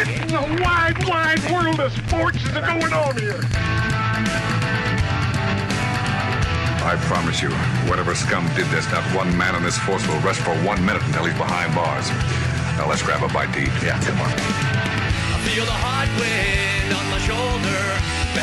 What in the wide world of sports is going on here? I promise you, whatever scum did this, not one man in this force will rest for 1 minute until he's behind bars. Now let's grab a bite to eat. Yeah, come on. I feel the hot wind on my shoulder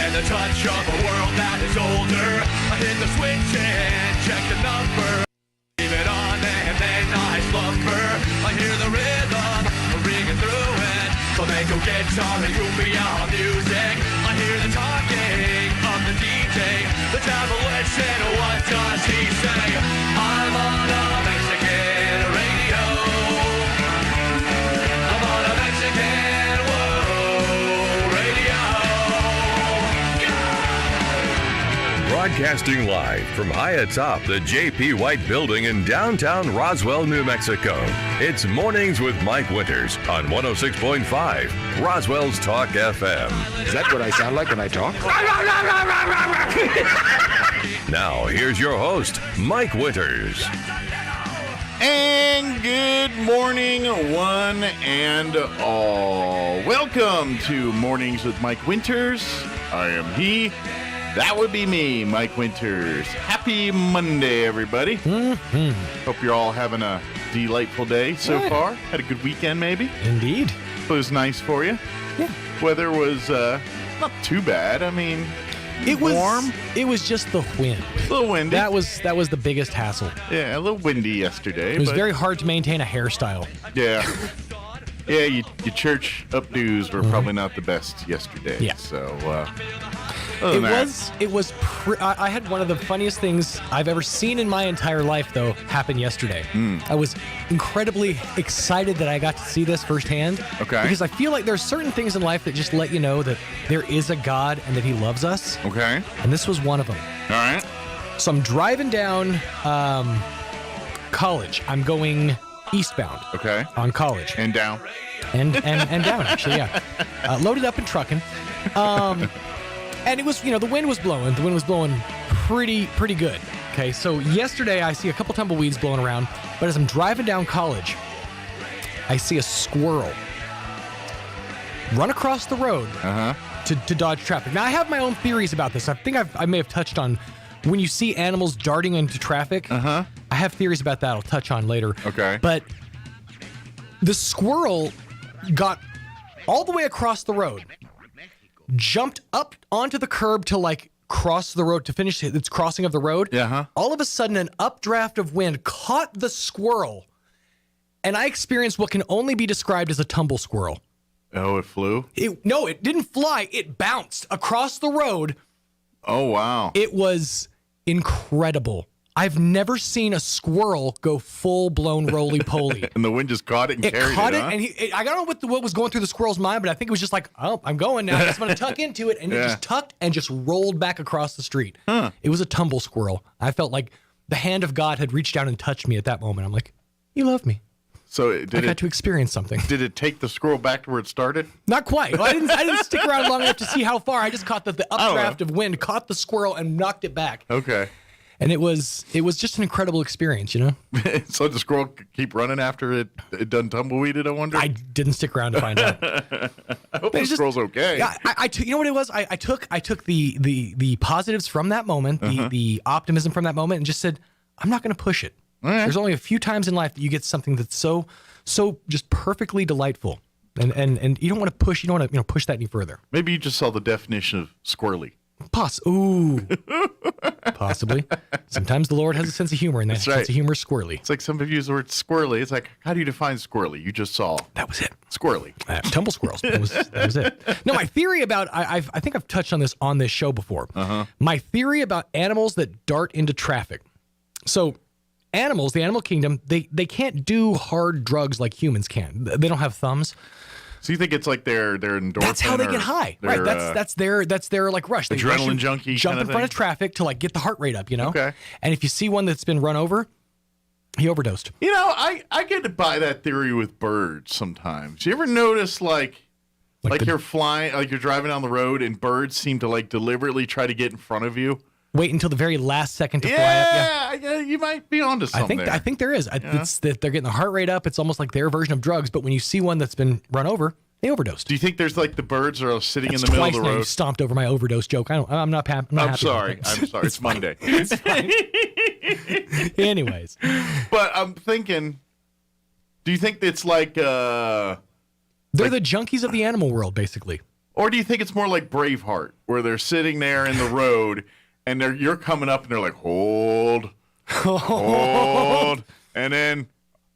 and the touch of a world that is older. I hit the switch and check the number. Leave it on and then I slumber. I hear the rhythm ringing through it. Flamenco guitar and cumbia music. I hear the talking of the DJ. The devil listen, what does he say? I'm on a Mexican radio. I'm on a Mexican radio. Broadcasting live from high atop the J.P. White Building in downtown Roswell, New Mexico. It's Mornings with Mike Winters on 106.5 Roswell's Talk FM. Is that what I sound like when I talk? Now, here's your host, Mike Winters. And good morning, one and all. Welcome to Mornings with Mike Winters. I am he. That would be me, Mike Winters. Happy Monday, everybody. Hope you're all having a delightful day so far. Had a good weekend, maybe. Indeed. It was nice for you. Yeah. Weather was not too bad. I mean, It was warm. It was just the wind. A little windy. That was the biggest hassle. Yeah, a little windy yesterday. It was but very hard to maintain a hairstyle. Yeah. Yeah, your church updos were probably not the best yesterday. Yeah. So, other than that, I had one of the funniest things I've ever seen in my entire life, though, happen yesterday. I was incredibly excited that I got to see this firsthand. Okay. Because I feel like there's certain things in life that just let you know that there is a God and that he loves us. Okay. And this was one of them. All right. So I'm driving down College. I'm going eastbound Okay. on College. And down. And down, actually, yeah. Loaded up and trucking. And it was, the wind was blowing. The wind was blowing pretty good. Okay, so yesterday I see a couple tumbleweeds blowing around, but as I'm driving down College, I see a squirrel run across the road to dodge traffic. Now, I have my own theories about this. I think I may have touched on when you see animals darting into traffic. I have theories about that I'll touch on later. Okay. But the squirrel got all the way across the road, jumped up onto the curb to cross the road to finish its crossing of the road. Yeah. All of a sudden, an updraft of wind caught the squirrel, and I experienced what can only be described as a tumble squirrel. Oh, it flew? No, it didn't fly. It bounced across the road. Oh, wow. It was incredible. I've never seen a squirrel go full-blown roly-poly. And the wind just caught it and carried it, caught huh? and I don't know what was going through the squirrel's mind, but I think it was just like, oh, I'm going now. I just want to tuck into it. And it just tucked and just rolled back across the street. It was a tumble squirrel. I felt like the hand of God had reached down and touched me at that moment. I'm like, you love me. So I got to experience something. Did it take the squirrel back to where it started? Not quite. Well, I didn't stick around long enough to see how far. I just caught the updraft of wind, caught the squirrel, and knocked it back. Okay. And it was just an incredible experience, So the squirrel could keep running after it done tumbleweeded, I wonder? I didn't stick around to find out. I hope the squirrel's okay. Yeah, I took, you know what it was? I took the positives from that moment, the optimism from that moment, and just said, I'm not going to push it. Right. There's only a few times in life that you get something that's so just perfectly delightful, and you don't want to push. You don't want to push that any further. Maybe you just saw the definition of squirrely. Possibly. Sometimes the Lord has a sense of humor, and that sense of humor is squirrely. It's like some people use the word squirrely. It's like, how do you define squirrely? You just saw. That was it. Squirrely. Tumble squirrels. That was it. No, my theory about I think I've touched on this show before. My theory about animals that dart into traffic. So animals, the animal kingdom, they can't do hard drugs like humans can. They don't have thumbs. So you think it's like their endorphin? That's how they get high, right? That's their rush. They rush adrenaline junkie jump kind in of front of traffic to get the heart rate up, Okay. And if you see one that's been run over, he overdosed. I get to buy that theory with birds sometimes. You ever notice like you're flying, like you're driving down the road and birds seem to deliberately try to get in front of you? Wait until the very last second to fly up. Yeah, you might be onto something. I think there is. It's that they're getting the heart rate up. It's almost like their version of drugs. But when you see one that's been run over, They overdosed. Do you think there's like the birds are sitting That's in the middle twice of the now road? you stomped over my overdose joke. I'm not happy. I'm sorry. It's Monday. It's fine. Anyways. But I'm thinking, do you think it's like They're the junkies of the animal world, basically. or do you think it's more like Braveheart, where they're sitting there in the road and you're coming up and they're like, hold, and then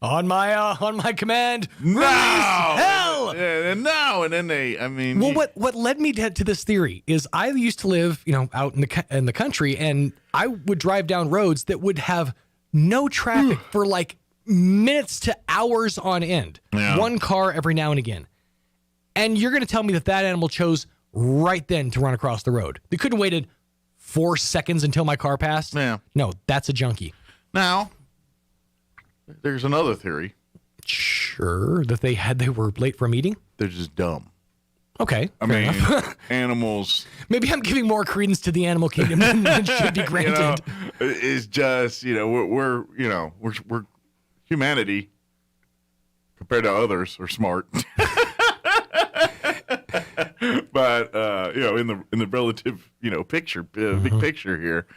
On my command, now, hell! and now, and then Well, what led me to this theory is I used to live, out in the country, and I would drive down roads that would have no traffic for like minutes to hours on end. Yeah. One car every now and again. And you're going to tell me that animal chose right then to run across the road. They couldn't have waited 4 seconds until my car passed. Yeah. No, that's a junkie. Now, there's another theory. Sure, that they were late for a meeting. They're just dumb. Okay, I fair mean, enough. animals. Maybe I'm giving more credence to the animal kingdom than should be granted. Is just we're humanity compared to others are smart. But in the relative picture, big picture here,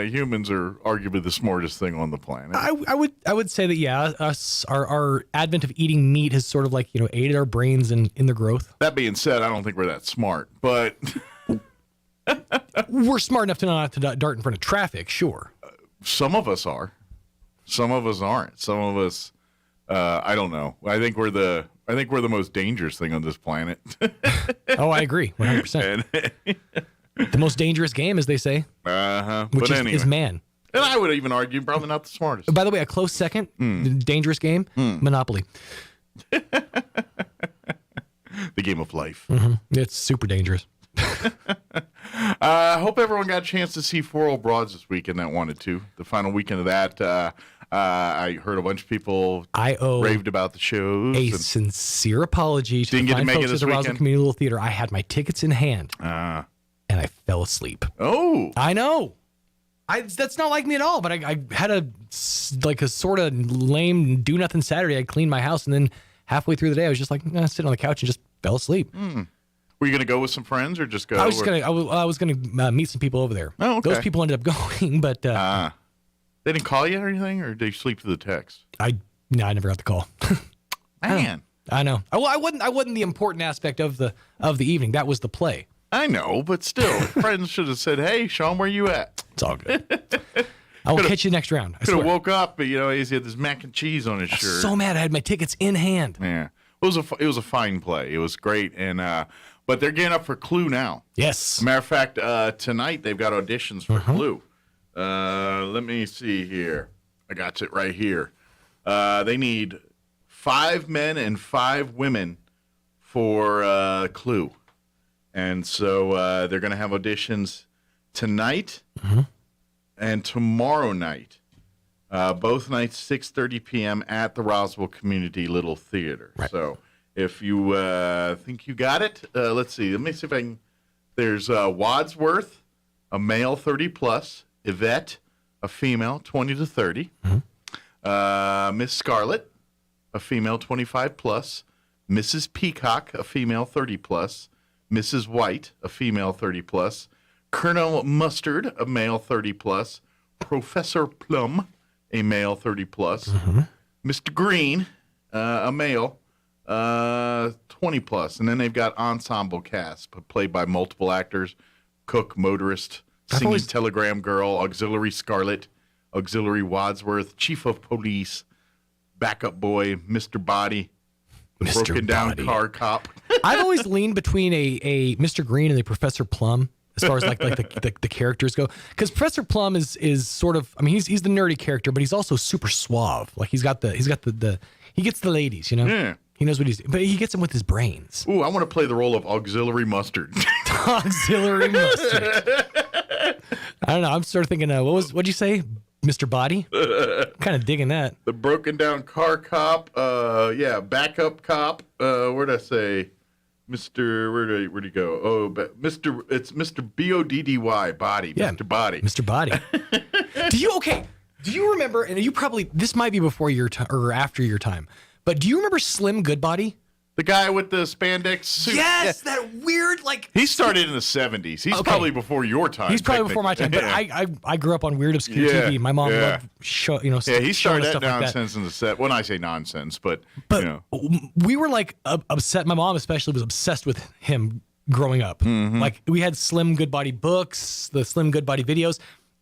humans are arguably the smartest thing on the planet. I would say that our advent of eating meat has sort of aided our brains in their growth. That being said, I don't think we're that smart, but We're smart enough to not to dart in front of traffic, sure. some of us are, some of us aren't. Some of us, I don't know. I think we're the most dangerous thing on this planet. Oh, I agree, 100%. The most dangerous game, as they say, But anyway. is man. And I would even argue probably not the smartest. By the way, a close second, dangerous game, Monopoly. The game of life. It's super dangerous. I hope everyone got a chance to see Four Old Broads this weekend that wanted to. The final weekend of that, I heard a bunch of people raved about the shows. A sincere apology to Didn't the get to fine make it folks at this the Roswell weekend? Community Little Theater. I had my tickets in hand, and I fell asleep. Oh. I know. That's not like me at all, but I had a sort of lame do-nothing Saturday. I cleaned my house, and then halfway through the day, I was just sitting on the couch and just fell asleep. Were you going to go with some friends or just go? I was gonna meet some people over there. Oh, okay. Those people ended up going, but They didn't call you or anything, or did you sleep through the text? I never got the call. Man. I know. Well, I wasn't the important aspect of the evening. That was the play. I know, but still, friends should have said, "Hey, Sean, where you at?" It's all good. I will catch you next round. I Could have swear. woke up, but he had this mac and cheese on his shirt. So mad I had my tickets in hand. Yeah, it was a fine play. It was great, and but they're getting up for Clue now. Yes. Matter of fact, tonight they've got auditions for Clue. Let me see here. I got it right here. They need 5 men and 5 women for Clue. And so they're going to have auditions tonight and tomorrow night. Both nights, 6:30 p.m. at the Roswell Community Little Theater. Right. So if you think you got it, let's see. Let me see if I can. There's Wadsworth, a male 30+, Yvette, a female 20 to 30, Miss Scarlett, a female 25+, Mrs. Peacock, a female 30+, Mrs. White, a female 30+, Colonel Mustard, a male 30+, Professor Plum, a male 30+, Mr. Green, a male 20+, and then they've got ensemble cast played by multiple actors: cook, motorist, singing telegram girl, auxiliary Scarlett, auxiliary Wadsworth, chief of police, backup boy, Mr. Body, the Mr. broken down Body. car cop. I've always leaned between a Mr. Green and a Professor Plum as far as the characters go, because Professor Plum is sort of, I mean, he's the nerdy character, but he's also super suave. Like he gets the ladies, Yeah. He knows what but he gets them with his brains. Ooh, I want to play the role of auxiliary Mustard. Auxiliary mustard. I don't know. I'm sort of thinking, what'd you say, Mr. Body? Kind of digging that. The broken down car cop, backup cop. Where'd I say? Where'd he go? Oh, but it's Mr. B-O-D-D-Y, Body. Yeah, Mr. Body. Mr. Body. Do you remember, and you probably, this might be before your time or after your time, but do you remember Slim Goodbody? The guy with the spandex suit. Yes, that weird like. He started in the 70s. He's probably before your time. He's probably before my time, but I grew up on weird obscure TV. My mom loved show, he started that stuff nonsense in the set. When I say nonsense, but we were like upset. My mom especially was obsessed with him growing up. Mm-hmm. Like we had Slim Goodbody books, the Slim Goodbody videos,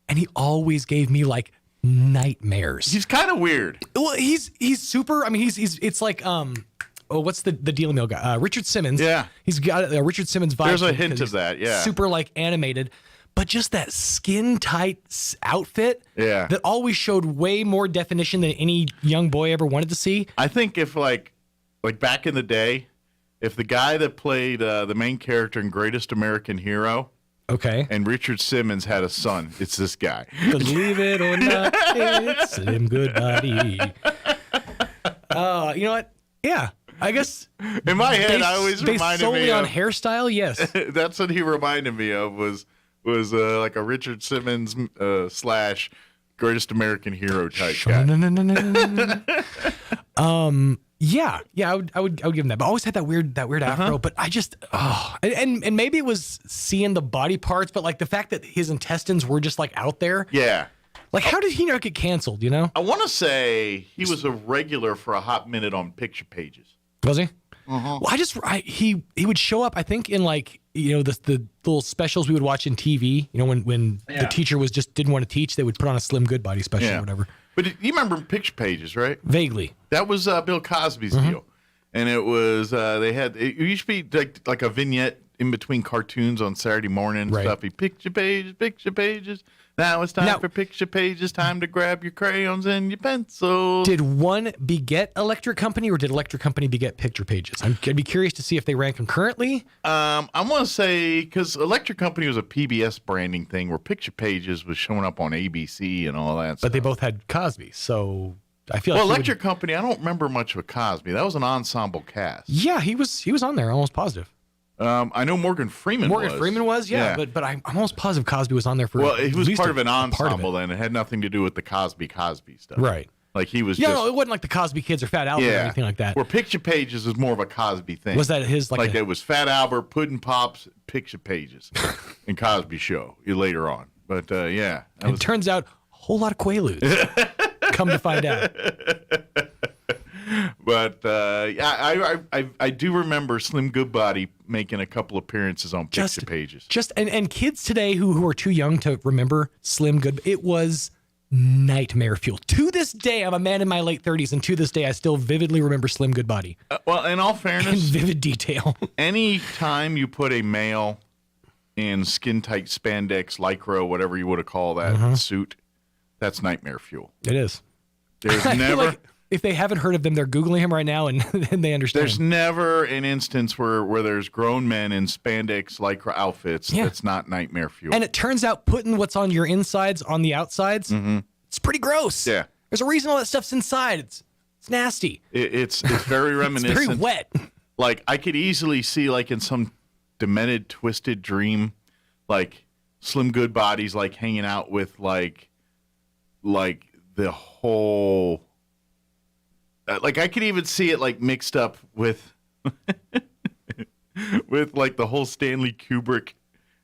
and he always gave me like nightmares. He's kind of weird. Well, he's super. I mean, it's like what's the Daily Mail guy? Richard Simmons. Yeah. He's got a Richard Simmons vibe. There's a hint of that, yeah. Super like animated, but just that skin tight outfit. Yeah. That always showed way more definition than any young boy ever wanted to see. I think if like back in the day, if the guy that played the main character in Greatest American Hero, okay, and Richard Simmons had a son, it's this guy. Believe it or not, it's Slim Goodbody. You know what? Yeah. I guess in my head, I always reminded solely me on of hairstyle. Yes, that's what he reminded me of was like a Richard Simmons slash Greatest American Hero type guy. Yeah, I would give him that. But I always had that weird afro. But I just and maybe it was seeing the body parts, but like the fact that his intestines were just like out there. Yeah. Like, how did he not get canceled? You know, I want to say he was a regular for a hot minute on Picture Pages. Was he? Well, he would show up. I think in like the little specials we would watch in TV. You know, when the teacher didn't want to teach, they would put on a Slim Goodbody special or whatever. But you remember Picture Pages, right? Vaguely. That was Bill Cosby's deal, and it was it used to be like a vignette in between cartoons on Saturday morning and stuff. Picture Pages. Now it's time for Picture Pages. Time to grab your crayons and your pencils. Did one beget Electric Company, or did Electric Company beget Picture Pages? I'd be curious to see if they ran concurrently. I'm going to say, because Electric Company was a PBS branding thing, where Picture Pages was showing up on ABC and all that stuff. But they both had Cosby, so I feel like Electric Company, I don't remember much of Cosby. That was an ensemble cast. Yeah, he was on there, almost positive. I know Morgan Freeman was. Yeah. But I'm almost positive Cosby was on there for. Well, he was part of an ensemble then. It had nothing to do with the Cosby stuff. Right. Like he was. No, it wasn't like the Cosby Kids or Fat Albert or anything like that. Where Picture Pages is more of a Cosby thing. Was that his like? It was Fat Albert, Puddin' Pops, Picture Pages, and Cosby Show later on. But yeah. It turns out a whole lot of Quaaludes. Come to find out. But I do remember Slim Goodbody making a couple appearances on Picture Pages. And kids today who are too young to remember Slim Goodbody, it was nightmare fuel. To this day, I'm a man in my late 30s, and to this day, I still vividly remember Slim Goodbody. Well, in all fairness, in vivid detail. Any time you put a male in skin tight spandex, lycra, whatever you would have called that suit, that's nightmare fuel. It is. There's never. If they haven't heard of them, they're Googling him right now, and they understand. There's never an instance where there's grown men in spandex lycra outfits that's not nightmare fuel. And it turns out putting what's on your insides on the outsides, it's pretty gross. Yeah. There's a reason all that stuff's inside. It's nasty. It's very reminiscent. It's very wet. Like, I could easily see, like, in some demented, twisted dream, like, Slim Goodbody's, like, hanging out with, like the whole... like I could even see it like mixed up with with like the whole Stanley Kubrick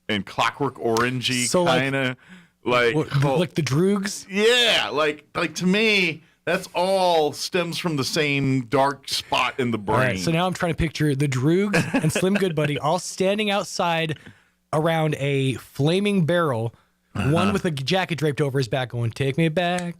and Clockwork Orangey kind of like the Droogs. Yeah, like to me that's all stems from the same dark spot in the brain. All right, so now I'm trying to picture the Droogs and Slim Goodbody all standing outside around a flaming barrel. One with a jacket draped over his back, going, "Take me back,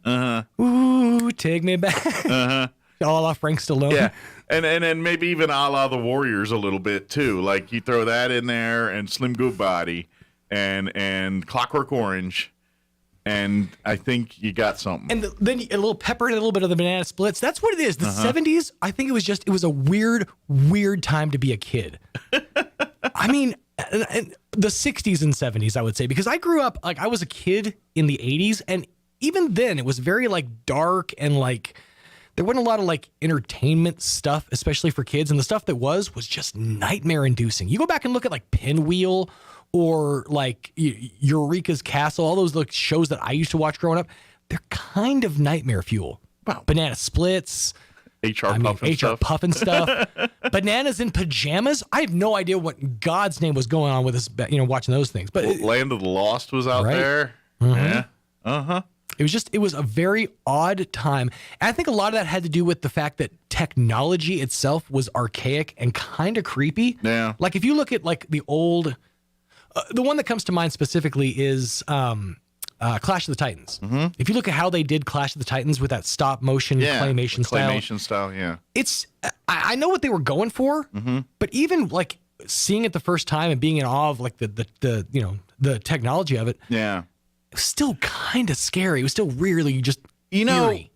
ooh, take me back." A la Frank Stallone. Yeah, and then maybe even a la the Warriors a little bit too. Like you throw that in there, and Slim Goodbody, and Clockwork Orange, and I think you got something. And then a little pepper and a little bit of the banana splits. That's what it is. The 70s, I think it was a weird time to be a kid. I mean, the 60s and 70s, I would say, because I grew up, like I was a kid in the 80s, and even then it was very like dark and like, there wasn't a lot of like entertainment stuff, especially for kids. And the stuff that was just nightmare inducing. You go back and look at like Pinwheel or like Eureka's Castle, all those like shows that I used to watch growing up. They're kind of nightmare fuel. Wow. Banana Splits. HR Puffin stuff. Puffin stuff. Bananas in Pajamas. I have no idea what in God's name was going on with us, watching those things. But Land of the Lost was out Right. there. Mhm. Yeah. It was a very odd time. And I think a lot of that had to do with the fact that technology itself was archaic and kind of creepy. Yeah. Like if you look at like the old, the one that comes to mind specifically is Clash of the Titans. Mm-hmm. If you look at how they did Clash of the Titans with that stop motion claymation style, Claymation style, yeah. it's I know what they were going for, Mm-hmm. but even like seeing it the first time and being in awe of like the technology of it, Yeah. it was still kind of scary. It was still really just eerie.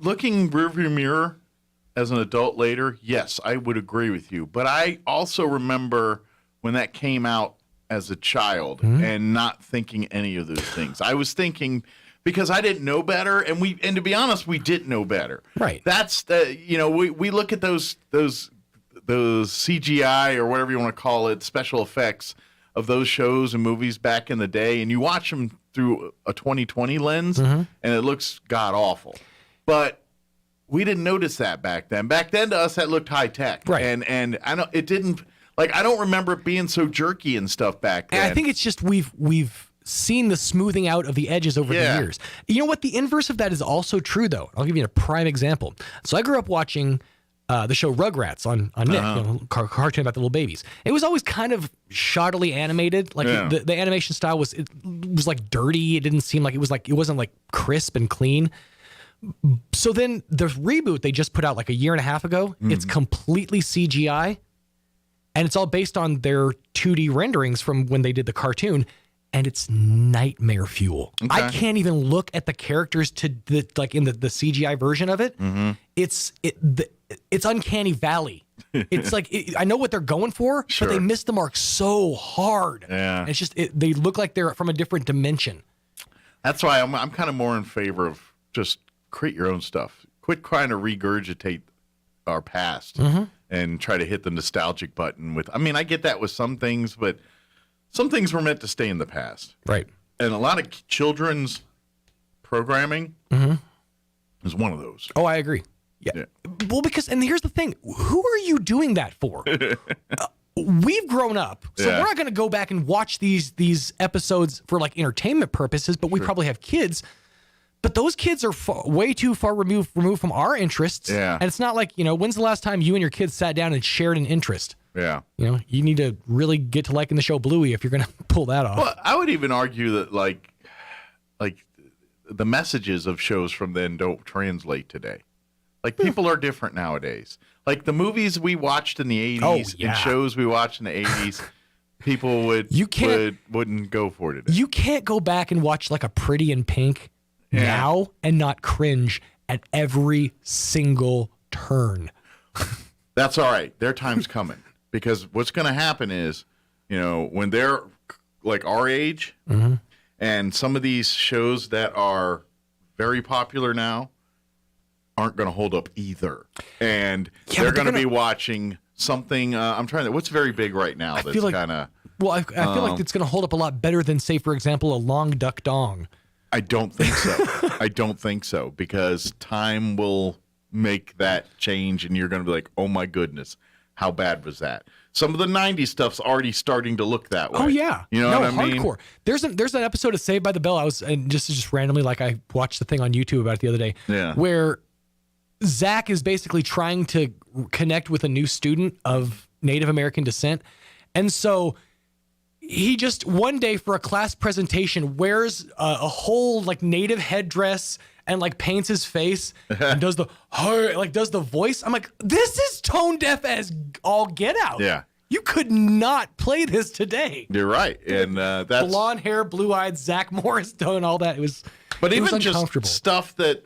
Looking rearview mirror as an adult later, yes, I would agree with you. But I also remember when that came out as a child and not thinking any of those things. I was thinking because I didn't know better, and to be honest, we didn't know better. Right. That's we look at those CGI or whatever you want to call it, special effects of those shows and movies back in the day, and you watch them through a 2020 lens, and it looks god awful. But we didn't notice that back then. Back then, to us, that looked high tech, Right? And I know it didn't. Like I don't remember it being so jerky and stuff back then. And I think it's just we've seen the smoothing out of the edges over the years. You know what? The inverse of that is also true, though. I'll give you a prime example. So I grew up watching the show Rugrats on Nick, cartoon about the little babies. It was always kind of shoddily animated. Like the animation style was like dirty. It didn't seem like it wasn't like crisp and clean. So then the reboot they just put out like a year and a half ago, it's completely CGI. And it's all based on their 2D renderings from when they did the cartoon. And it's nightmare fuel. Okay. I can't even look at the characters in the CGI version of it. It's uncanny valley. It's like I know what they're going for, Sure. but they missed the mark so hard. Yeah. And it's just they look like they're from a different dimension. That's why I'm kind of more in favor of just create your own stuff. Quit trying to regurgitate our past and try to hit the nostalgic button with. I mean, I get that with some things, but some things were meant to stay in the past. Right. And a lot of children's programming is one of those. Oh, I agree. Yeah. Well, and here's the thing: who are you doing that for? We've grown up, so we're not going to go back and watch these episodes for like entertainment purposes. But we probably have kids. But those kids are way too far removed from our interests. Yeah. And it's not like, when's the last time you and your kids sat down and shared an interest? Yeah. You need to really get to liking the show Bluey if you're going to pull that off. Well, I would even argue that like the messages of shows from then don't translate today. Like people are different nowadays. Like the movies we watched in the 80s and shows we watched in the 80s, people wouldn't go for today. You can't go back and watch like a Pretty in Pink now and not cringe at every single turn. That's all right. Their time's coming. Because what's going to happen is, when they're like our age and some of these shows that are very popular now aren't going to hold up either. And they're going to be watching something. What's very big right now that's kind of. Well, I feel like it's going to hold up a lot better than, say, for example, a Long Duck Dong. I don't think so. I don't think so because time will make that change and you're going to be like, oh my goodness, how bad was that? Some of the 90s stuff's already starting to look that way. Oh yeah. You know what I mean? Hardcore. There's an episode of Saved by the Bell. I was and just randomly like I watched the thing on YouTube about it the other day. Yeah. Where Zach is basically trying to connect with a new student of Native American descent. And so he just one day for a class presentation wears a whole like native headdress and like paints his face and does the voice. I'm like, this is tone deaf as all get out. Yeah. You could not play this today. You're right. And that's blonde hair, blue-eyed Zach Morris doing all that. It was even was uncomfortable. Just stuff that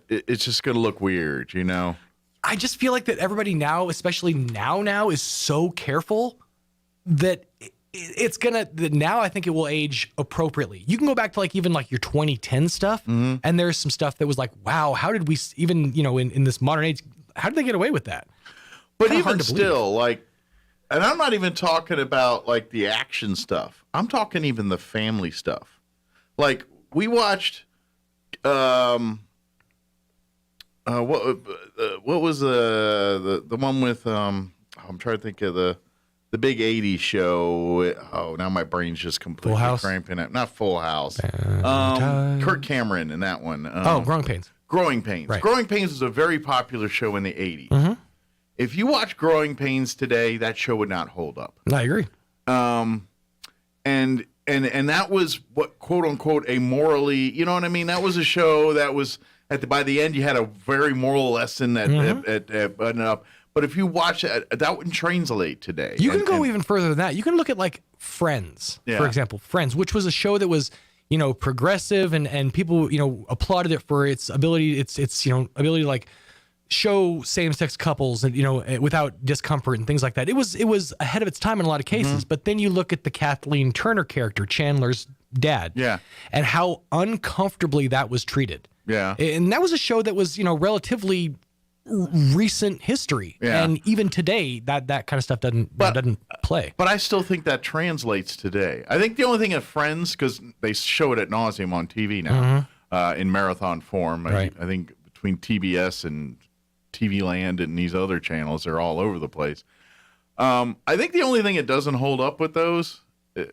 it's just going to look weird, I just feel like that everybody now, especially now is so careful that it's gonna now I think it will age appropriately. You can go back to like even like your 2010 stuff and there's some stuff that was like, wow, how did we even, in this modern age, how did they get away with that? But Kinda even hard to still, like, and I'm not even talking about like the action stuff. I'm talking even the family stuff. Like we watched what was the one with I'm trying to think of the big '80s show. Oh, now my brain's just completely Full House? cramping it. Not Full House. Kirk Cameron in that one. Growing Pains. Growing Pains. Right. Growing Pains was a very popular show in the '80s. If you watch Growing Pains today, that show would not hold up. I agree. And that was what, quote unquote, a morally, you know what I mean? That was a show that was by the end you had a very moral lesson at button up. But if you watch it, that wouldn't translate today. You can go even further than that. You can look at like Friends, for example. Friends, which was a show that was, progressive and people, applauded it for its ability, its ability to like show same-sex couples and without discomfort and things like that. It was ahead of its time in a lot of cases. But then you look at the Kathleen Turner character, Chandler's dad, and how uncomfortably that was treated. Yeah, and that was a show that was relatively recent history, and even today that kind of stuff doesn't play. But I still think that translates today. I think the only thing at Friends, because they show it at nauseum on TV now in marathon form. Right. I think between TBS and TV Land and these other channels, they're all over the place. I think the only thing it doesn't hold up with those,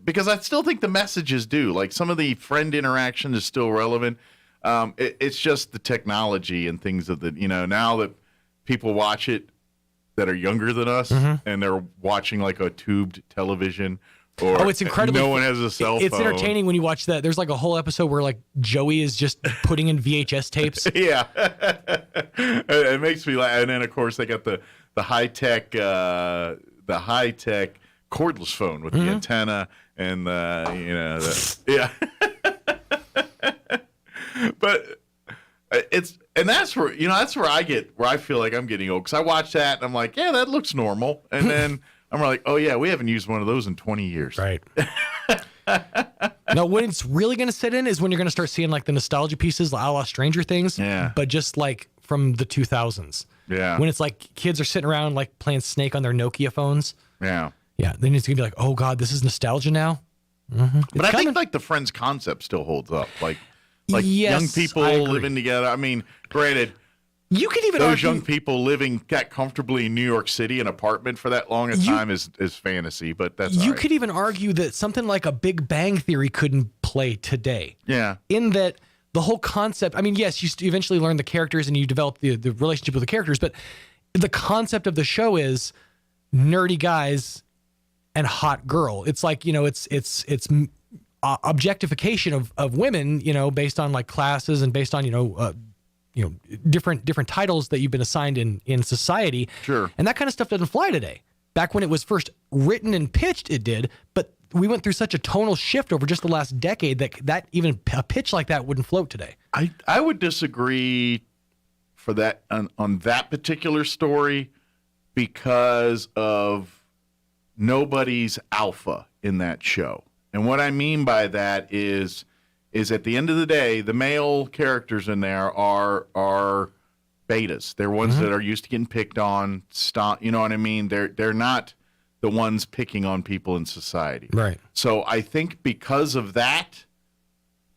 because I still think the messages do. Like some of the friend interaction is still relevant. It's just the technology and things of the, now that people watch it that are younger than us and they're watching like a tubed television. Or it's incredible. No one has a cell phone. It's entertaining when you watch that. There's like a whole episode where like Joey is just putting in VHS tapes. Yeah. It makes me laugh. And then of course they got the high-tech cordless phone with the antenna and But that's where I feel like I'm getting old, because I watch that and I'm like, yeah, that looks normal, and then I'm like, oh yeah, we haven't used one of those in 20 years. Right. Now, when it's really going to sit in is when you're going to start seeing like the nostalgia pieces, a la Stranger Things, but just like from the 2000s. Yeah. When it's like kids are sitting around like playing Snake on their Nokia phones. Yeah. Yeah. Then it's going to be like, oh God, this is nostalgia now. But I think like the Friends concept still holds up. Like yes, young people living together. I mean, granted, you could even those argue, young people living that comfortably in New York City, an apartment for that long a time is fantasy, but that's you all right. could even argue that something like a Big Bang Theory couldn't play today. Yeah. In that the whole concept, I mean, yes, you eventually learn the characters and you develop the relationship with the characters, but the concept of the show is nerdy guys and hot girl. It's like, it's objectification of women, based on like classes and based on, different titles that you've been assigned in society. Sure. And that kind of stuff doesn't fly today. Back when it was first written and pitched, it did, but we went through such a tonal shift over just the last decade that even a pitch like that wouldn't float today. I would disagree for that on that particular story, because of nobody's alpha in that show. And what I mean by that is at the end of the day, the male characters in there are betas. They're ones that are used to getting picked on. You know what I mean? They're not the ones picking on people in society. Right. So I think because of that,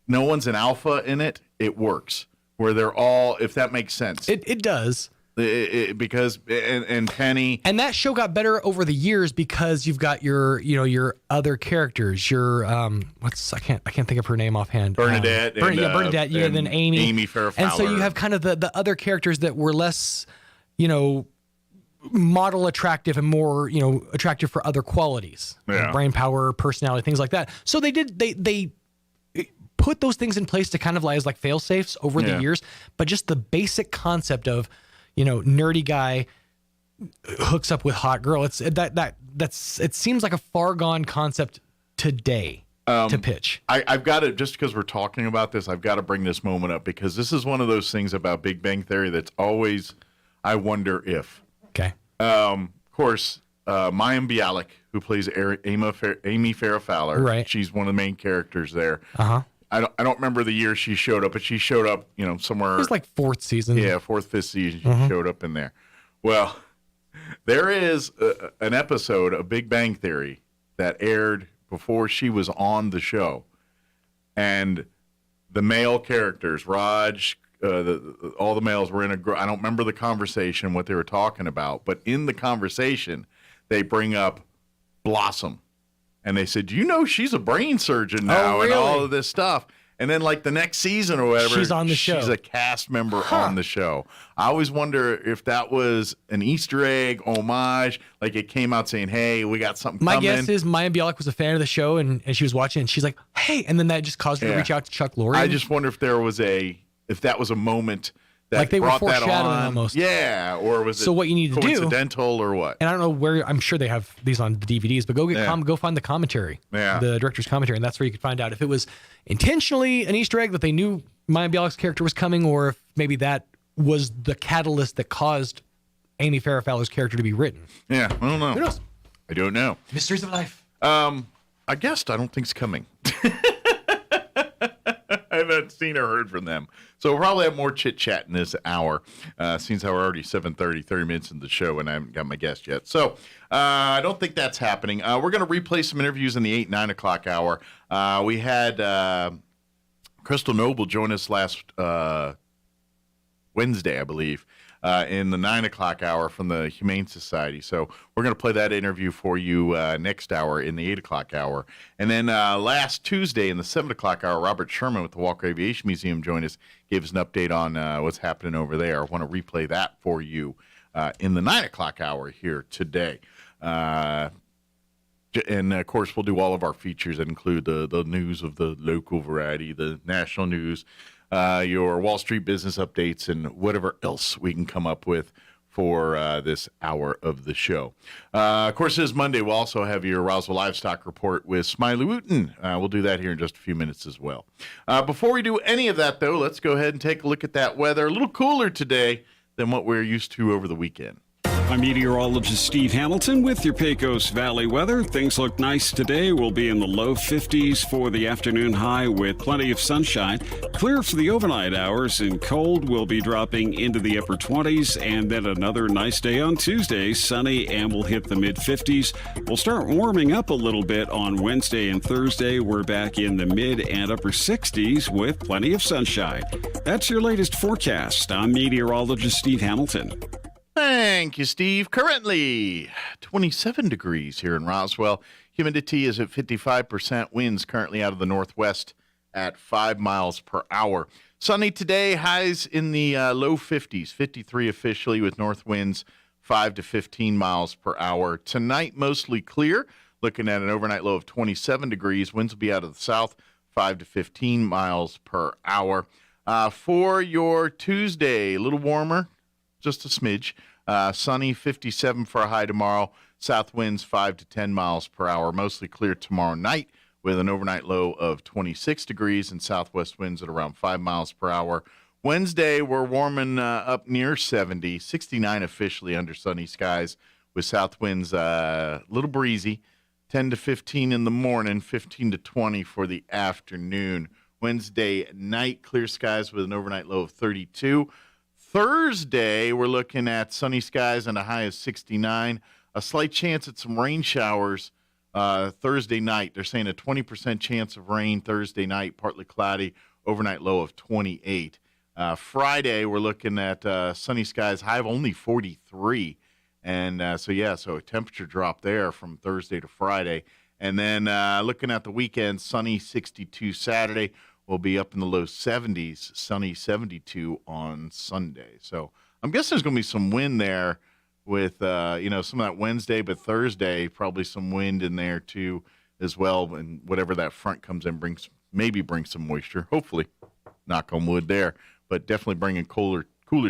no one's an alpha in it. It works where they're all, if that makes sense. It does. Because Penny, and that show got better over the years because you've got your other characters, your I can't think of her name offhand. Bernadette. Bernadette. Yeah, then Amy Farrah and so Fowler. you have kind of the other characters that were less, model attractive and more, attractive for other qualities, like brain power, personality, things like that. So they put those things in place to kind of as like fail safes over the years, but just the basic concept of, nerdy guy hooks up with hot girl. It seems like a far gone concept today to pitch. I've got to, just because we're talking about this, I've got to bring this moment up, because this is one of those things about Big Bang Theory that's always, I wonder if. Okay. Of course, Mayim Bialik, who plays Amy Farrah Fowler. Right. She's one of the main characters there. Uh-huh. I don't remember the year she showed up, but she showed up, somewhere. It was like fourth season. Yeah, fourth, fifth season. She showed up in there. Well, there is an episode of Big Bang Theory that aired before she was on the show, and the male characters, Raj, all the males were in I don't remember the conversation, what they were talking about, but in the conversation, they bring up Blossom. And they said, you know, she's a brain surgeon now really? and all of this stuff. And then, like, the next season or whatever, she's on the show. She's a cast member on the show. I always wonder if that was an Easter egg, homage, like it came out saying, hey, we got something My coming. guess is Maya Bialik was a fan of the show, and she was watching, and she's like, hey, and then that just caused her to reach out to Chuck Lorre. I just wonder if that was a moment that like they were brought that foreshadowing on. almost. Yeah, or was it So what you need to do- coincidental or what? And I don't know where, I'm sure they have these on the DVDs, but go find the commentary, the director's commentary, and that's where you could find out if it was intentionally an Easter egg that they knew Maya Bialik's character was coming, or if maybe that was the catalyst that caused Amy Farrah Fowler's character to be written. Yeah, I don't know. Who knows? I don't know. Mysteries of life. I guessed I don't think it's coming. I haven't seen or heard from them. So we'll probably have more chit-chat in this hour, since we're already 7:30, 30 minutes into the show, and I haven't got my guest yet. So I don't think that's happening. We're going to replay some interviews in the 8, 9 o'clock hour. We had Crystal Noble join us last Wednesday, I believe, in the 9 o'clock hour from the Humane Society. So we're going to play that interview for you next hour in the 8 o'clock hour. And then last Tuesday in the 7 o'clock hour, Robert Sherman with the Walker Aviation Museum joined us, gave us an update on what's happening over there. I want to replay that for you in the 9 o'clock hour here today. And, of course, we'll do all of our features that include the news of the local variety, the national news, your Wall Street business updates, and whatever else we can come up with for this hour of the show. Of course, it is Monday. We'll also have your Roswell Livestock Report with Smiley Wooten. We'll do that here in just a few minutes as well. Before we do any of that, though, let's go ahead and take a look at that weather. A little cooler today than what we're used to over the weekend. I'm meteorologist Steve Hamilton with your Pecos Valley weather. Things look nice today. We'll be in the low 50s for the afternoon high with plenty of sunshine. Clear for the overnight hours, and cold will be dropping into the upper 20s. And then another nice day on Tuesday, sunny, and we'll hit the mid 50s. We'll start warming up a little bit on Wednesday and Thursday. We're back in the mid and upper 60s with plenty of sunshine. That's your latest forecast. I'm meteorologist Steve Hamilton. Thank you, Steve. Currently 27 degrees here in Roswell. Humidity is at 55%. Winds currently out of the northwest at 5 miles per hour. Sunny today, highs in the low 50s, 53 officially with north winds 5 to 15 miles per hour. Tonight, mostly clear, looking at an overnight low of 27 degrees. Winds will be out of the south, 5 to 15 miles per hour. For your Tuesday, a little warmer, just a smidge. Sunny, 57 for a high tomorrow. South winds 5 to 10 miles per hour. Mostly clear tomorrow night with an overnight low of 26 degrees and southwest winds at around 5 miles per hour. Wednesday, we're warming up near 70, 69 officially under sunny skies with south winds a little breezy, 10 to 15 in the morning, 15 to 20 for the afternoon. Wednesday night, clear skies with an overnight low of 32. Thursday, we're looking at sunny skies and a high of 69. A slight chance at some rain showers Thursday night. They're saying a 20% chance of rain Thursday night, partly cloudy, overnight low of 28. Friday, we're looking at sunny skies, high of only 43. And so a temperature drop there from Thursday to Friday. And then looking at the weekend, sunny 62 Saturday. We'll be up in the low 70s, sunny 72 on Sunday. So I'm guessing there's going to be some wind there with, some of that Wednesday, but Thursday, probably some wind in there too as well. And whatever that front comes in, brings some moisture, hopefully, knock on wood there, but definitely bringing cooler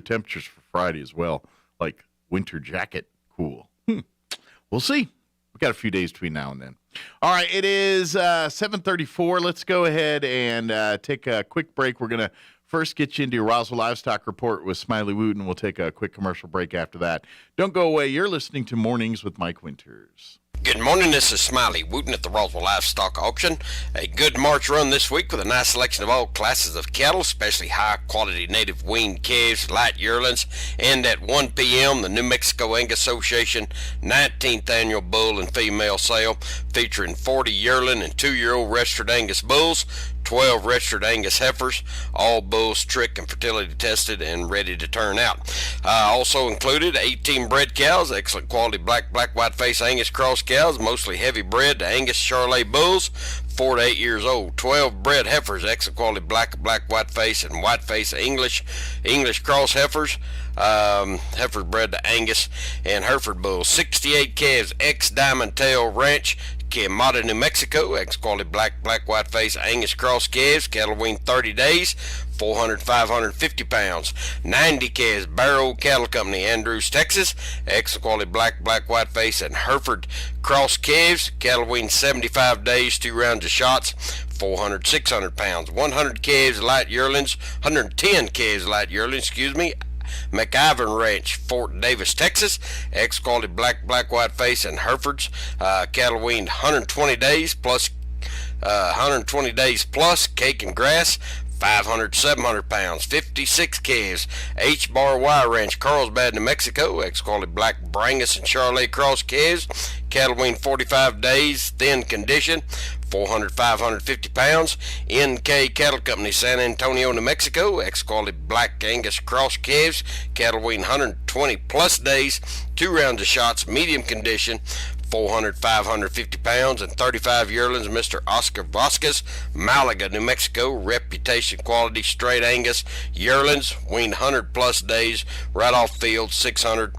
temperatures for Friday as well, like winter jacket cool. We'll see. We've got a few days between now and then. All right, it is 7:34. Let's go ahead and take a quick break. We're going to first get you into your Roswell Livestock Report with Smiley Wooten. We'll take a quick commercial break after that. Don't go away. You're listening to Mornings with Mike Winters. Good morning, this is Smiley Wooten at the Roswell Livestock Auction. A good March run this week with a nice selection of all classes of cattle, especially high-quality native weaned calves, light yearlings, and at 1 p.m., the New Mexico Angus Association 19th Annual Bull and Female Sale featuring 40 yearling and 2-year-old registered Angus bulls, 12 registered Angus heifers, all bulls trick and fertility tested and ready to turn out. Also included 18 bred cows, excellent quality black white face Angus cross cows, mostly heavy bred Angus Charolais bulls, 4 to 8 years old. 12 bred heifers, excellent quality black white face and white face English cross heifers, heifers bred to Angus and Hereford bulls. 68 calves, ex Diamond Tail Ranch, Quemada, New Mexico, ex-quality black white face Angus cross calves, cattle weaned 30 days, 550 pounds. 90 calves, Barrow Cattle Company, Andrews, Texas, ex-quality black white face and Hereford cross calves, cattle weaned 75 days, 2 rounds of shots, 600 pounds. 100 calves, light yearlings, 110 calves, light yearlings, McIvan Ranch, Fort Davis, Texas, ex-quality black white face and Herefords, cattle weaned 120 days plus, cake and grass, 700 pounds. 56 calves, H-Bar Y Ranch, Carlsbad, New Mexico, ex-quality black Brangus and Charolais cross calves, cattle weaned 45 days, thin condition, 550 pounds. NK Cattle Company, San Antonio, New Mexico, ex-quality black Angus cross calves, cattle weaned 120 plus days, 2 rounds of shots, medium condition, 550 pounds, and 35 yearlings, Mr. Oscar Vasquez, Malaga, New Mexico, reputation quality straight Angus yearlings, weaned 100 plus days, right off field, 700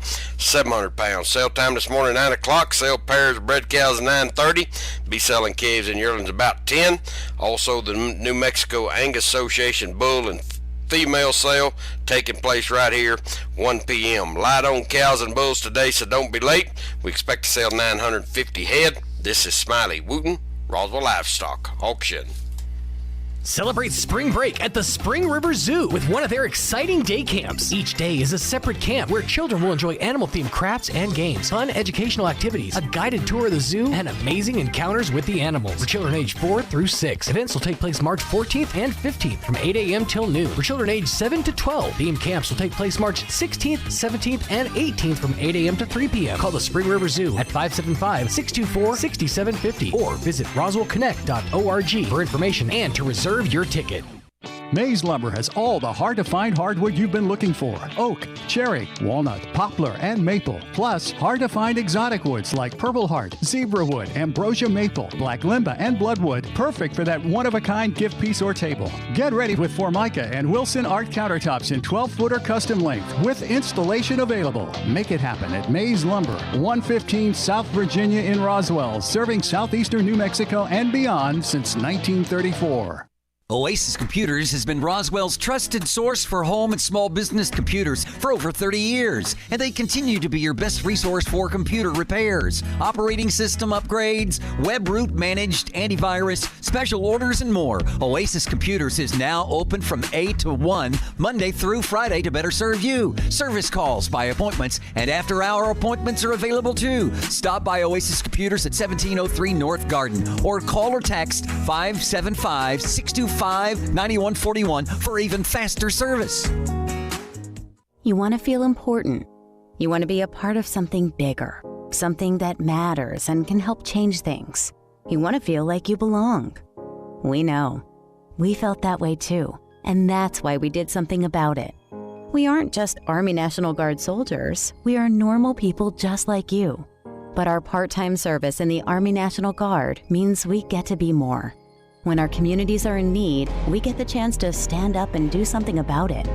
pounds. Sale time this morning 9 o'clock. Sell pairs of bred cows 9:30. Be selling calves and yearlings about 10. Also the New Mexico Angus Association bull and female sale taking place right here 1 p.m. Light on cows and bulls today, so don't be late. We expect to sell 950 head. This is Smiley Wooten, Roswell Livestock Auction. Celebrate spring break at the Spring River Zoo with one of their exciting day camps. Each day is a separate camp where children will enjoy animal-themed crafts and games, fun educational activities, a guided tour of the zoo, and amazing encounters with the animals for children aged 4 through 6. Events will take place March 14th and 15th from 8 a.m. till noon. For children aged 7 to 12, themed camps will take place March 16th, 17th, and 18th from 8 a.m. to 3 p.m. Call the Spring River Zoo at 575-624-6750 or visit roswellconnect.org for information and to reserve your ticket. Mays Lumber has all the hard-to-find hardwood you've been looking for. Oak, cherry, walnut, poplar, and maple. Plus, hard-to-find exotic woods like purple heart, zebra wood, ambrosia maple, black limba, and bloodwood. Perfect for that one-of-a-kind gift piece or table. Get ready with Formica and Wilson Art countertops in 12-footer custom length with installation available. Make it happen at Mays Lumber, 115 South Virginia in Roswell, serving southeastern New Mexico and beyond since 1934. Oasis Computers has been Roswell's trusted source for home and small business computers for over 30 years, and they continue to be your best resource for computer repairs, operating system upgrades, web root managed antivirus, special orders, and more. Oasis Computers is now open from 8 to 1, Monday through Friday to better serve you. Service calls by appointments and after-hour appointments are available too. Stop by Oasis Computers at 1703 North Garden or call or text 575-625-9141 for even faster service. You want to feel important. You want to be a part of something bigger, something that matters and can help change things. You want to feel like you belong. We know. We felt that way too, and that's why we did something about it. We aren't just Army National Guard soldiers. We are normal people just like you. But our part-time service in the Army National Guard means we get to be more. When our communities are in need, we get the chance to stand up and do something about it.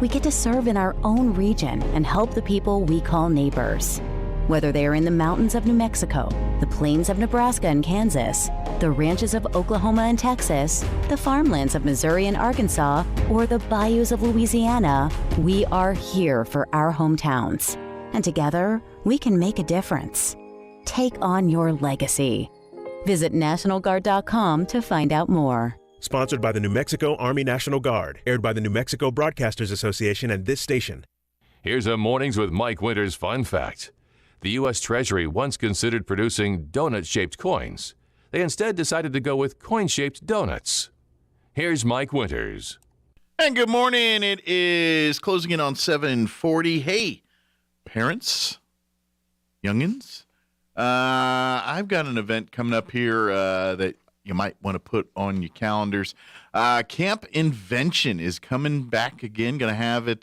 We get to serve in our own region and help the people we call neighbors. Whether they are in the mountains of New Mexico, the plains of Nebraska and Kansas, the ranches of Oklahoma and Texas, the farmlands of Missouri and Arkansas, or the bayous of Louisiana, we are here for our hometowns. And together, we can make a difference. Take on your legacy. Visit NationalGuard.com to find out more. Sponsored by the New Mexico Army National Guard. Aired by the New Mexico Broadcasters Association and this station. Here's a Mornings with Mike Winters fun fact. The U.S. Treasury once considered producing donut-shaped coins. They instead decided to go with coin-shaped donuts. Here's Mike Winters. And good morning. It is closing in on 7:40. Hey, parents, youngins. I've got an event coming up here that you might want to put on your calendars. Camp Invention is coming back again. Going to have it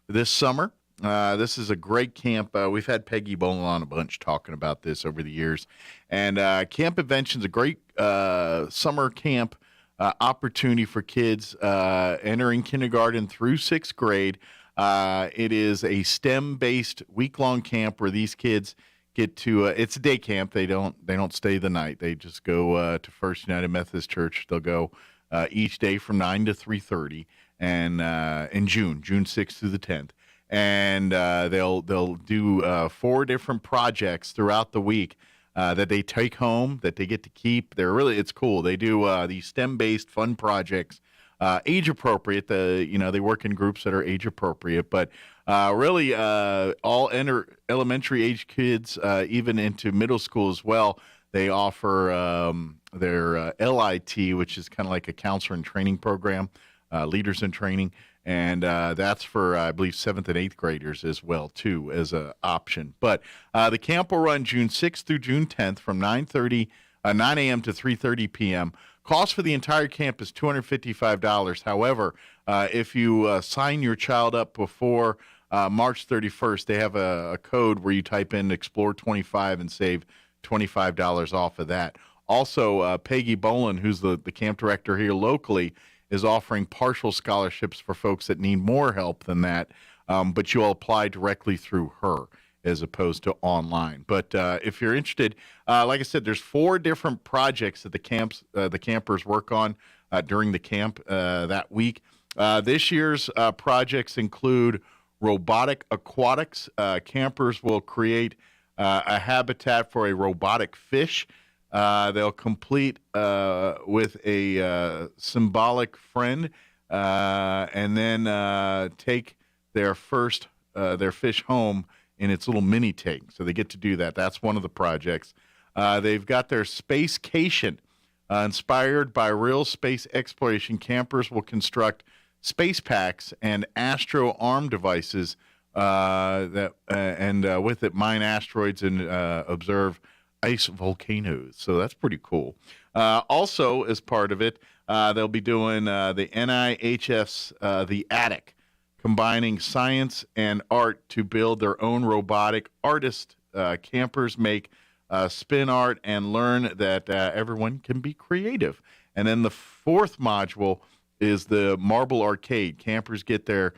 this summer. This is a great camp. We've had Peggy Boland on a bunch talking about this over the years. And Camp Invention is a great summer camp opportunity for kids entering kindergarten through 6th grade. It is a STEM-based week-long camp where these kids get to it's a day camp. They don't stay the night. They just go to First United Methodist Church. They'll go each day from 9 to 3:30 and in June 6th through the 10th. And they'll do 4 different projects throughout the week that they take home, that they get to keep. It's cool. They do these STEM-based fun projects, age appropriate. They work in groups that are age appropriate, but really all elementary age kids, even into middle school as well. They offer their LIT, which is kind of like a counselor and training program, leaders in training. And that's for, I believe, 7th and 8th graders as well, too, as an option. But the camp will run June 6th through June 10th from 9 a.m. to 3:30 p.m. Cost for the entire camp is $255. However, if you sign your child up before March 31st, they have a code where you type in Explore25 and save $25 off of that. Also, Peggy Boland, who's the camp director here locally, is offering partial scholarships for folks that need more help than that, but you'll apply directly through her as opposed to online. But if you're interested, like I said, there's 4 different projects that the campers work on during the camp that week. This year's projects include robotic aquatics. Campers will create a habitat for a robotic fish. They'll complete with a symbolic friend, and then take their fish home in its little mini tank. So they get to do that. That's one of the projects. They've got their Spacecation, inspired by real space exploration. Campers will construct space packs and astro arm devices and with it mine asteroids and observe ice volcanoes. So that's pretty cool. Also, as part of it, they'll be doing the NIHF's The Attic, combining science and art to build their own robotic artist. Campers make spin art and learn that everyone can be creative. And then the 4th module is the Marble Arcade. Campers get their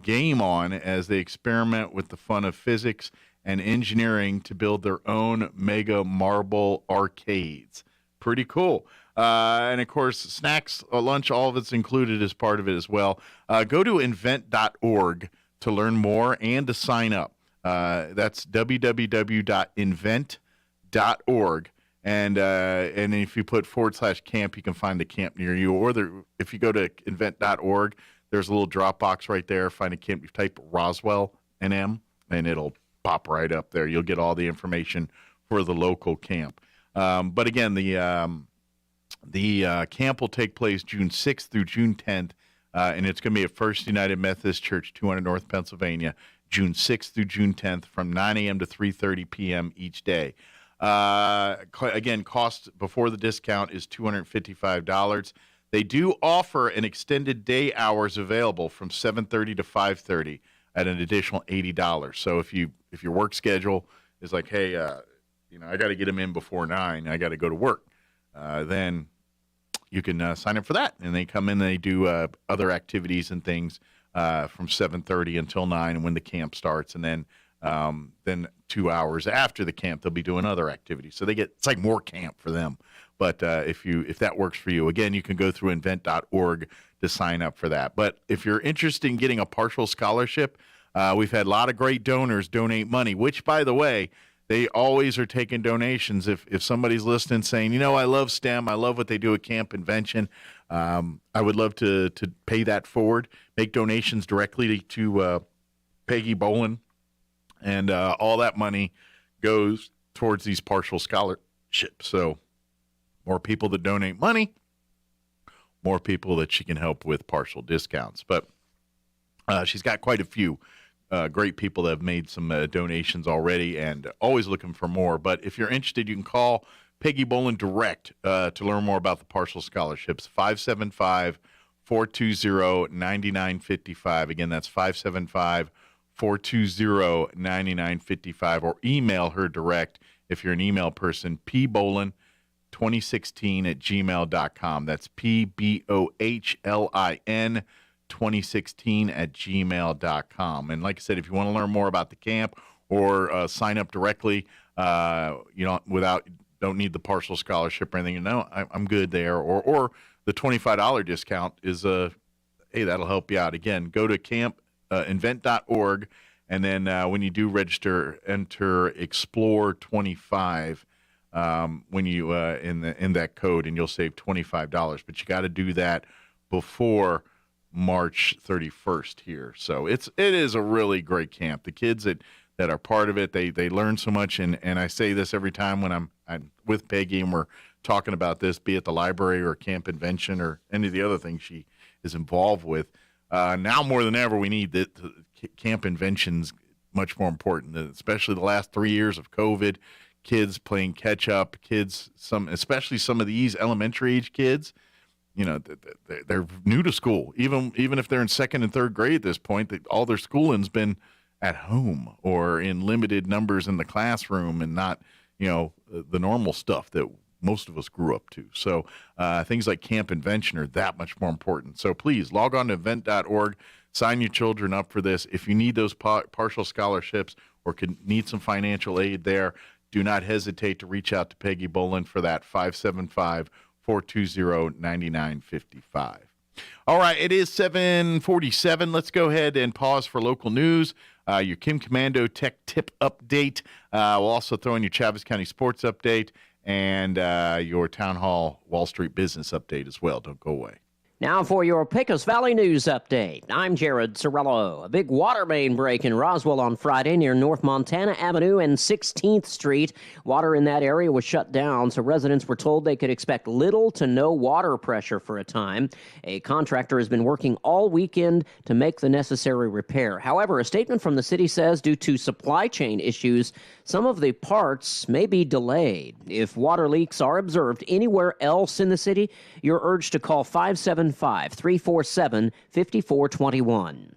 game on as they experiment with the fun of physics and engineering to build their own mega marble arcades. Pretty cool. And, of course, snacks, lunch, all of it's included as part of it as well. Go to invent.org to learn more and to sign up. That's www.invent.org. And if you put /camp, you can find the camp near you. Or if you go to invent.org, there's a little drop box right there. Find a camp. You type Roswell NM, and it'll pop right up there. You'll get all the information for the local camp. But again, the camp will take place June 6th through June 10th, and it's going to be at First United Methodist Church, 200 North Pennsylvania, June 6th through June 10th from 9 a.m. to 3:30 p.m. each day. Again, cost before the discount is $255. They do offer an extended day hours available from 7:30 to 5:30 at an additional $80. So if your work schedule is like, hey, I got to get them in before 9, I got to go to work, then you can sign up for that. And they come in and they do other activities and things from 7:30 until 9 and when the camp starts. And then 2 hours after the camp, they'll be doing other activities. So it's like more camp for them. But if that works for you, again, you can go through invent.org to sign up for that. But if you're interested in getting a partial scholarship, we've had a lot of great donors donate money, which, by the way, they always are taking donations. If somebody's listening saying, I love STEM, I love what they do at Camp Invention, I would love to pay that forward, make donations directly to Peggy Boland, and all that money goes towards these partial scholarships. So more people that donate money, more people that she can help with partial discounts. But she's got quite a few great people that have made some donations already and always looking for more. But if you're interested, you can call Peggy Bolin direct to learn more about the partial scholarships. 575-420-9955. Again, that's 575-420-9955. Or email her direct if you're an email person, pbolin2016@gmail.com. That's PBOHLIN 2016@gmail.com. And like I said, if you want to learn more about the camp or sign up directly, don't need the partial scholarship or anything. I'm good there. Or the $25 discount is hey, that'll help you out. Again, go to invent.org, and then when you do register, enter Explore25 when you in that code, and you'll save $25. But you got to do that before March 31st here. So it is a really great camp. The kids that are part of it, they learn so much, and I say this every time when I'm with Peggy and we're talking about this, be it the library or Camp Invention or any of the other things she is involved with. Now more than ever, we need the Camp Invention's much more important, especially the last 3 years of COVID. Kids playing catch up, especially some of these elementary age kids. They're new to school. Even if they're in second and third grade at this point, all their schooling's been at home or in limited numbers in the classroom, and not, the normal stuff that most of us grew up to. So things like Camp Invention are that much more important. So please log on to event.org, sign your children up for this. If you need those partial scholarships or need some financial aid there, do not hesitate to reach out to Peggy Bolin for that, 575-420-9955. All right, it is 7:47. Let's go ahead and pause for local news. Your Kim Commando Tech Tip Update. We'll also throw in your Chaves County Sports Update and your Town Hall Wall Street Business Update as well. Don't go away. Now for your Pecos Valley News Update. I'm Jared Sorello. A big water main break in Roswell on Friday near North Montana Avenue and 16th Street. Water in that area was shut down, so residents were told they could expect little to no water pressure for a time. A contractor has been working all weekend to make the necessary repair. However, a statement from the city says due to supply chain issues, some of the parts may be delayed. If water leaks are observed anywhere else in the city, you're urged to call 575-347-5421.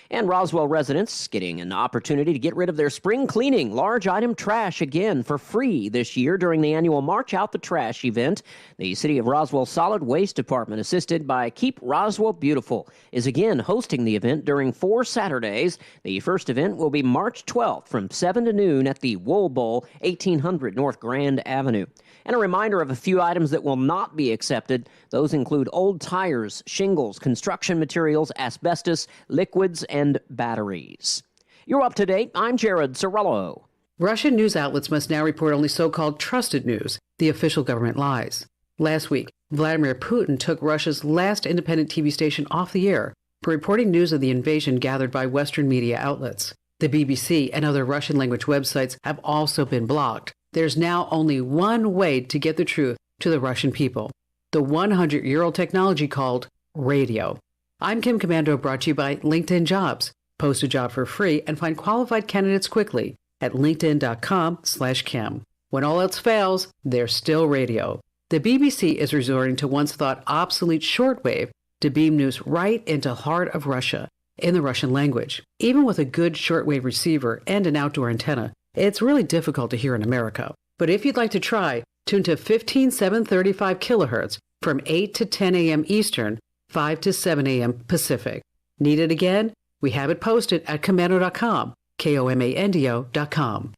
And Roswell residents getting an opportunity to get rid of their spring cleaning large item trash again for free this year during the annual March Out the Trash event. The City of Roswell Solid Waste Department, assisted by Keep Roswell Beautiful, is again hosting the event during 4 Saturdays. The first event will be March 12th from 7 to noon at the Wool Bowl, 1800 North Grand Avenue. And a reminder of a few items that will not be accepted. Those include old tires, shingles, construction materials, asbestos, liquids, and batteries. You're up to date. I'm Jared Sorello. Russian news outlets must now report only so-called trusted news, the official government lies. Last week, Vladimir Putin took Russia's last independent TV station off the air for reporting news of the invasion gathered by Western media outlets. The BBC and other Russian-language websites have also been blocked. There's now only one way to get the truth to the Russian people, the 100-year-old technology called radio. I'm Kim Commando, brought to you by LinkedIn Jobs. Post a job for free and find qualified candidates quickly at linkedin.com/Kim. When all else fails, there's still radio. The BBC is resorting to once thought obsolete shortwave to beam news right into the heart of Russia in the Russian language. Even with a good shortwave receiver and an outdoor antenna, it's really difficult to hear in America. But if you'd like to try, tune to 15735 kilohertz from 8 to 10 a.m. Eastern, 5 to 7 a.m. Pacific. Need it again? We have it posted at commando.com, KOMANDO.com.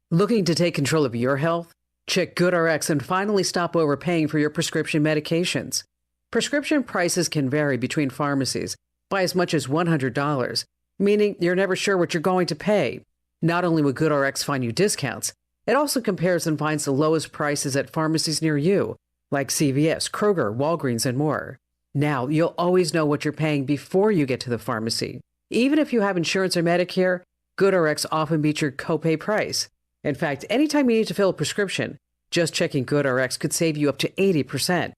Looking to take control of your health? Check GoodRx and finally stop overpaying for your prescription medications. Prescription prices can vary between pharmacies by as much as $100, meaning you're never sure what you're going to pay. Not only will GoodRx find you discounts, it also compares and finds the lowest prices at pharmacies near you, like CVS, Kroger, Walgreens, and more. Now, you'll always know what you're paying before you get to the pharmacy. Even if you have insurance or Medicare, GoodRx often beats your copay price. In fact, anytime you need to fill a prescription, just checking GoodRx could save you up to 80%.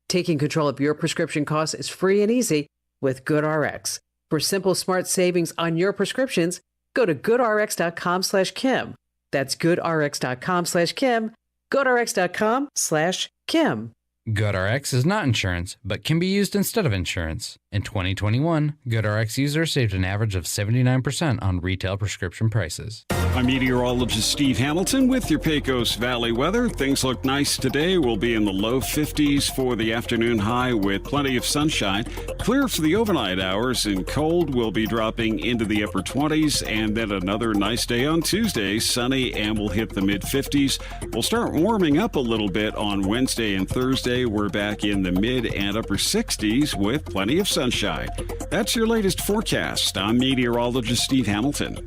Taking control of your prescription costs is free and easy with GoodRx. For simple, smart savings on your prescriptions, go to goodrx.com/Kim. That's goodrx.com/Kim. GoodRx.com/Kim. GoodRx is not insurance, but can be used instead of insurance. In 2021, GoodRx users saved an average of 79% on retail prescription prices. I'm meteorologist Steve Hamilton with your Pecos Valley weather. Things look nice today. We'll be in the low 50s for the afternoon high with plenty of sunshine. Clear for the overnight hours, and cold will be dropping into the upper 20s. And then another nice day on Tuesday, sunny, and we'll hit the mid-50s. We'll start warming up a little bit on Wednesday and Thursday. We're back in the mid and upper 60s with plenty of sunshine. That's your latest forecast. I'm meteorologist Steve Hamilton.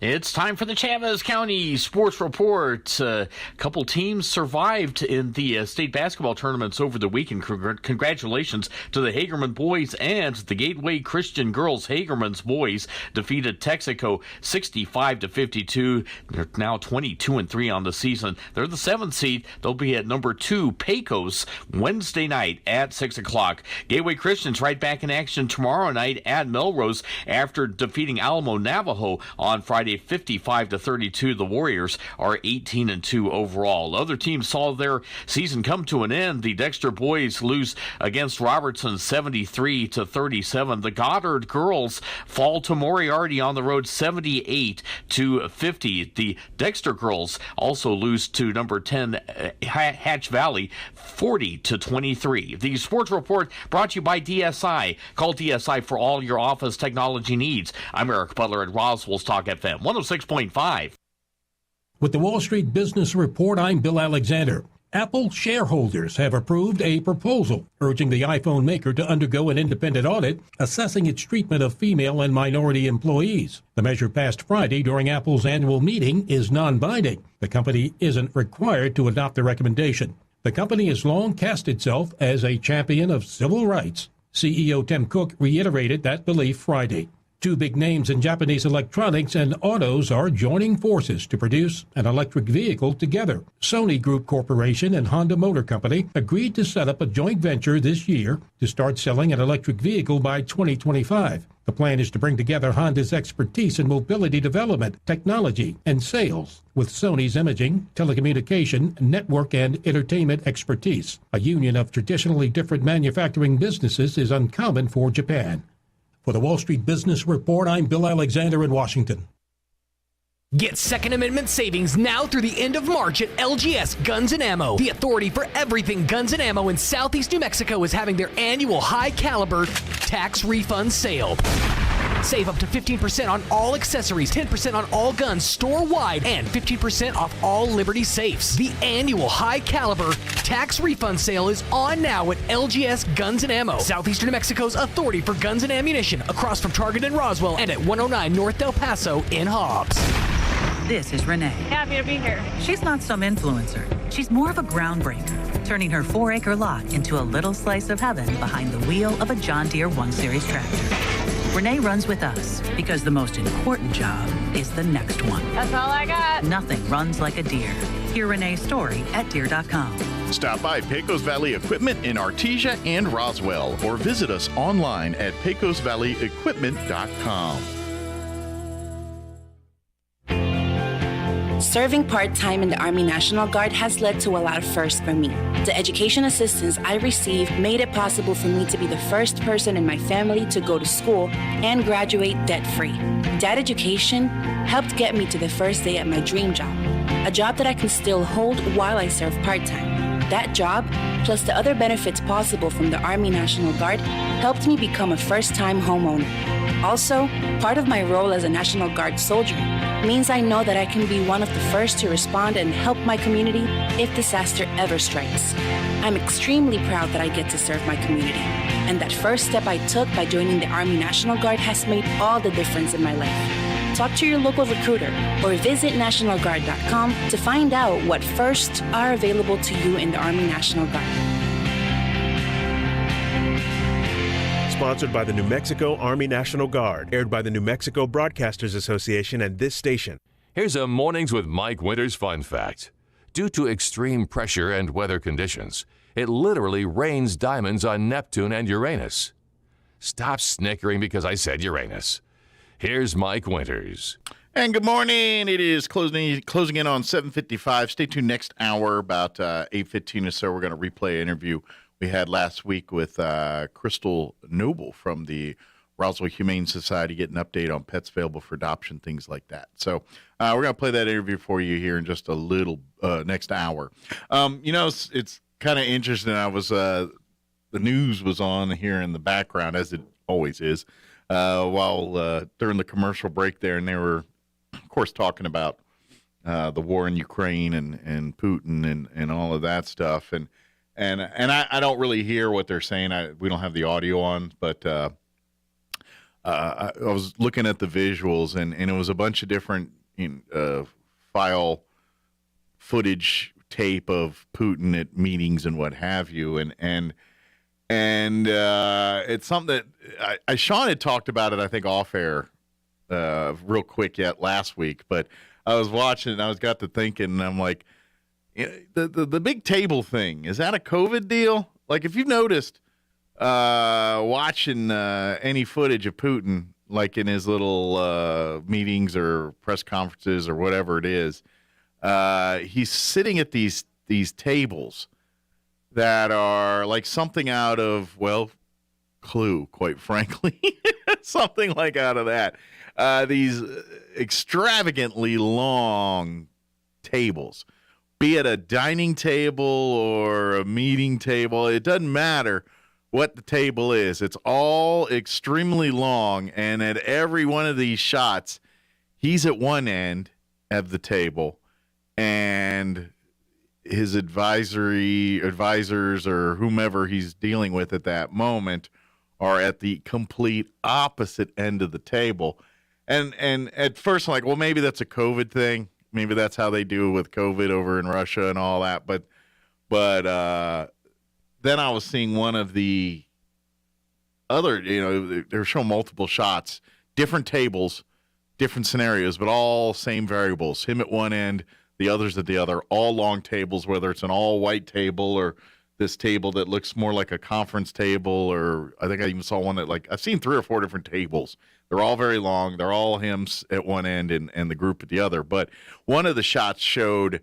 It's time for the Chavez County Sports Report. A couple teams survived in the state basketball tournaments over the weekend. Congratulations to the Hagerman boys and the Gateway Christian girls. Hagerman's boys defeated Texaco 65-52. They're now 22-3 on the season. They're the 7th seed. They'll be at number 2, Pecos, Wednesday night at 6 o'clock. Gateway Christian's right back in action tomorrow night at Melrose after defeating Alamo Navajo on Friday 55-32. The Warriors are 18-2 overall. Other teams saw their season come to an end. The Dexter boys lose against Robertson 73-37. The Goddard girls fall to Moriarty on the road 78-50. The Dexter girls also lose to number 10 Hatch Valley 40-23. The Sports Report brought to you by DSI. Call DSI for all your office technology needs. I'm Eric Butler at Roswell Talk FM 106.5. With the Wall Street Business Report, I'm Bill Alexander. Apple shareholders have approved a proposal urging the iPhone maker to undergo an independent audit, assessing its treatment of female and minority employees. The measure passed Friday during Apple's annual meeting is non-binding. The company isn't required to adopt the recommendation. The company has long cast itself as a champion of civil rights. CEO Tim Cook reiterated that belief Friday. Two big names in Japanese electronics and autos are joining forces to produce an electric vehicle together. Sony Group Corporation and Honda Motor Company agreed to set up a joint venture this year to start selling an electric vehicle by 2025. The plan is to bring together Honda's expertise in mobility development, technology, and sales with Sony's imaging, telecommunication, network, and entertainment expertise. A union of traditionally different manufacturing businesses is uncommon for Japan. For the Wall Street Business Report, I'm Bill Alexander in Washington. Get Second Amendment savings now through the end of March at LGS Guns & Ammo. The authority for everything guns and ammo in Southeast New Mexico is having their annual high-caliber tax refund sale. Save up to 15% on all accessories, 10% on all guns store-wide, and 15% off all Liberty safes. The annual high-caliber tax refund sale is on now at LGS Guns & Ammo, Southeastern New Mexico's authority for guns and ammunition, across from Target and Roswell, and at 109 North Del Paso in Hobbs. This is Renee. Happy to be here. She's not some influencer. She's more of a groundbreaker, turning her 4-acre lot into a little slice of heaven behind the wheel of a John Deere 1 Series tractor. Renee runs with us because the most important job is the next one. That's all I got. Nothing runs like a Deere. Hear Renee's story at Deere.com. Stop by Pecos Valley Equipment in Artesia and Roswell, or visit us online at pecosvalleyequipment.com. Serving part-time in the Army National Guard has led to a lot of firsts for me. The education assistance I received made it possible for me to be the first person in my family to go to school and graduate debt-free. That education helped get me to the first day at my dream job, a job that I can still hold while I serve part-time. That job, plus the other benefits possible from the Army National Guard, helped me become a first-time homeowner. Also, part of my role as a National Guard soldier means I know that I can be one of the first to respond and help my community if disaster ever strikes. I'm extremely proud that I get to serve my community, and that first step I took by joining the Army National Guard has made all the difference in my life. Talk to your local recruiter or visit NationalGuard.com to find out what firsts are available to you in the Army National Guard. Sponsored by the New Mexico Army National Guard, aired by the New Mexico Broadcasters Association and this station. Here's a Mornings with Mike Winters fun fact. Due to extreme pressure and weather conditions, it literally rains diamonds on Neptune and Uranus. Stop snickering because I said Uranus. Here's Mike Winters. And good morning. It is closing in on 7:55. Stay tuned next hour, about 8:15 or so. We're going to replay an interview we had last week with Crystal Noble from the Roswell Humane Society, get an update on pets available for adoption, things like that. So we're going to play that interview for you here in just a little next hour. It's kind of interesting. The news was on here in the background, as it always is, while during the commercial break there, and they were, of course, talking about the war in Ukraine and Putin and all of that stuff. And I don't really hear what they're saying. We don't have the audio on, but I was looking at the visuals, and it was a bunch of different file footage tape of Putin at meetings and what have you, and it's something that Sean had talked about it, I think, off air real quick yet last week, but I was watching and I got to thinking, and I'm like, the big table thing, is that a COVID deal? Like, if you've noticed watching any footage of Putin, like in his little meetings or press conferences or whatever it is, he's sitting at these tables that are like something out of, well, Clue, quite frankly. Something like out of that. These extravagantly long tables, be it a dining table or a meeting table, it doesn't matter what the table is. It's all extremely long, and at every one of these shots, he's at one end of the table, and his advisors or whomever he's dealing with at that moment are at the complete opposite end of the table. And at first I'm like, well, maybe that's a COVID thing. Maybe that's how they do with COVID over in Russia and all that. But then I was seeing one of the other, they were showing multiple shots, different tables, different scenarios, but all same variables. Him at one end, the others at the other, all long tables, whether it's an all-white table or this table that looks more like a conference table, or I think I even saw one that, like, I've seen 3 or 4 different tables. They're all very long. They're all him at one end and the group at the other. But one of the shots showed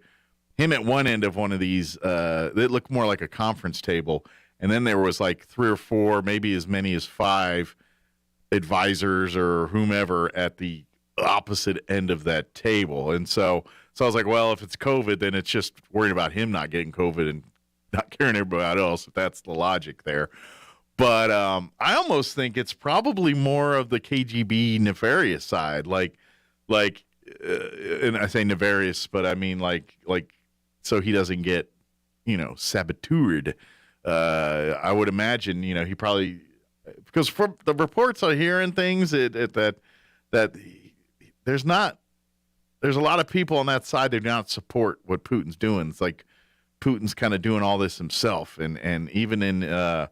him at one end of one of these. It looked more like a conference table. And then there was like 3 or 4, maybe as many as 5 advisors or whomever at the opposite end of that table. And so I was like, well, if it's COVID, then it's just worrying about him not getting COVID and not caring everybody else, if that's the logic there. But I almost think it's probably more of the KGB nefarious side, like, and I say nefarious, but I mean like so he doesn't get, saboteured. I would imagine, he probably, because from the reports I hear and things that there's a lot of people on that side that do not support what Putin's doing. It's like Putin's kind of doing all this himself, and even in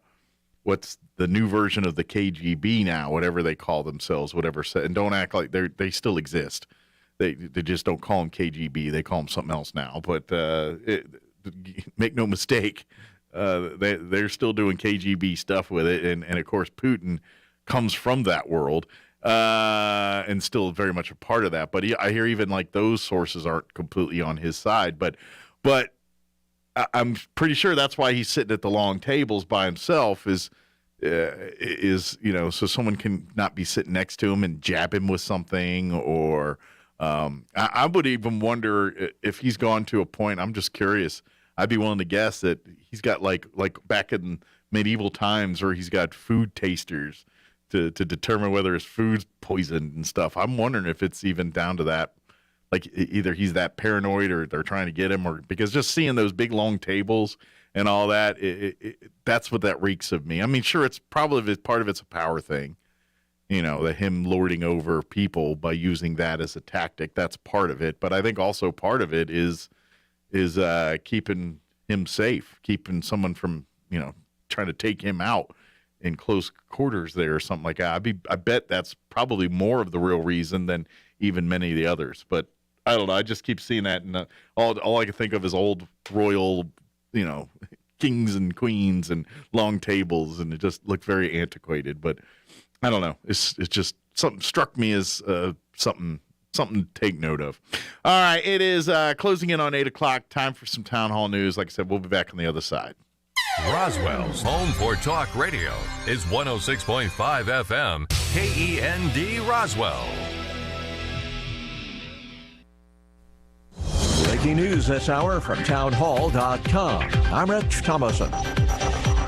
what's the new version of the KGB now, whatever they call themselves, whatever, and don't act like they still exist. They just don't call them KGB. They call them something else now. But make no mistake, they're still doing KGB stuff with it, and of course Putin comes from that world. And still very much a part of that. But I hear even like those sources aren't completely on his side. But I'm pretty sure that's why he's sitting at the long tables by himself is so someone can not be sitting next to him and jab him with something. Or I would even wonder if he's gone to a point. I'm just curious. I'd be willing to guess that he's got like back in medieval times where he's got food tasters to determine whether his food's poisoned and stuff. I'm wondering if it's even down to that. Like either he's that paranoid or they're trying to get him, or because just seeing those big long tables and all that, that's what that reeks of me. I mean, sure, it's probably part of it's a power thing, that him lording over people by using that as a tactic. That's part of it. But I think also part of it is keeping him safe, keeping someone from, trying to take him out in close quarters there or something like that. I bet that's probably more of the real reason than even many of the others. But I don't know. I just keep seeing that, and all I can think of is old royal, kings and queens and long tables, and it just looked very antiquated. But I don't know. It's just something struck me as something something to take note of. All right, it is closing in on 8 o'clock. Time for some town hall news. Like I said, we'll be back on the other side. Roswell's home for talk radio is 106.5 FM, KEND Roswell. Breaking news this hour from townhall.com. I'm Rich Thomason.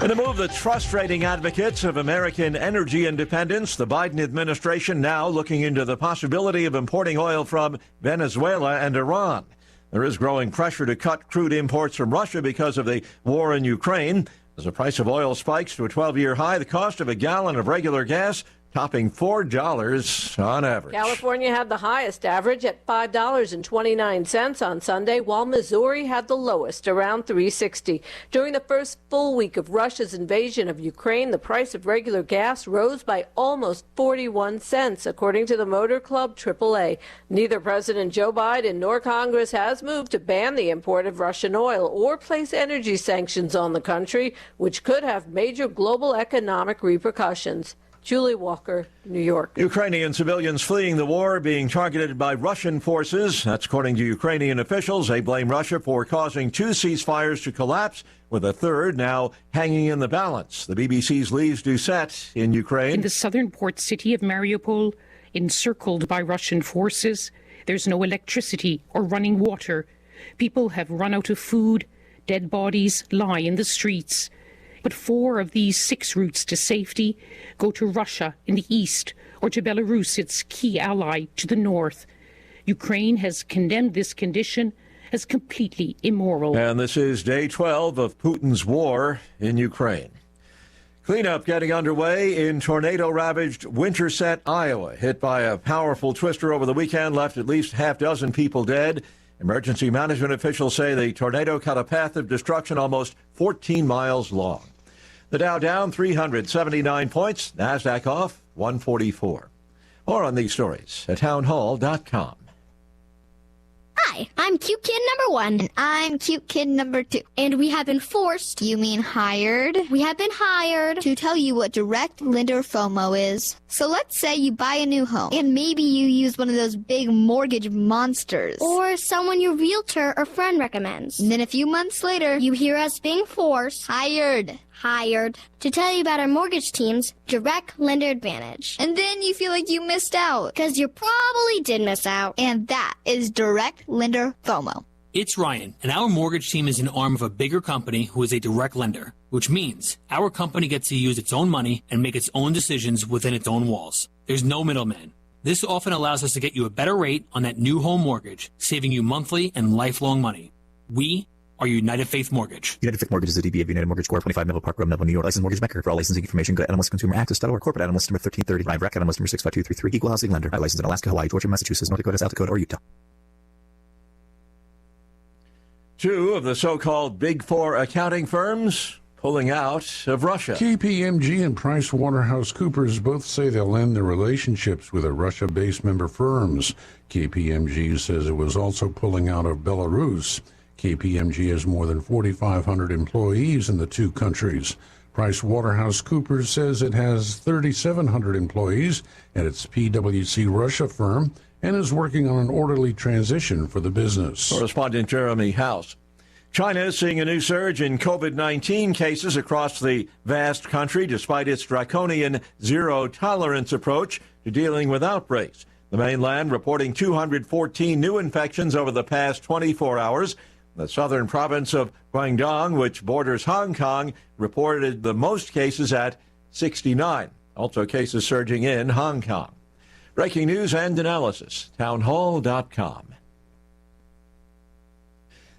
In a move that's frustrating advocates of American energy independence, the Biden administration now looking into the possibility of importing oil from Venezuela and Iran. There is growing pressure to cut crude imports from Russia because of the war in Ukraine. As the price of oil spikes to a 12-year high, the cost of a gallon of regular gas topping $4 on average. California had the highest average at $5.29 on Sunday, while Missouri had the lowest, around $3.60. During the first full week of Russia's invasion of Ukraine, the price of regular gas rose by almost 41 cents, according to the Motor Club AAA. Neither President Joe Biden nor Congress has moved to ban the import of Russian oil or place energy sanctions on the country, which could have major global economic repercussions. Julie Walker, New York. Ukrainian civilians fleeing the war being targeted by Russian forces. That's according to Ukrainian officials. They blame Russia for causing 2 ceasefires to collapse, with a third now hanging in the balance. The BBC's Lise Doucette in Ukraine. In the southern port city of Mariupol, encircled by Russian forces, there's no electricity or running water. People have run out of food. Dead bodies lie in the streets. But 4 of these 6 routes to safety go to Russia in the east or to Belarus, its key ally, to the north. Ukraine has condemned this condition as completely immoral. And this is day 12 of Putin's war in Ukraine. Cleanup getting underway in tornado-ravaged Winterset, Iowa. Hit by a powerful twister over the weekend, left at least half dozen people dead. Emergency management officials say the tornado cut a path of destruction almost 14 miles long. The Dow down 379 points, NASDAQ off 144. More on these stories at townhall.com. Hi, I'm cute kid number 1. And I'm cute kid number 2. And we have been forced, you mean hired? We have been hired to tell you what direct lender FOMO is. So let's say you buy a new home, and maybe you use one of those big mortgage monsters. Or someone your realtor or friend recommends. And then a few months later, you hear us being forced, hired to tell you about our mortgage team's direct lender advantage. And then you feel like you missed out, because you probably did miss out. And that is direct lender FOMO. It's Ryan, and our mortgage team is an arm of a bigger company who is a direct lender, which means our company gets to use its own money and make its own decisions within its own walls. There's no middleman. This often allows us to get you a better rate on that new home mortgage, saving you monthly and lifelong money. We are United Faith Mortgage. United Faith Mortgage is a DBA of United Mortgage Corp. 25 Melville Park Road, Melville, New York. Licensed mortgage banker. For all licensing information, go to NMLSConsumerAccess.org. Corporate NMLS number 1330. Ryan Brack, NMLS number 65233. Equal housing lender. Licensed in Alaska, Hawaii, Georgia, Massachusetts, North Dakota, South Dakota, or Utah. 2 of the so-called Big Four accounting firms pulling out of Russia. KPMG and PricewaterhouseCoopers both say they'll end their relationships with the Russia-based member firms. KPMG says it was also pulling out of Belarus. KPMG has more than 4,500 employees in the 2 countries. PricewaterhouseCoopers says it has 3,700 employees at its PwC Russia firm and is working on an orderly transition for the business. Correspondent Jeremy House. China is seeing a new surge in COVID-19 cases across the vast country, despite its draconian zero-tolerance approach to dealing with outbreaks. The mainland reporting 214 new infections over the past 24 hours. The southern province of Guangdong, which borders Hong Kong, reported the most cases at 69. Also cases surging in Hong Kong. Breaking news and analysis, townhall.com.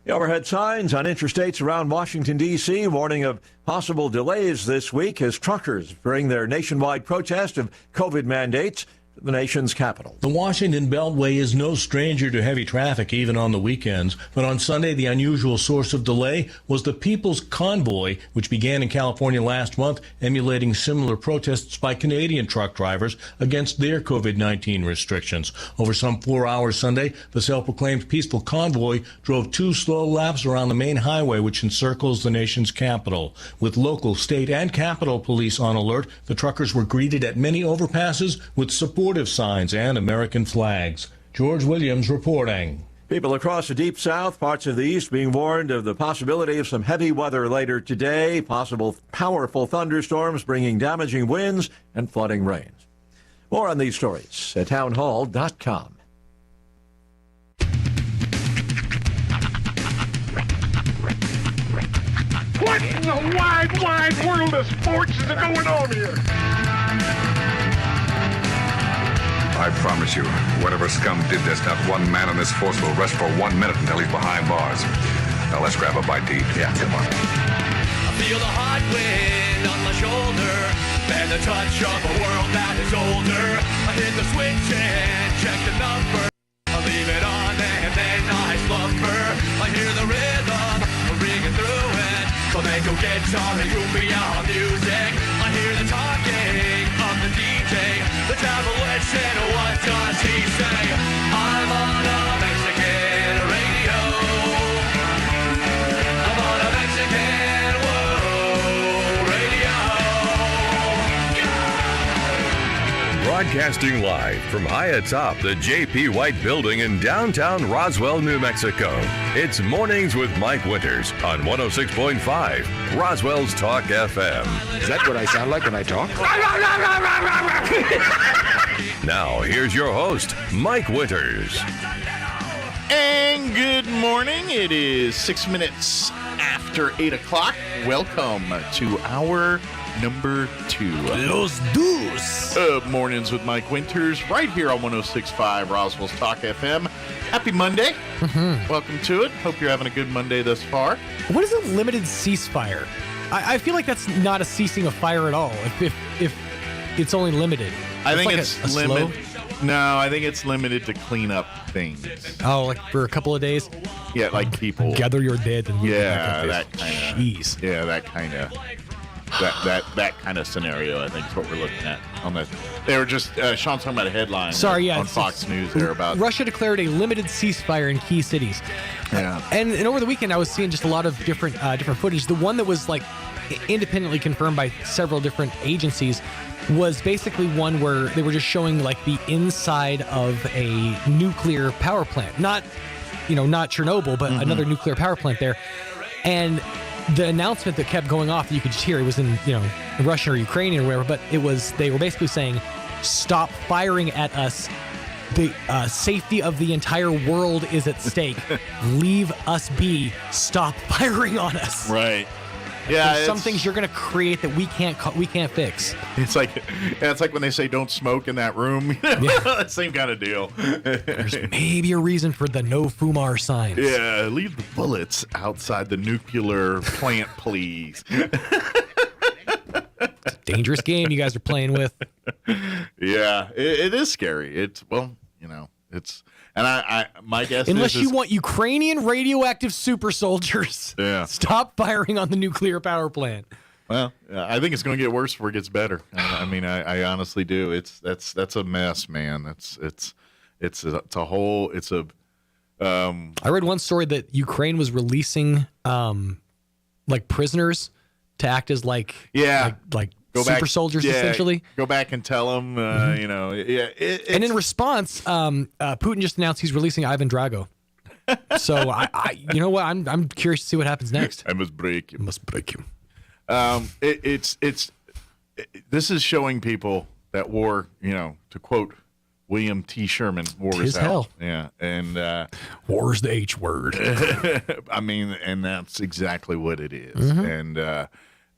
The overhead signs on interstates around Washington, D.C. warning of possible delays this week as truckers bring their nationwide protest of COVID mandates to the nation's capital. The Washington Beltway is no stranger to heavy traffic, even on the weekends. But on Sunday, the unusual source of delay was the People's Convoy, which began in California last month, emulating similar protests by Canadian truck drivers against their COVID-19 restrictions. Over some 4 hours Sunday, the self-proclaimed peaceful convoy drove 2 slow laps around the main highway, which encircles the nation's capital. With local, state, and Capitol police on alert, the truckers were greeted at many overpasses with supportive signs and American flags. George Williams reporting. People across the Deep South, parts of the East, being warned of the possibility of some heavy weather later today. Possible powerful thunderstorms bringing damaging winds and flooding rains. More on these stories at townhall.com. What in the wide, wide world of sports is going on here? I promise you, whatever scum did this, not one man in this force will rest for 1 minute until he's behind bars. Now let's grab a bite to eat. Yeah, come on. I feel the hot wind on my shoulder and the touch of a world that is older. I hit the switch and check the number. I leave it on and then I slumber. I hear the rhythm ringing through it. Flamenco guitar and cumbia music. I hear the talking of the DJ. The travel and what does he say? I'm on a Mexican radio. I'm on a Mexican radio. Broadcasting live from high atop the J.P. White Building in downtown Roswell, New Mexico. It's Mornings with Mike Winters on 106.5 Roswell's Talk FM. Is that what I sound like when I talk? Now, here's your host, Mike Winters. And good morning. It is 6 minutes after 8 o'clock. Welcome to hour number 2. Los Dos. Mornings with Mike Winters, right here on 106.5 Roswell's Talk FM. Happy Monday. Mm-hmm. Welcome to it. Hope you're having a good Monday thus far. What is a limited ceasefire? I feel like that's not a ceasing of fire at all. If it's only limited. I think like it's a limited. No, I think it's limited to clean up things. Oh, like for a couple of days? Yeah, like people Gather your dead and that kind of. Jeez. Yeah, that kind of. That kind of scenario, I think, is what we're looking at. On the, they were just Sean's talking about a headline. On Fox News there about Russia declared a limited ceasefire in key cities. Yeah, and over the weekend I was seeing just a lot of different footage. The one that was like independently confirmed by several different agencies was basically one where they were just showing like the inside of a nuclear power plant, not Chernobyl, but another nuclear power plant there, and the announcement that kept going off that you could just hear, it was in Russian or Ukrainian or whatever, but they were basically saying, stop firing at us. The safety of the entire world is at stake. Leave us be. Stop firing on us. Right. Yeah. There's some things you're going to create that we can't fix. It's like when they say don't smoke in that room. Same kind of deal. There's maybe a reason for the no fumar signs. Yeah, leave the bullets outside the nuclear plant, please. It's a dangerous game you guys are playing with. Yeah, it is scary. It's and my guess unless is you want Ukrainian radioactive super soldiers, stop firing on the nuclear power plant. Well, I think it's going to get worse before it gets better. I mean, I honestly do. That's a mess, man. It's a whole. I read one story that Ukraine was releasing like prisoners to act as like super soldiers essentially. Go back and tell them, and in response, Putin just announced he's releasing Ivan Drago. So you know what? I'm curious to see what happens next. I must break him. It's this is showing people that war, to quote William T. Sherman, war is hell. Yeah, and war's the H word. I mean, and that's exactly what it is.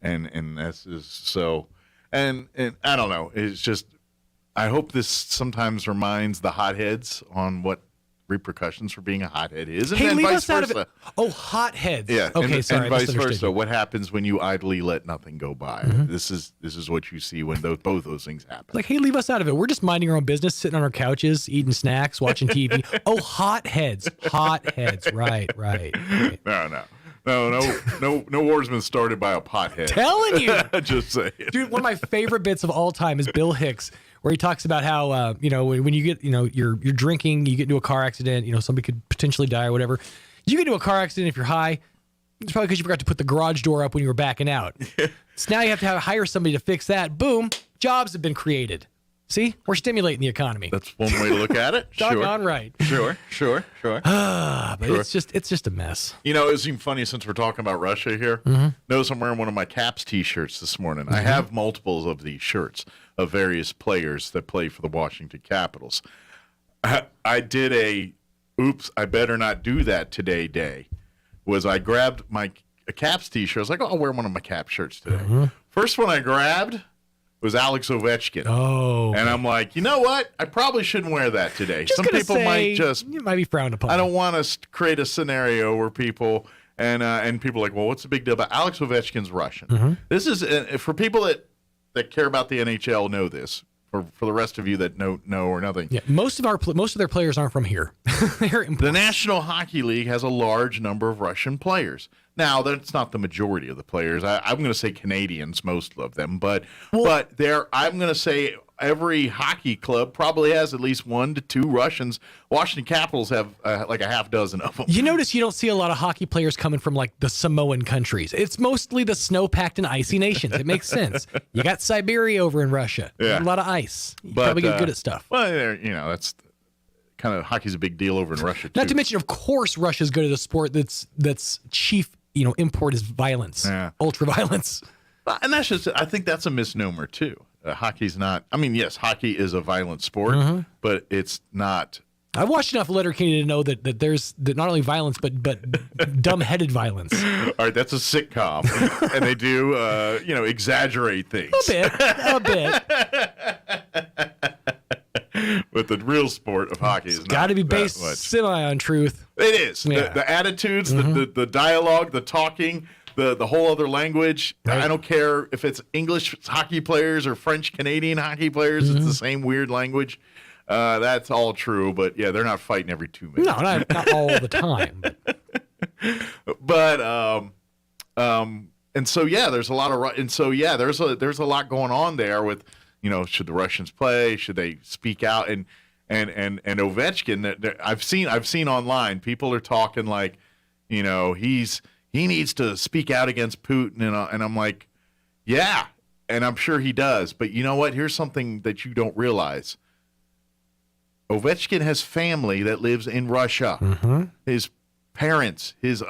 And that's so, and I don't know. It's just, I hope this sometimes reminds the hotheads on what repercussions for being a hothead is, and hey, then leave vice us out versa. Of it. Oh, hotheads. Yeah. Okay, sorry. And vice versa. What happens when you idly let nothing go by? This is what you see when both those things happen. Like, hey, leave us out of it. We're just minding our own business, sitting on our couches, eating snacks, watching TV. Oh, hotheads. Right. No war's been started by a pothead. Telling you. Just saying. Dude, one of my favorite bits of all time is Bill Hicks, where he talks about how, when you get, you're drinking, you get into a car accident, somebody could potentially die or whatever. You get into a car accident if you're high, it's probably because you forgot to put the garage door up when you were backing out. So now you have to hire somebody to fix that. Boom, jobs have been created. See, we're stimulating the economy. That's one way to look at it. Doggone right. Sure. But Sure. it's just a mess. You know, it's even funny since we're talking about Russia here. Mm-hmm. Notice I'm wearing one of my Caps T-shirts this morning. I have multiples of these shirts of various players that play for the Washington Capitals. I did a oops, I better not do that today day. Was I grabbed my Caps T-shirt. I was like, oh, I'll wear one of my Cap shirts today. First one I grabbed was Alex Ovechkin. Oh. And I'm like, you know what? I probably shouldn't wear that today. Just Some gonna people say, it might be frowned upon. I don't want to create a scenario where people and people are like, well, what's the big deal about Alex Ovechkin's Russian? This is for people that care about the NHL know this. For the rest of you that know or nothing. Yeah, most of their players aren't from here. The National Hockey League has a large number of Russian players. Now, that's not the majority of the players. I'm going to say Canadians, most of them, but I'm going to say every hockey club probably has at least 1 to 2 Russians. Washington Capitals have like a half dozen of them. You notice you don't see a lot of hockey players coming from like the Samoan countries. It's mostly the snow-packed and icy nations. It makes sense. You got Siberia over in Russia. Yeah. A lot of ice. You probably get good at stuff. Well, that's kind of hockey's a big deal over in Russia, too. Not to mention, of course, Russia's good at a sport that's chief import is violence, ultra-violence. And that's just, I think that's a misnomer, too. Hockey's not, yes, hockey is a violent sport, but it's not. I've watched enough Letterkenny to know that there's not only violence, but dumb-headed violence. All right, that's a sitcom, and they do, exaggerate things. A bit. But the real sport of hockey is got to be based semi on truth. It is. Yeah. The attitudes, the dialogue, the talking, the whole other language. Right. I don't care if it's English hockey players or French Canadian hockey players. It's the same weird language. That's all true. But yeah, they're not fighting every 2 minutes. No, not all the time. But and so yeah, there's a lot of there's a lot going on there with. Should the Russians play? Should they speak out? And Ovechkin, I've seen online, people are talking like, he needs to speak out against Putin, and I'm like, yeah, and I'm sure he does. But you know what? Here's something that you don't realize. Ovechkin has family that lives in Russia. His parents, he's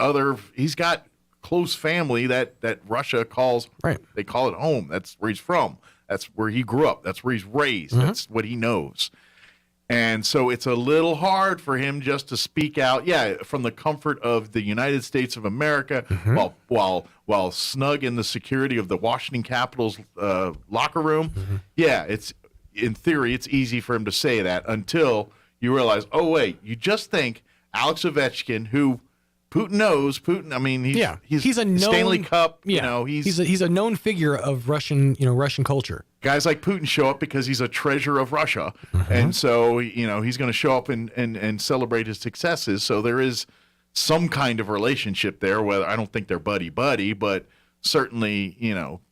got close family that Russia calls, they call it home. That's where he's from. That's where he grew up. That's where he's raised. That's what he knows. And so it's a little hard for him just to speak out, from the comfort of the United States of America, while snug in the security of the Washington Capitals locker room. Yeah, it's in theory, it's easy for him to say that until you realize, oh, wait, you just think Alex Ovechkin, who Putin knows. He's a known Stanley Cup. He's a known figure of Russian culture. Guys like Putin show up because he's a treasure of Russia, and so he's going to show up and celebrate his successes. So there is some kind of relationship there. Whether I don't think they're buddy, but certainly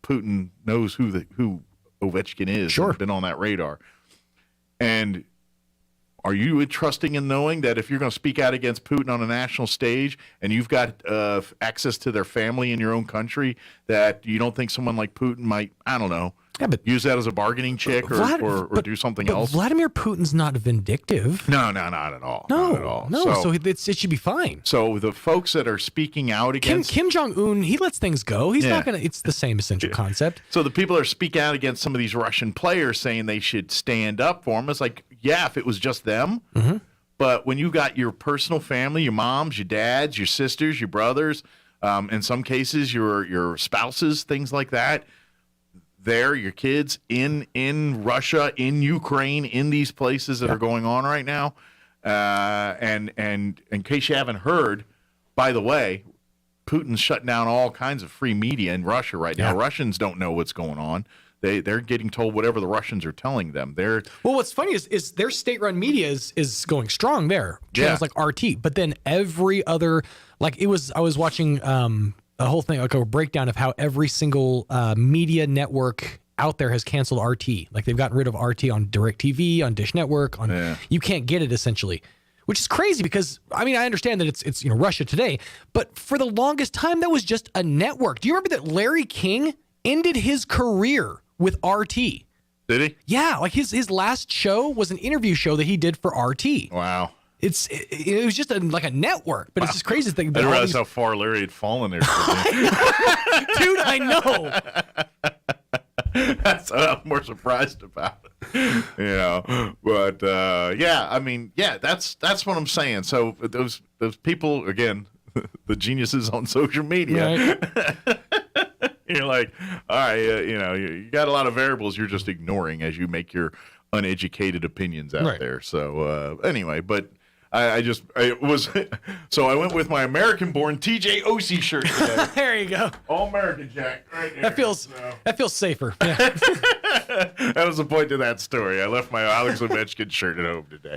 Putin knows who Ovechkin is. Sure, been on that radar, and. Are you trusting in knowing that if you're going to speak out against Putin on a national stage and you've got access to their family in your own country, that you don't think someone like Putin might, I don't know, use that as a bargaining chip or do something else? Vladimir Putin's not vindictive. No, not at all. No, not at all. No, so it should be fine. So the folks that are speaking out against... Kim Jong-un, he lets things go. He's not going to... It's the same essential concept. So the people that are speaking out against some of these Russian players saying they should stand up for them, it's like, yeah, if it was just them. But when you got your personal family, your moms, your dads, your sisters, your brothers, in some cases your spouses, things like that, your kids in Russia, in Ukraine, in these places that are going on right now. And in case you haven't heard, by the way, Putin's shutting down all kinds of free media in Russia right now. Russians don't know what's going on. They're getting told whatever the Russians are telling them. What's funny is their state-run media is going strong there. Channels like RT, but then every other I was watching a whole thing, like a breakdown of how every single media network out there has canceled RT. Like they've gotten rid of RT on DirecTV, on Dish Network. You can't get it essentially, which is crazy because I understand that it's Russia Today, but for the longest time that was just a network. Do you remember that Larry King ended his career with RT? Did he? Yeah, like his last show was an interview show that he did for RT. Wow. It was just like a network, but it's just crazy thing. I didn't realize how far Larry had fallen there. Dude, I know. That's what I'm more surprised about. But that's what I'm saying. So those people, again, the geniuses on social media. Right. You're like, all right, you got a lot of variables you're just ignoring as you make your uneducated opinions out there. So anyway, but I went with my American-born TJ Oshie shirt today. There you go. All American Jack, right there. That feels safer. Yeah. That was the point of that story. I left my Alex Ovechkin shirt at home today.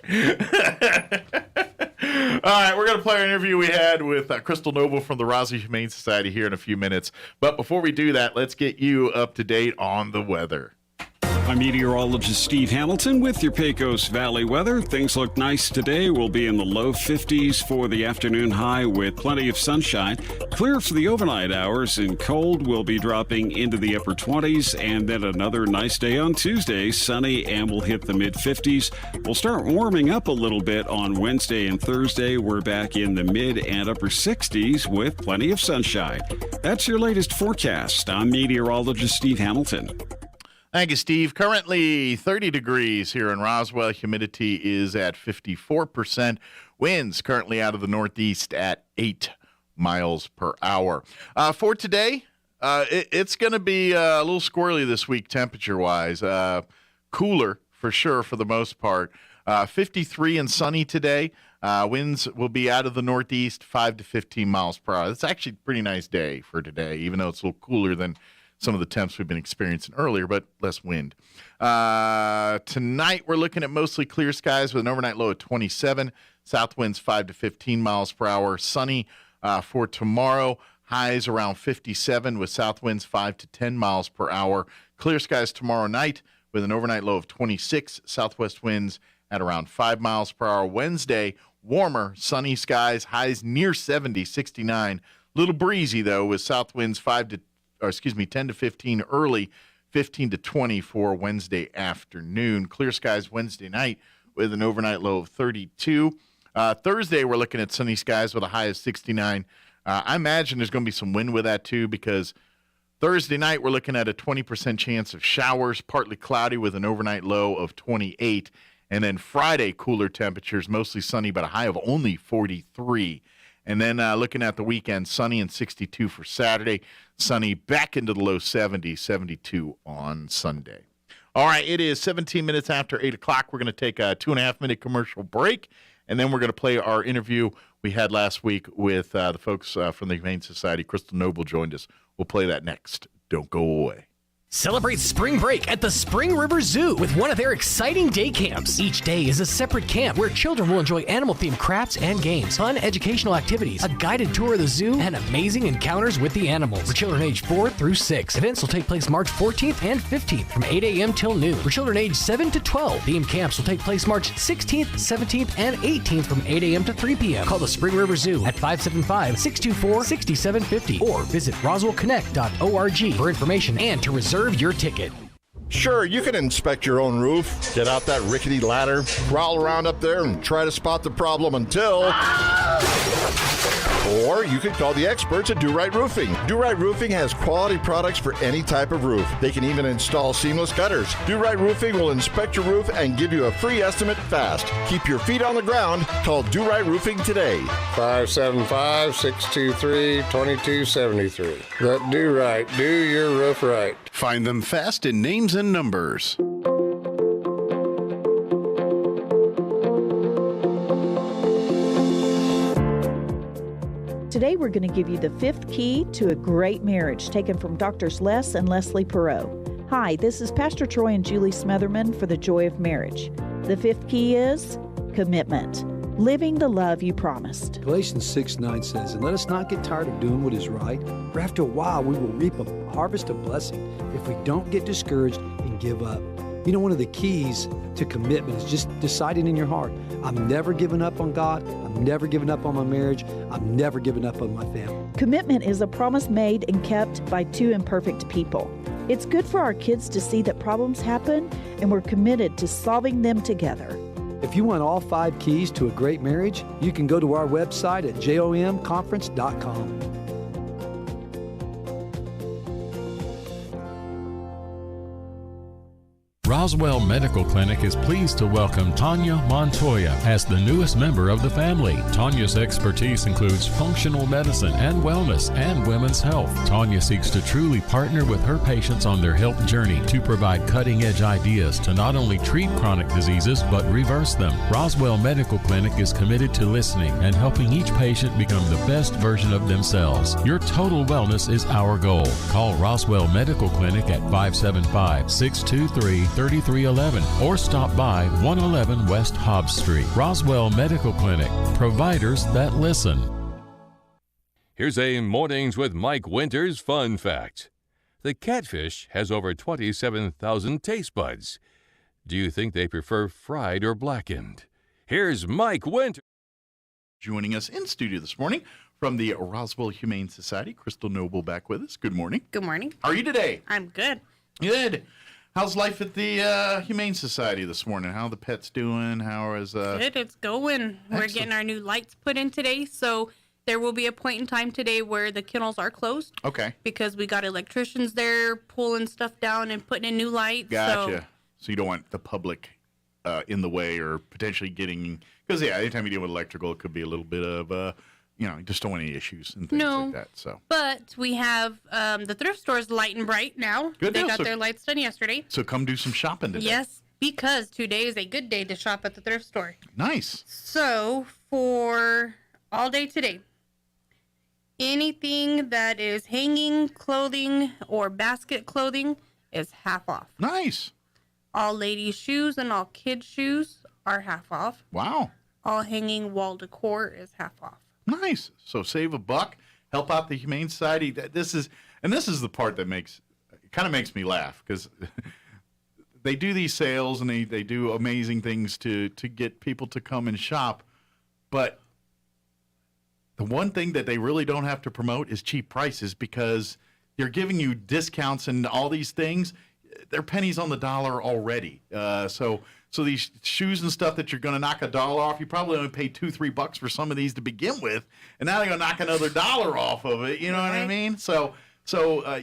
All right, we're going to play our interview we had with Crystal Noble from the Roswell Humane Society here in a few minutes. But before we do that, let's get you up to date on the weather. I'm meteorologist Steve Hamilton with your Pecos Valley weather. Things look nice today. We'll be in the low 50s for the afternoon high with plenty of sunshine. Clear for the overnight hours, and cold will be dropping into the upper 20s. And then another nice day on Tuesday, sunny, and we'll hit the mid-50s. We'll start warming up a little bit on Wednesday and Thursday. We're back in the mid and upper 60s with plenty of sunshine. That's your latest forecast. I'm meteorologist Steve Hamilton. Thank you, Steve. Currently 30 degrees here in Roswell. Humidity is at 54%. Winds currently out of the northeast at 8 miles per hour. For today, it's going to be a little squirrely this week temperature-wise. Cooler for sure for the most part. 53 and sunny today. Winds will be out of the northeast, 5 to 15 miles per hour. It's actually a pretty nice day for today, even though it's a little cooler than some of the temps we've been experiencing earlier, but less wind. Tonight, we're looking at mostly clear skies with an overnight low of 27. South winds 5 to 15 miles per hour. Sunny for tomorrow. Highs around 57 with south winds 5 to 10 miles per hour. Clear skies tomorrow night with an overnight low of 26. Southwest winds at around 5 miles per hour. Wednesday, warmer, sunny skies. Highs near 70, 69. Little breezy, though, with south winds 10 to 15 early, 15 to 20 for Wednesday afternoon. Clear skies Wednesday night with an overnight low of 32. Thursday, we're looking at sunny skies with a high of 69. I imagine there's going to be some wind with that, too, because Thursday night, we're looking at a 20% chance of showers, partly cloudy with an overnight low of 28. And then Friday, cooler temperatures, mostly sunny, but a high of only 43. And then looking at the weekend, sunny and 62 for Saturday. Sunny back into the low 70s, 72 on Sunday. All right, it is 17 minutes after 8 o'clock. We're going to take a 2.5-minute commercial break, and then we're going to play our interview we had last week with the folks from the Humane Society. Crystal Noble joined us. We'll play that next. Don't go away. Celebrate spring break at the Spring River Zoo with one of their exciting day camps. Each day is a separate camp where children will enjoy animal-themed crafts and games, fun educational activities, a guided tour of the zoo, and amazing encounters with the animals for children aged 4 through 6. Events will take place March 14th and 15th from 8 a.m. till noon. For children aged 7 to 12, themed camps will take place March 16th, 17th, and 18th from 8 a.m. to 3 p.m. Call the Spring River Zoo at 575-624-6750 or visit roswellconnect.org for information and to reserve your ticket. Sure, you can inspect your own roof, get out that rickety ladder, crawl around up there and try to spot the problem until... Or you could call the experts at Do Right Roofing. Do Right Roofing has quality products for any type of roof. They can even install seamless gutters. Do Right Roofing will inspect your roof and give you a free estimate fast. Keep your feet on the ground. Call Do Right Roofing today. 575-623-2273. Let Do Right do your roof right. Find them fast in names and numbers. Today we're going to give you the 5th key to a great marriage, taken from Drs. Les and Leslie Perot. Hi, this is Pastor Troy and Julie Smotherman for The Joy of Marriage. The 5th key is commitment, living the love you promised. Galatians 6:9 says, "And let us not get tired of doing what is right, for after a while we will reap a harvest of blessing if we don't get discouraged and give up." You know, one of the keys to commitment is just deciding in your heart, I'm never giving up on God, I'm never giving up on my marriage, I'm never giving up on my family. Commitment is a promise made and kept by two imperfect people. It's good for our kids to see that problems happen and we're committed to solving them together. If you want all 5 keys to a great marriage, you can go to our website at jomconference.com. Roswell Medical Clinic is pleased to welcome Tanya Montoya as the newest member of the family. Tanya's expertise includes functional medicine and wellness and women's health. Tanya seeks to truly partner with her patients on their health journey to provide cutting-edge ideas to not only treat chronic diseases but reverse them. Roswell Medical Clinic is committed to listening and helping each patient become the best version of themselves. Your total wellness is our goal. Call Roswell Medical Clinic at 575-623-3311 or stop by 111 West Hobbs Street. Roswell Medical Clinic, providers that listen. Here's a Mornings with Mike Winters fun fact. The catfish has over 27,000 taste buds. Do you think they prefer fried or blackened? Here's Mike Winters. Joining us in studio this morning from the Roswell Humane Society, Crystal Noble back with us. Good morning. Good morning. How are you today? I'm good. Good. How's life at the Humane Society this morning? How are the pets doing? How is Good, it's going. We're getting our new lights put in today, so there will be a point in time today where the kennels are closed. Okay. Because we got electricians there pulling stuff down and putting in new lights. Gotcha. So you don't want the public in the way or potentially getting, because anytime you deal with electrical, it could be a little bit of you just don't want any issues and things like that. So, but we have the thrift stores light and bright now. Good they deal. got So- their lights done yesterday. So come do some shopping today. Yes, because today is a good day to shop at the thrift store. Nice. So for all day today, anything that is hanging clothing or basket clothing is half off. Nice. All ladies' shoes and all kids' shoes are half off. Wow. All hanging wall decor is half off. Nice. So save $1, help out the Humane Society. This is the part that makes me laugh, because they do these sales and they do amazing things to get people to come and shop. But the one thing that they really don't have to promote is cheap prices, because they're giving you discounts and all these things. They're pennies on the dollar already. So these shoes and stuff that you're going to knock $1 off, you probably only paid $2-3 for some of these to begin with, and now they're going to knock another $1 off of it. You know what I mean? So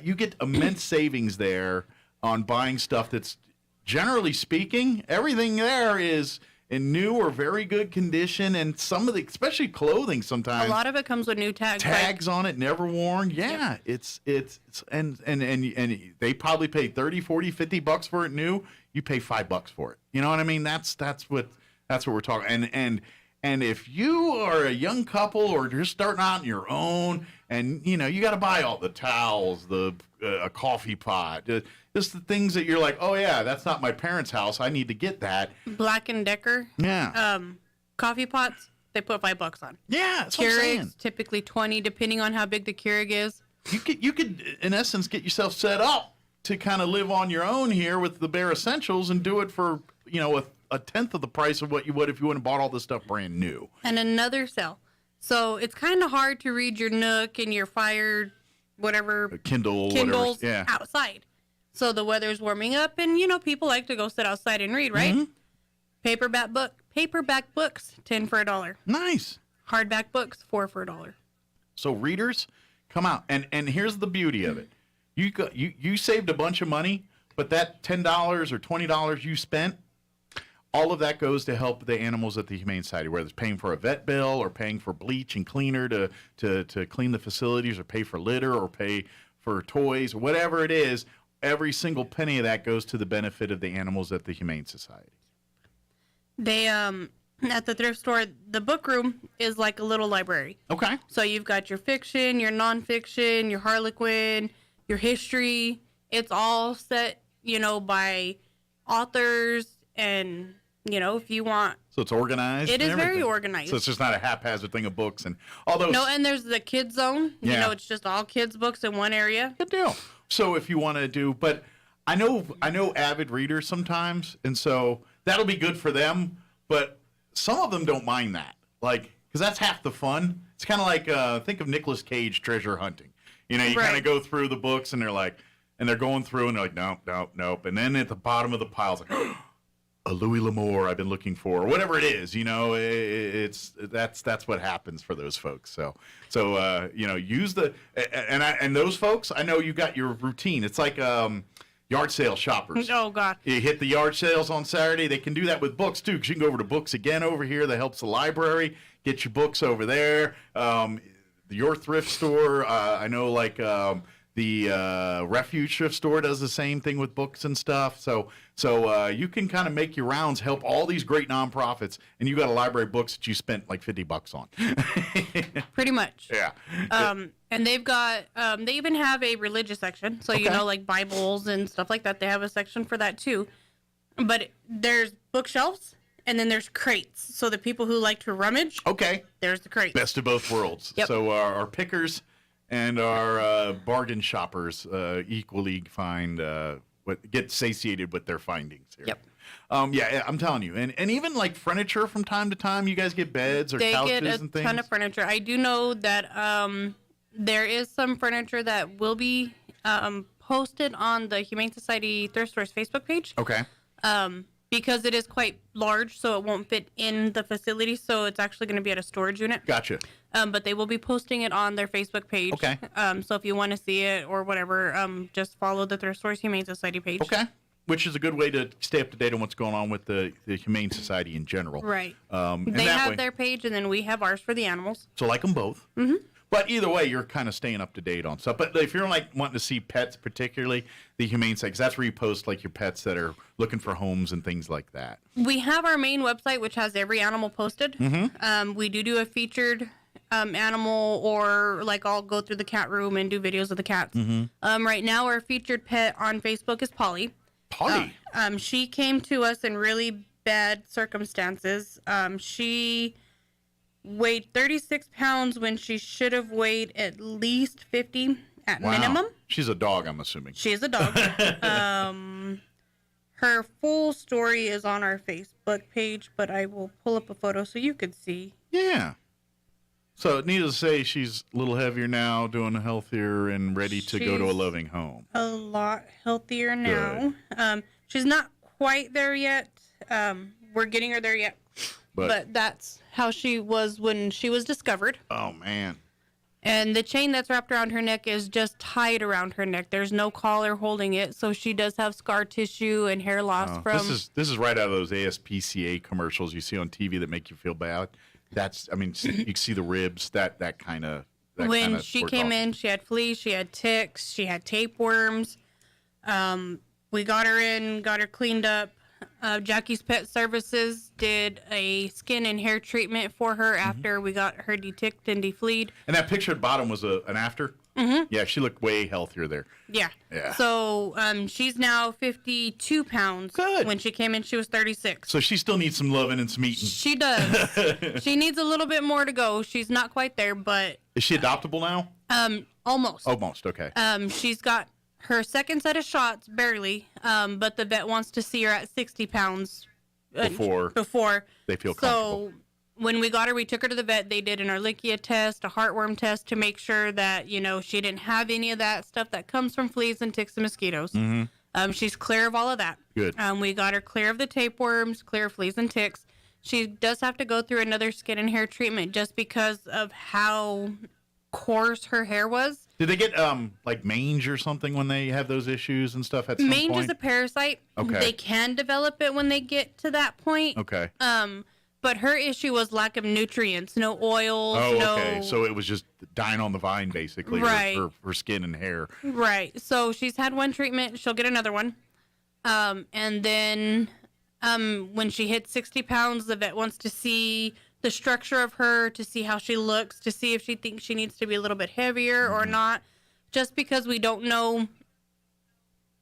you get immense savings there on buying stuff that's, generally speaking, everything there is in new or very good condition, and some of the, especially clothing, sometimes A lot of it comes with new tags. tags on it, never worn. Yeah, it's and they probably pay $30, $40, $50 for it new. You pay $5 for it. You know what I mean? That's what we're talking. And if you are a young couple or just starting out on your own, and you got to buy all the towels, a coffee pot, just the things that you're like, oh yeah, that's not my parents' house, I need to get that. Black & Decker. Yeah. Coffee pots, they put $5 on. Yeah, that's what I'm saying. Keurigs, typically $20, depending on how big the Keurig is. You could in essence get yourself set up to kind of live on your own here with the bare essentials and do it for a tenth of the price of what you would if you wouldn't have bought all this stuff brand new. And another sale. So it's kind of hard to read your Nook and your Fire, whatever, Kindles whatever, outside. So the weather's warming up, and people like to go sit outside and read, right? Mm-hmm. Paperback books, 10 for $1. Nice. Hardback books, 4 for $1. So readers, come out, and here's the beauty of it: you saved a bunch of money, but that $10 or $20 you spent, all of that goes to help the animals at the Humane Society, whether it's paying for a vet bill or paying for bleach and cleaner to clean the facilities, or pay for litter, or pay for toys, whatever it is. Every single penny of that goes to the benefit of the animals at the Humane Society. They at the thrift store, the book room is like a little library. Okay. So you've got your fiction, your nonfiction, your Harlequin, your history. It's all set, by authors, and if you want. So it's organized. It is very organized. So it's just not a haphazard thing of books and all those. No, and there's the kids zone. Yeah. It's just all kids books in one area. Good deal. So if you want to do, but I know avid readers sometimes, and so that'll be good for them. But some of them don't mind that, like, because that's half the fun. It's kind of like think of Nicolas Cage treasure hunting. You know, you kind of go through the books, and they're like, and they're going through, and they're like, nope, and then at the bottom of the pile, it's like, a Louis L'Amour I've been looking for, or whatever it is. You know, that's what happens for those folks. So you know, use the and those folks. I know you got your routine. It's like yard sale shoppers. Oh God! You hit the yard sales on Saturday. They can do that with books too, because you can go over to Books Again over here. That helps the library. Get your books over there. Your thrift store. I know, like the Refuge thrift store does the same thing with books and stuff. So you can kind of make your rounds, help all these great nonprofits, and you got a library of books that you spent like $50 on. Pretty much. Yeah. And they've got, they even have a religious section. So, you know, like Bibles and stuff like that. They have a section for that too. But there's bookshelves, and then there's crates. So the people who like to rummage, there's the crates. Best of both worlds. Yep. So our pickers and our bargain shoppers equally get satiated with their findings here. Yep. Yeah, I'm telling you. And even like furniture from time to time, you guys get beds or couches and things? They get a ton of furniture. I do know that there is some furniture that will be posted on the Humane Society Thrift Stores Facebook page. Okay. Because it is quite large, so it won't fit in the facility, so it's actually going to be at a storage unit. Gotcha. But they will be posting it on their Facebook page. Okay. So if you want to see it or whatever, just follow the Thrift Stores Humane Society page. Okay. Which is a good way to stay up to date on what's going on with the Humane Society in general. Right. And they that have way, their page, and then we have ours for the animals. So like them both. Mm-hmm. But either way, you're kind of staying up to date on stuff. But if you're like wanting to see pets, particularly the Humane Society, 'cause that's where you post like your pets that are looking for homes and things like that. We have our main website, which has every animal posted. Mm-hmm. We do a featured animal, or like I'll go through the cat room and do videos of the cats. Mm-hmm. Right now, our featured pet on Facebook is Polly. Polly? She came to us in really bad circumstances. She weighed 36 pounds when she should have weighed at least 50 at minimum. She's a dog, I'm assuming. She is a dog. Her full story is on our Facebook page, but I will pull up a photo so you could see. Yeah. So needless to say, she's a little heavier now, doing healthier and ready to go to a loving home. A lot healthier now. She's not quite there yet. We're getting her there yet. But that's how she was when she was discovered. Oh, man. And the chain that's wrapped around her neck is just tied around her neck. There's no collar holding it, so she does have scar tissue and hair loss from... This is right out of those ASPCA commercials you see on TV that make you feel bad. That's, I mean, you can see the ribs, that kind of... When she came in, she had fleas, she had ticks, she had tapeworms. We got her in, got her cleaned up. Jackie's Pet Services did a skin and hair treatment for her after we got her deticked and defleed. And that picture at the bottom was an after? Mm-hmm. Yeah, she looked way healthier there. Yeah. Yeah. So she's now 52 pounds. Good. When she came in, she was 36. So she still needs some loving and some eating. She does. She needs a little bit more to go. She's not quite there, but... Is she adoptable now? Almost. Almost, okay. She's got her second set of shots, barely, but the vet wants to see her at 60 pounds before they feel comfortable. So when we got her, we took her to the vet. They did an Ehrlichia test, a heartworm test to make sure that, you know, she didn't have any of that stuff that comes from fleas and ticks and mosquitoes. Mm-hmm. She's clear of all of that. Good. We got her clear of the tapeworms, clear of fleas and ticks. She does have to go through another skin and hair treatment just because of how coarse her hair was. Did they get like mange or something when they have those issues and stuff at some point? Mange is a parasite. Okay. They can develop it when they get to that point. Okay. But her issue was lack of nutrients, no oils. Okay. So it was just dying on the vine, basically. Right. Her skin and hair. Right. So she's had one treatment. She'll get another one. And then when she hits 60 pounds, the vet wants to see the structure of her, to see how she looks, to see if she thinks she needs to be a little bit heavier or not. Just because we don't know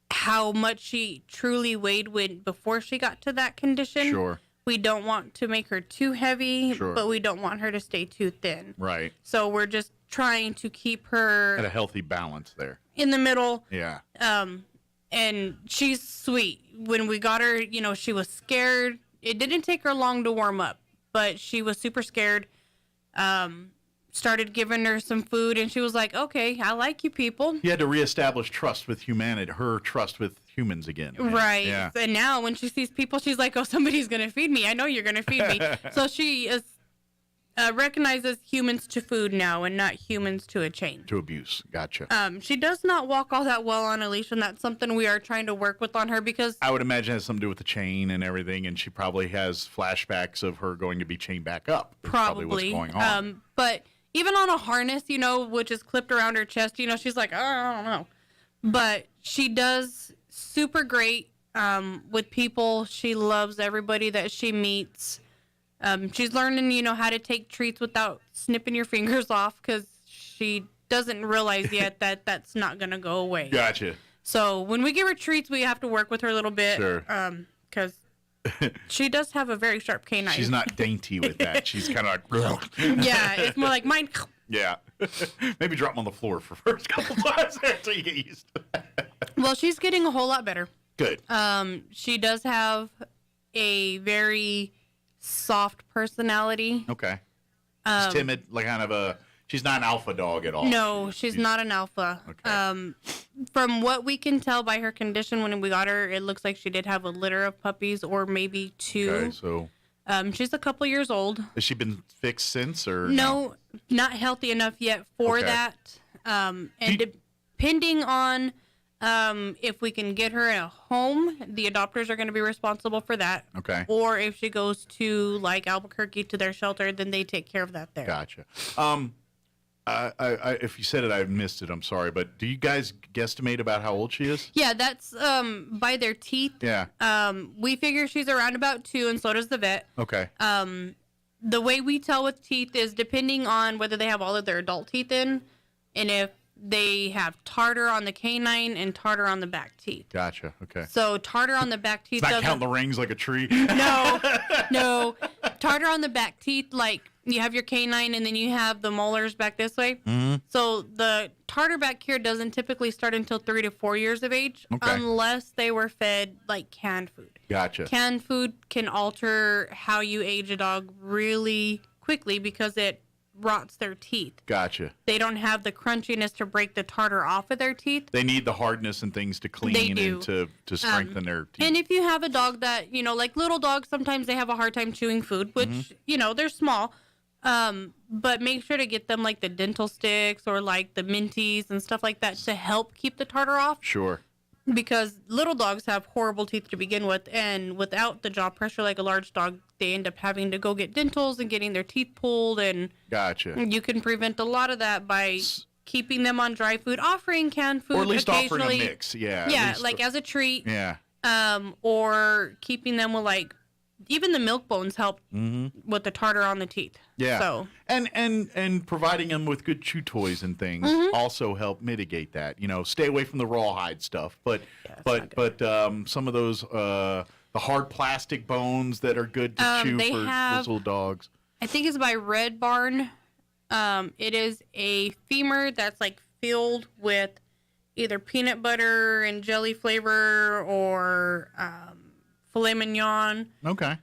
how much she truly weighed before she got to that condition. Sure. We don't want to make her too heavy, but we don't want her to stay too thin. Right. So we're just trying to keep her at a healthy balance there. In the middle. Yeah. And she's sweet. When we got her, she was scared. It didn't take her long to warm up, but she was super scared. Started giving her some food, and she was like, okay, I like you people. You had to reestablish trust with humanity, her trust with humans again. Right. Yeah. And now when she sees people, she's like, oh, somebody's going to feed me. I know you're going to feed me. So she is recognizes humans to food now and not humans to a chain. To abuse. Gotcha. She does not walk all that well on a leash, and that's something we are trying to work with on her because... I would imagine it has something to do with the chain and everything, and she probably has flashbacks of her going to be chained back up. Probably. What's going on. But even on a harness, which is clipped around her chest, she's like, oh, I don't know. But she does super great with people. She loves everybody that she meets. She's learning, how to take treats without snipping your fingers off because she doesn't realize yet that that's not going to go away. Gotcha. So when we give her treats, we have to work with her a little bit. Sure. Because she does have a very sharp canine. She's not dainty with that. She's kind of like... Yeah, it's more like mine. Yeah. Maybe drop them on the floor for first couple times until you get used to it. Well, she's getting a whole lot better. Good. She does have a very soft personality. Okay. She's timid, like kind of a... She's not an alpha dog at all. No, she's not an alpha. Okay. From what we can tell by her condition when we got her, it looks like she did have a litter of puppies or maybe two. Okay, so... she's a couple years old. Has she been fixed since, or no? Not healthy enough yet for that. And depending on if we can get her in a home, the adopters are going to be responsible for that. Okay. Or if she goes to like Albuquerque to their shelter, then they take care of that there. Gotcha. If you said it, I missed it. I'm sorry, but do you guys guesstimate about how old she is? Yeah, that's by their teeth. Yeah. We figure she's around about 2, and so does the vet. Okay. The way we tell with teeth is depending on whether they have all of their adult teeth in, and if they have tartar on the canine and tartar on the back teeth. Gotcha. Okay. So tartar on the back teeth. It's not count the rings like a tree. No. Tartar on the back teeth, like you have your canine and then you have the molars back this way. Mm-hmm. So the tartar back here doesn't typically start until 3 to 4 years of age, unless they were fed like canned food. Gotcha. Canned food can alter how you age a dog really quickly because it rots their teeth. Gotcha. They don't have the crunchiness to break the tartar off of their teeth. They need the hardness and things to clean and to strengthen their teeth. And if you have a dog that, like little dogs, sometimes they have a hard time chewing food, which, they're small. But make sure to get them like the dental sticks or like the minties and stuff like that to help keep the tartar off. Sure. Because little dogs have horrible teeth to begin with, and without the jaw pressure like a large dog, they end up having to go get dentals and getting their teeth pulled. And gotcha. You can prevent a lot of that by keeping them on dry food, offering canned food, or at least occasionally. offering a mix. Yeah. Yeah, like as a treat. Yeah. Or keeping them with like, even the milk bones help with the tartar on the teeth. Yeah. So and providing them with good chew toys and things also help mitigate that. Stay away from the rawhide stuff, but some of those the hard plastic bones that are good to chew for those little dogs. I think it's by Red Barn. It is a femur that's like filled with either peanut butter and jelly flavor or filet mignon. Okay.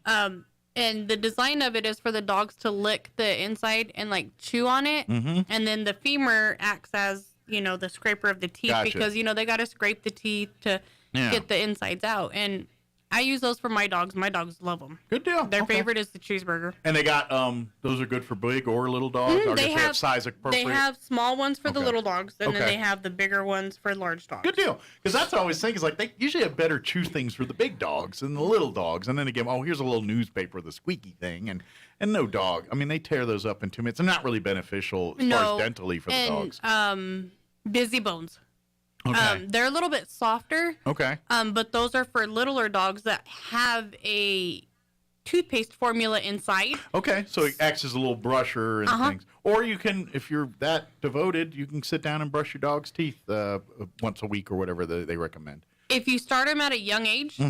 And the design of it is for the dogs to lick the inside and like chew on it. And then the femur acts as, the scraper of the teeth because, they got to scrape the teeth to get the insides out. And I use those for my dogs. My dogs love them. Good deal. Their favorite is the cheeseburger. And they got, those are good for big or little dogs? Or they have size appropriate? They have small ones for the little dogs, and then they have the bigger ones for large dogs. Good deal. Because that's what I always think is like they usually have better chew things for the big dogs than the little dogs. And then they give them, here's a little newspaper, the squeaky thing. And no dog. I mean, they tear those up in 2 minutes. They're not really beneficial as far as dentally for the dogs. Busy bones. Okay. They're a little bit softer. Okay. But those are for littler dogs that have a toothpaste formula inside. Okay, so it acts as a little brusher and things. Or you can, if you're that devoted, you can sit down and brush your dog's teeth once a week or whatever they recommend. If you start them at a young age,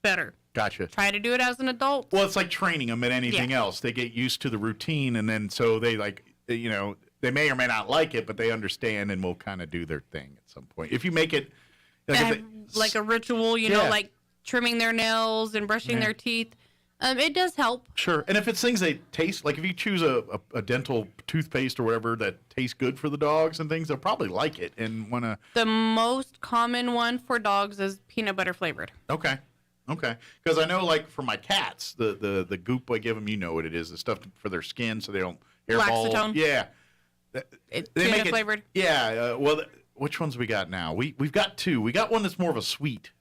better. Gotcha. Try to do it as an adult. Well, it's like training them at anything else. They get used to the routine, and then so they they may or may not like it, but they understand and will kind of do their thing at some point. If you make it, Like a ritual, you know, like trimming their nails and brushing their teeth. It does help. Sure. And if it's things they taste, like if you choose a dental toothpaste or whatever that tastes good for the dogs and things, they'll probably like it and want to. The most common one for dogs is peanut butter flavored. Okay. Because I know, like, for my cats, the goop I give them, you know what it is, the stuff for their skin so they don't hairball. Laxatone? Yeah. It's peanut flavored? Yeah. Which ones we got now? We've got two. We got one that's more of a sweet.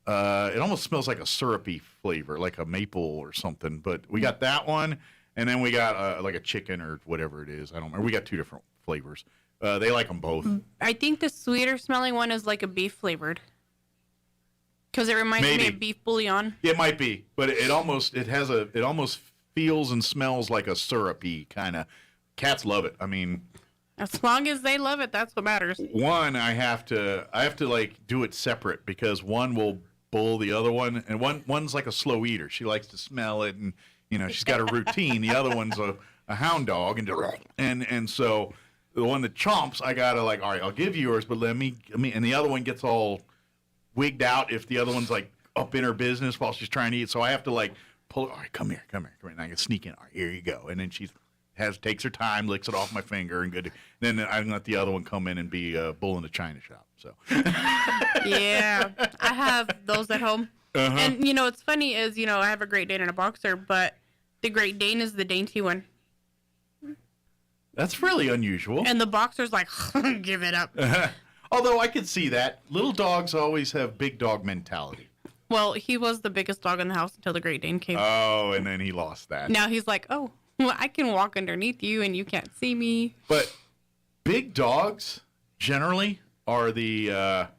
It almost smells like a syrupy flavor, like a maple or something. But we got that one, and then we got like a chicken or whatever it is. I don't remember. We got two different flavors. They like them both. I think the sweeter smelling one is like a beef flavored. Because it reminds me of beef bouillon. It might be, but it almost feels and smells like a syrupy kind of. Cats love it. I mean, as long as they love it, that's what matters. One, I have to like do it separate because one will bull the other one, and one's like a slow eater. She likes to smell it, and she's got a routine. The other one's a hound dog, and so the one that chomps, I gotta like, all right, I'll give you yours, but let me, and the other one gets all wigged out if the other one's like up in her business while she's trying to eat. So I have to like pull. All right, come here, and I can sneak in. All right, here you go, and then she takes her time, licks it off my finger, and good. Then I let the other one come in and be a bull in the china shop. So yeah, I have those at home, and it's funny is I have a Great Dane and a Boxer, but the Great Dane is the dainty one. That's really unusual. And the Boxer's like, give it up. Although I could see that. Little dogs always have big dog mentality. Well, he was the biggest dog in the house until the Great Dane came. Oh, and then he lost that. Now he's like, oh, well, I can walk underneath you and you can't see me. But big dogs generally are their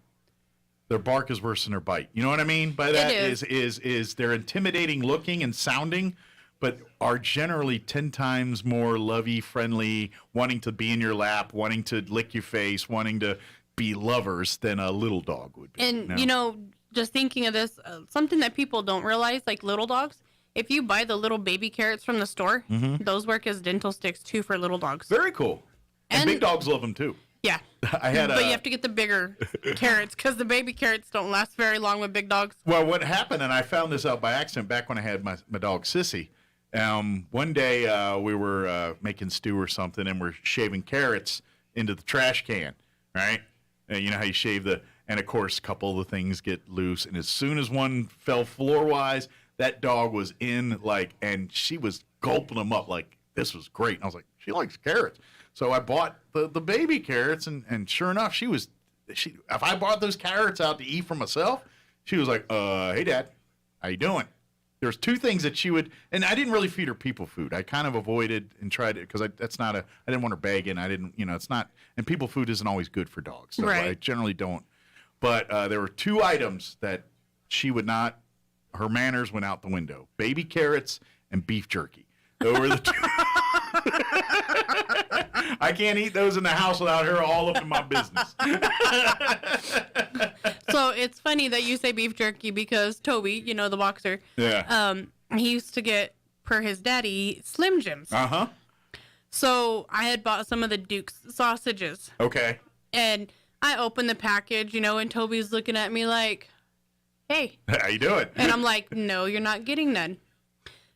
bark is worse than their bite. You know what I mean by that? Is they're intimidating looking and sounding, but are generally 10 times more lovey, friendly, wanting to be in your lap, wanting to lick your face, wanting to be lovers than a little dog would be. And, just thinking of this, something that people don't realize, like little dogs, if you buy the little baby carrots from the store, those work as dental sticks, too, for little dogs. Very cool. And big dogs love them, too. Yeah. But you have to get the bigger carrots because the baby carrots don't last very long with big dogs. Well, what happened, and I found this out by accident back when I had my dog, Sissy. One day we were making stew or something, and we're shaving carrots into the trash can, right? And you know how you shave and of course, a couple of the things get loose. And as soon as one fell floor-wise, that dog was in, and she was gulping them up like, this was great. And I was like, she likes carrots. So I bought the baby carrots, and sure enough, if I bought those carrots out to eat for myself, she was like, hey, Dad, how you doing? There's two things that she would, and I didn't really feed her people food. I kind of avoided and tried it because I didn't want her begging. I didn't, it's not, and people food isn't always good for dogs. So right. I generally don't. But there were two items that she would not, her manners went out the window: baby carrots and beef jerky. Those were the two. I can't eat those in the house without her all up in my business. So it's funny that you say beef jerky because Toby, the Boxer, he used to get, per his daddy, Slim Jims. Uh-huh. So I had bought some of the Duke's sausages. Okay. And I opened the package, and Toby's looking at me like, hey. How you doing? And I'm like, no, you're not getting none.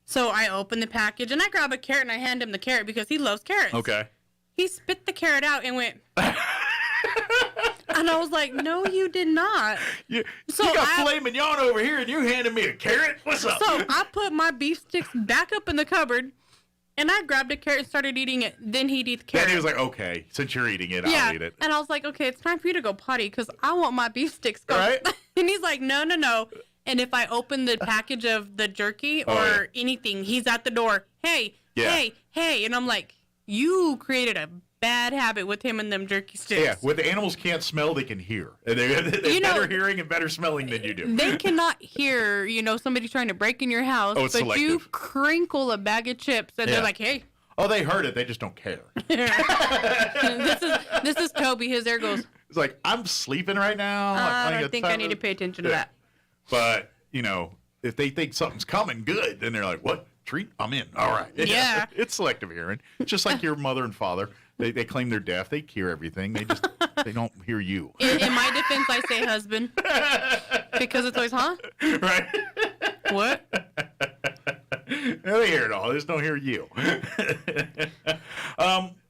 So I open the package, and I grab a carrot, and I hand him the carrot because he loves carrots. Okay. He spit the carrot out and went... And I was like, no, you did not. You got filet mignon over here, and you handed me a carrot? What's up? So I put my beef sticks back up in the cupboard, and I grabbed a carrot and started eating it. Then he'd eat the carrot. Then he was like, okay, since you're eating it, I'll eat it. And I was like, okay, it's time for you to go potty because I want my beef sticks gone. Right? And he's like, no. And if I open the package of the jerky or anything, he's at the door. Hey. And I'm like, you created a bad habit with him and them jerky sticks. Yeah, when the animals can't smell, they can hear. They're better hearing and better smelling than you do. They cannot hear, somebody trying to break in your house, but selective. You crinkle a bag of chips and they're like, hey. Oh, they heard it. They just don't care. This is Toby. His ear goes. It's like, I'm sleeping right now. I don't think I need to pay attention to that. But, if they think something's coming good, then they're like, what? treat, I'm in. All right. Yeah. It's selective hearing. It's just like your mother and father. They claim they're deaf. They hear everything. They don't hear you. In my defense, I say husband. Because it's always, huh? Right. What? They hear it all. They just don't hear you.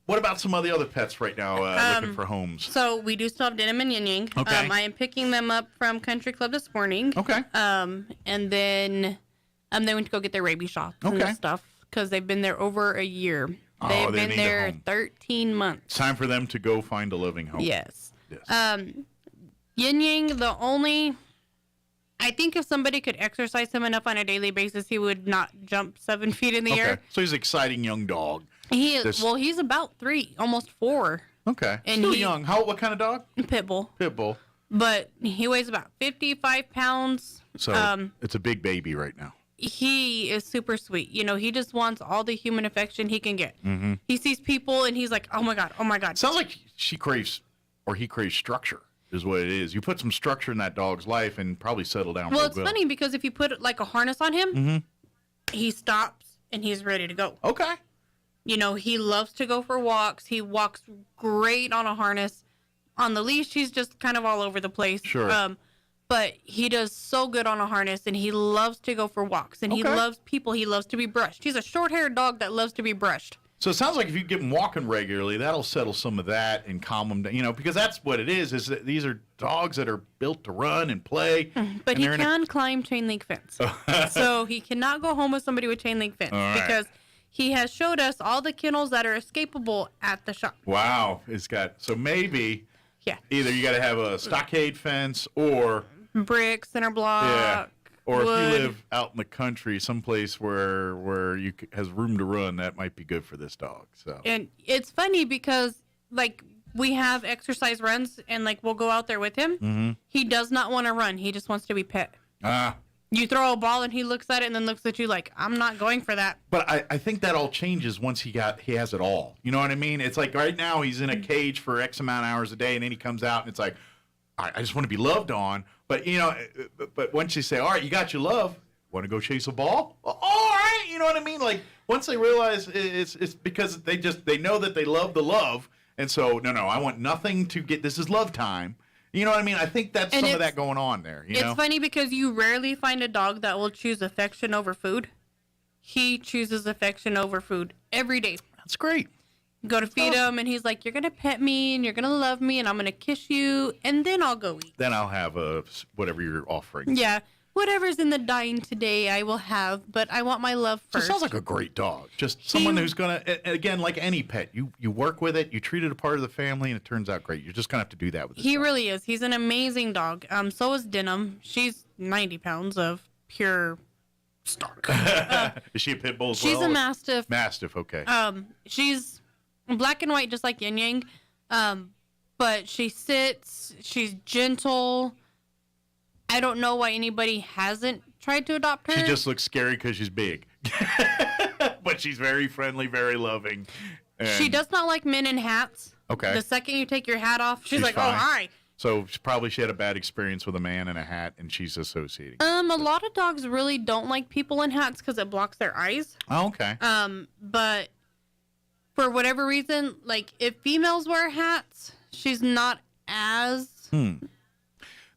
What about some of the other pets right now looking for homes? So we do still have Denim and Yin Yang. Okay. I am picking them up from Country Club this morning. Okay. And then they went to go get their rabies shots and stuff because they've been there over a year. They've they been need a there home. 13 months. It's time for them to go find a living home. Yes. Yin Yang, I think if somebody could exercise him enough on a daily basis, he would not jump 7 feet in the air. So he's an exciting young dog. He is. Well, he's about 3, almost 4. Okay. And Still young. What kind of dog? Pit bull. Pit bull. But he weighs about 55 pounds. So it's a big baby right now. He is super sweet. You know, he just wants all the human affection he can get. Mm-hmm. He sees people and he's like, oh my God, oh my God. Sounds like he craves structure is what it is. You put some structure in that dog's life and probably settle down. Well, it's funny because if you put like a harness on him, he stops and he's ready to go. Okay. You know, he loves to go for walks. He walks great on a harness. On the leash, he's just kind of all over the place. Sure. But he does so good on a harness, and he loves to go for walks, and he loves people. He loves to be brushed. He's a short-haired dog that loves to be brushed. So it sounds like if you get him walking regularly, that'll settle some of that and calm him down. You know, because that's what it is that these are dogs that are built to run and play. But he can climb chain link fence. So he cannot go home with somebody with chain link fence because he has showed us all the kennels that are escapable at the shop. Wow. So maybe either you got to have a stockade fence or brick, center block. Yeah. Or wood. if you live out in the country, someplace where you has room to run, that might be good for this dog. So. And it's funny because like we have exercise runs and like we'll go out there with him. Mm-hmm. He does not want to run. He just wants to be pet. You throw a ball and he looks at it and then looks at you like, I'm not going for that. But I think that all changes once he has it all. You know what I mean? It's like right now he's in a cage for X amount of hours a day, and then he comes out and it's like, I just want to be loved on. But, you know, but once you say, all right, you got your love, want to go chase a ball? All right, you know what I mean? Like, once they realize it's because they know that they love the love. And so, no, I want nothing to get, this is love time. You know what I mean? I think that's some of that going on there. You know? It's funny because you rarely find a dog that will choose affection over food. He chooses affection over food every day. That's great. Go to feed him, and he's like, you're going to pet me, and you're going to love me, and I'm going to kiss you, and then I'll go eat. Then I'll have whatever you're offering. Yeah. Whatever's in the dine today, I will have, but I want my love So it first. sounds like a great dog. Just someone who's going to, again, like any pet, you work with it, you treat it a part of the family, and it turns out great. You're just going to have to do that with it. He really is. He's an amazing dog. So is Denim. She's 90 pounds of pure stark. Is she a pit bull as well? She's a Mastiff. Mastiff, okay. She's black and white, just like Yin Yang. But she sits. She's gentle. I don't know why anybody hasn't tried to adopt her. She just looks scary because she's big. But she's very friendly, very loving. She does not like men in hats. Okay. The second you take your hat off, she's like, fine. oh, hi. So she had a bad experience with a man in a hat, and she's associating. A lot of dogs really don't like people in hats because it blocks their eyes. Oh, okay. But for whatever reason, like if females wear hats, she's not as.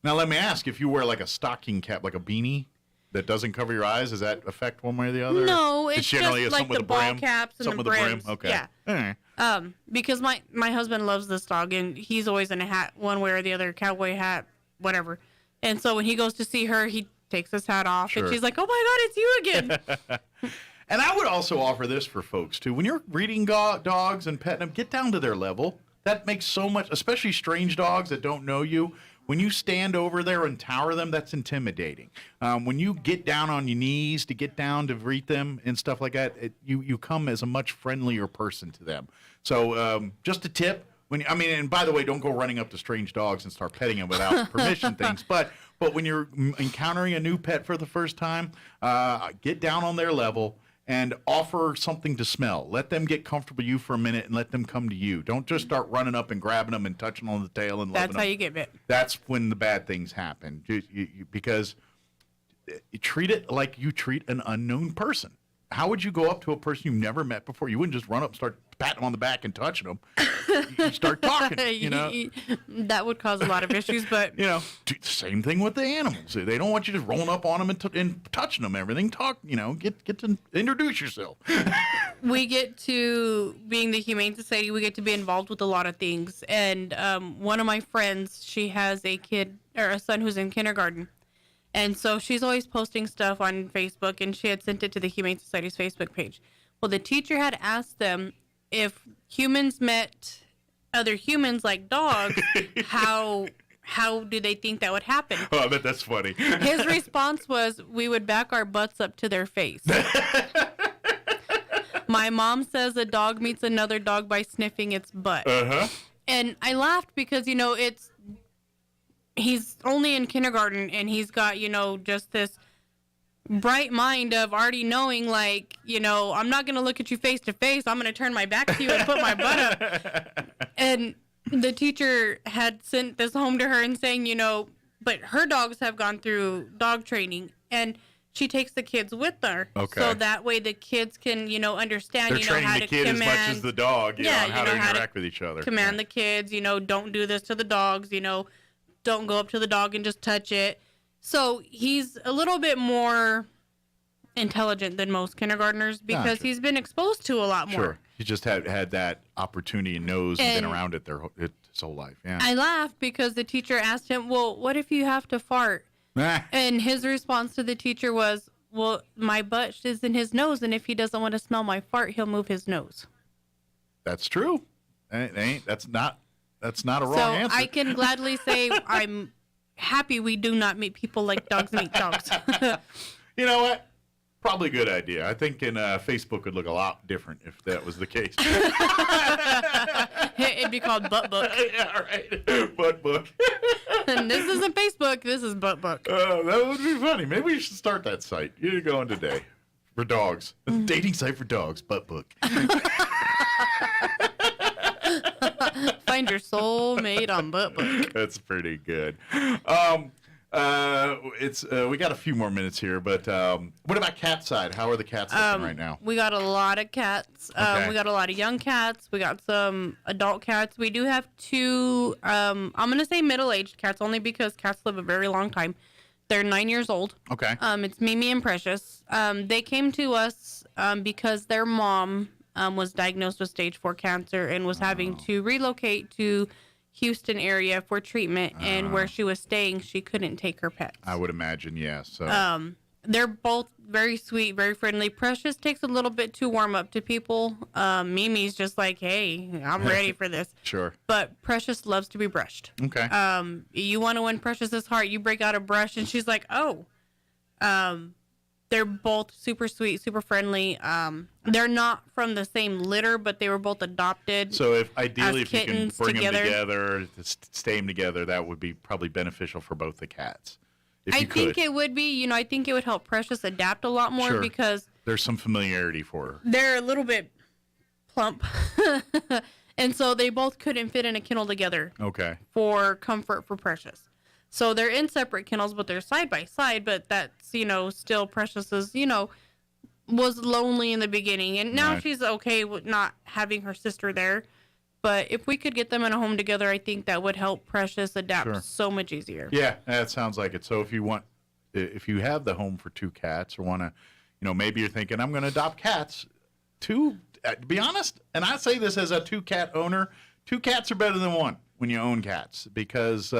Now let me ask: if you wear like a stocking cap, like a beanie that doesn't cover your eyes, does that affect one way or the other? No, it's generally just like the ball caps and something the with brims. a brim. Okay. Yeah. All right. Because my husband loves this dog, and he's always in a hat, one way or the other, cowboy hat, whatever. And so when he goes to see her, he takes his hat off, Sure. and she's like, "Oh my God, it's you again!" And I would also offer this for folks too: when you're breeding dogs and petting them, get down to their level. That makes so much, especially strange dogs that don't know you. When you stand over there and tower them, that's intimidating. When you get down on your knees to get down to greet them and stuff like that, you come as a much friendlier person to them. So just a tip. And by the way, don't go running up to strange dogs and start petting them without permission things. But when you're encountering a new pet for the first time, get down on their level and offer something to smell. Let them get comfortable with you for a minute and let them come to you. Don't just start running up and grabbing them and touching on the tail and loving them. That's how you get bit. That's when the bad things happen. Because you treat it like you treat an unknown person. how would you go up to a person you've never met before? You wouldn't just run up and start patting them on the back and touching them. You start talking, That would cause a lot of issues, but... Same thing with the animals. They don't want you just rolling up on them and touching them, everything. Get to introduce yourself. We get to, being the Humane Society, we get to be involved with a lot of things. And one of my friends, she has a son who's in kindergarten. And so she's always posting stuff on Facebook, and she had sent it to the Humane Society's Facebook page. Well, the teacher had asked them if humans met other humans like dogs, how do they think that would happen? Oh, I bet that's funny. His response was, we would back our butts up to their face. My mom says a dog meets another dog by sniffing its butt. Uh-huh. And I laughed because, he's only in kindergarten, and he's got, just this bright mind of already knowing, I'm not going to look at you face to face. I'm going to turn my back to you and put my butt up. And the teacher had sent this home to her and saying, but her dogs have gone through dog training, and she takes the kids with her. Okay. So that way the kids can, understand, They're training how the to kid command. As much as the dog, on how to interact with each other. Command the kids, don't do this to the dogs, don't go up to the dog and just touch it. So he's a little bit more intelligent than most kindergartners because he's been exposed to a lot more. Sure. He just had that opportunity and knows and been around it his whole life. Yeah. I laughed because the teacher asked him, well, what if you have to fart? And his response to the teacher was, well, my butt is in his nose, and if he doesn't want to smell my fart, he'll move his nose. That's true. That's not a wrong answer. So I can gladly say I'm happy we do not meet people like dogs meet dogs. You know what? Probably a good idea. I think Facebook would look a lot different if that was the case. It'd be called Butt Book. Yeah, right. Butt Book. And this isn't Facebook. This is Butt Book. Oh, that would be funny. Maybe we should start that site. You're going today for dogs. Dating site for dogs. Butt Book. Find your soulmate on Butt Book. That's pretty good. We got a few more minutes here, but what about cat side? How are the cats looking right now? We got a lot of cats. Okay. We got a lot of young cats. We got some adult cats. We do have two, I'm going to say middle-aged cats only because cats live a very long time. They're 9 years old. Okay. It's Mimi and Precious. They came to us because their mom was diagnosed with stage 4 cancer and was having to relocate to Houston area for treatment, and where she was staying, she couldn't take her pets. I would imagine, yeah. So they're both very sweet, very friendly. Precious takes a little bit to warm up to people. Mimi's just like, hey, I'm ready for this. Sure. But Precious loves to be brushed. Okay. You want to win Precious's heart, you break out a brush, and she's like, oh. They're both super sweet, super friendly. They're not from the same litter, but they were both adopted. So if you can bring them together, stay them together, that would be probably beneficial for both the cats. I think it would be. I think it would help Precious adapt a lot more because there's some familiarity for her. They're a little bit plump, and so they both couldn't fit in a kennel together. Okay. For comfort for Precious. So they're in separate kennels, but they're side by side. But that's, still Precious's, was lonely in the beginning. And now she's okay with not having her sister there. But if we could get them in a home together, I think that would help Precious adapt so much easier. Yeah, that sounds like it. So if you have the home for two cats or want to, maybe you're thinking, I'm going to adopt cats. To be honest, and I say this as a 2-cat owner, 2 cats are better than 1 when you own cats because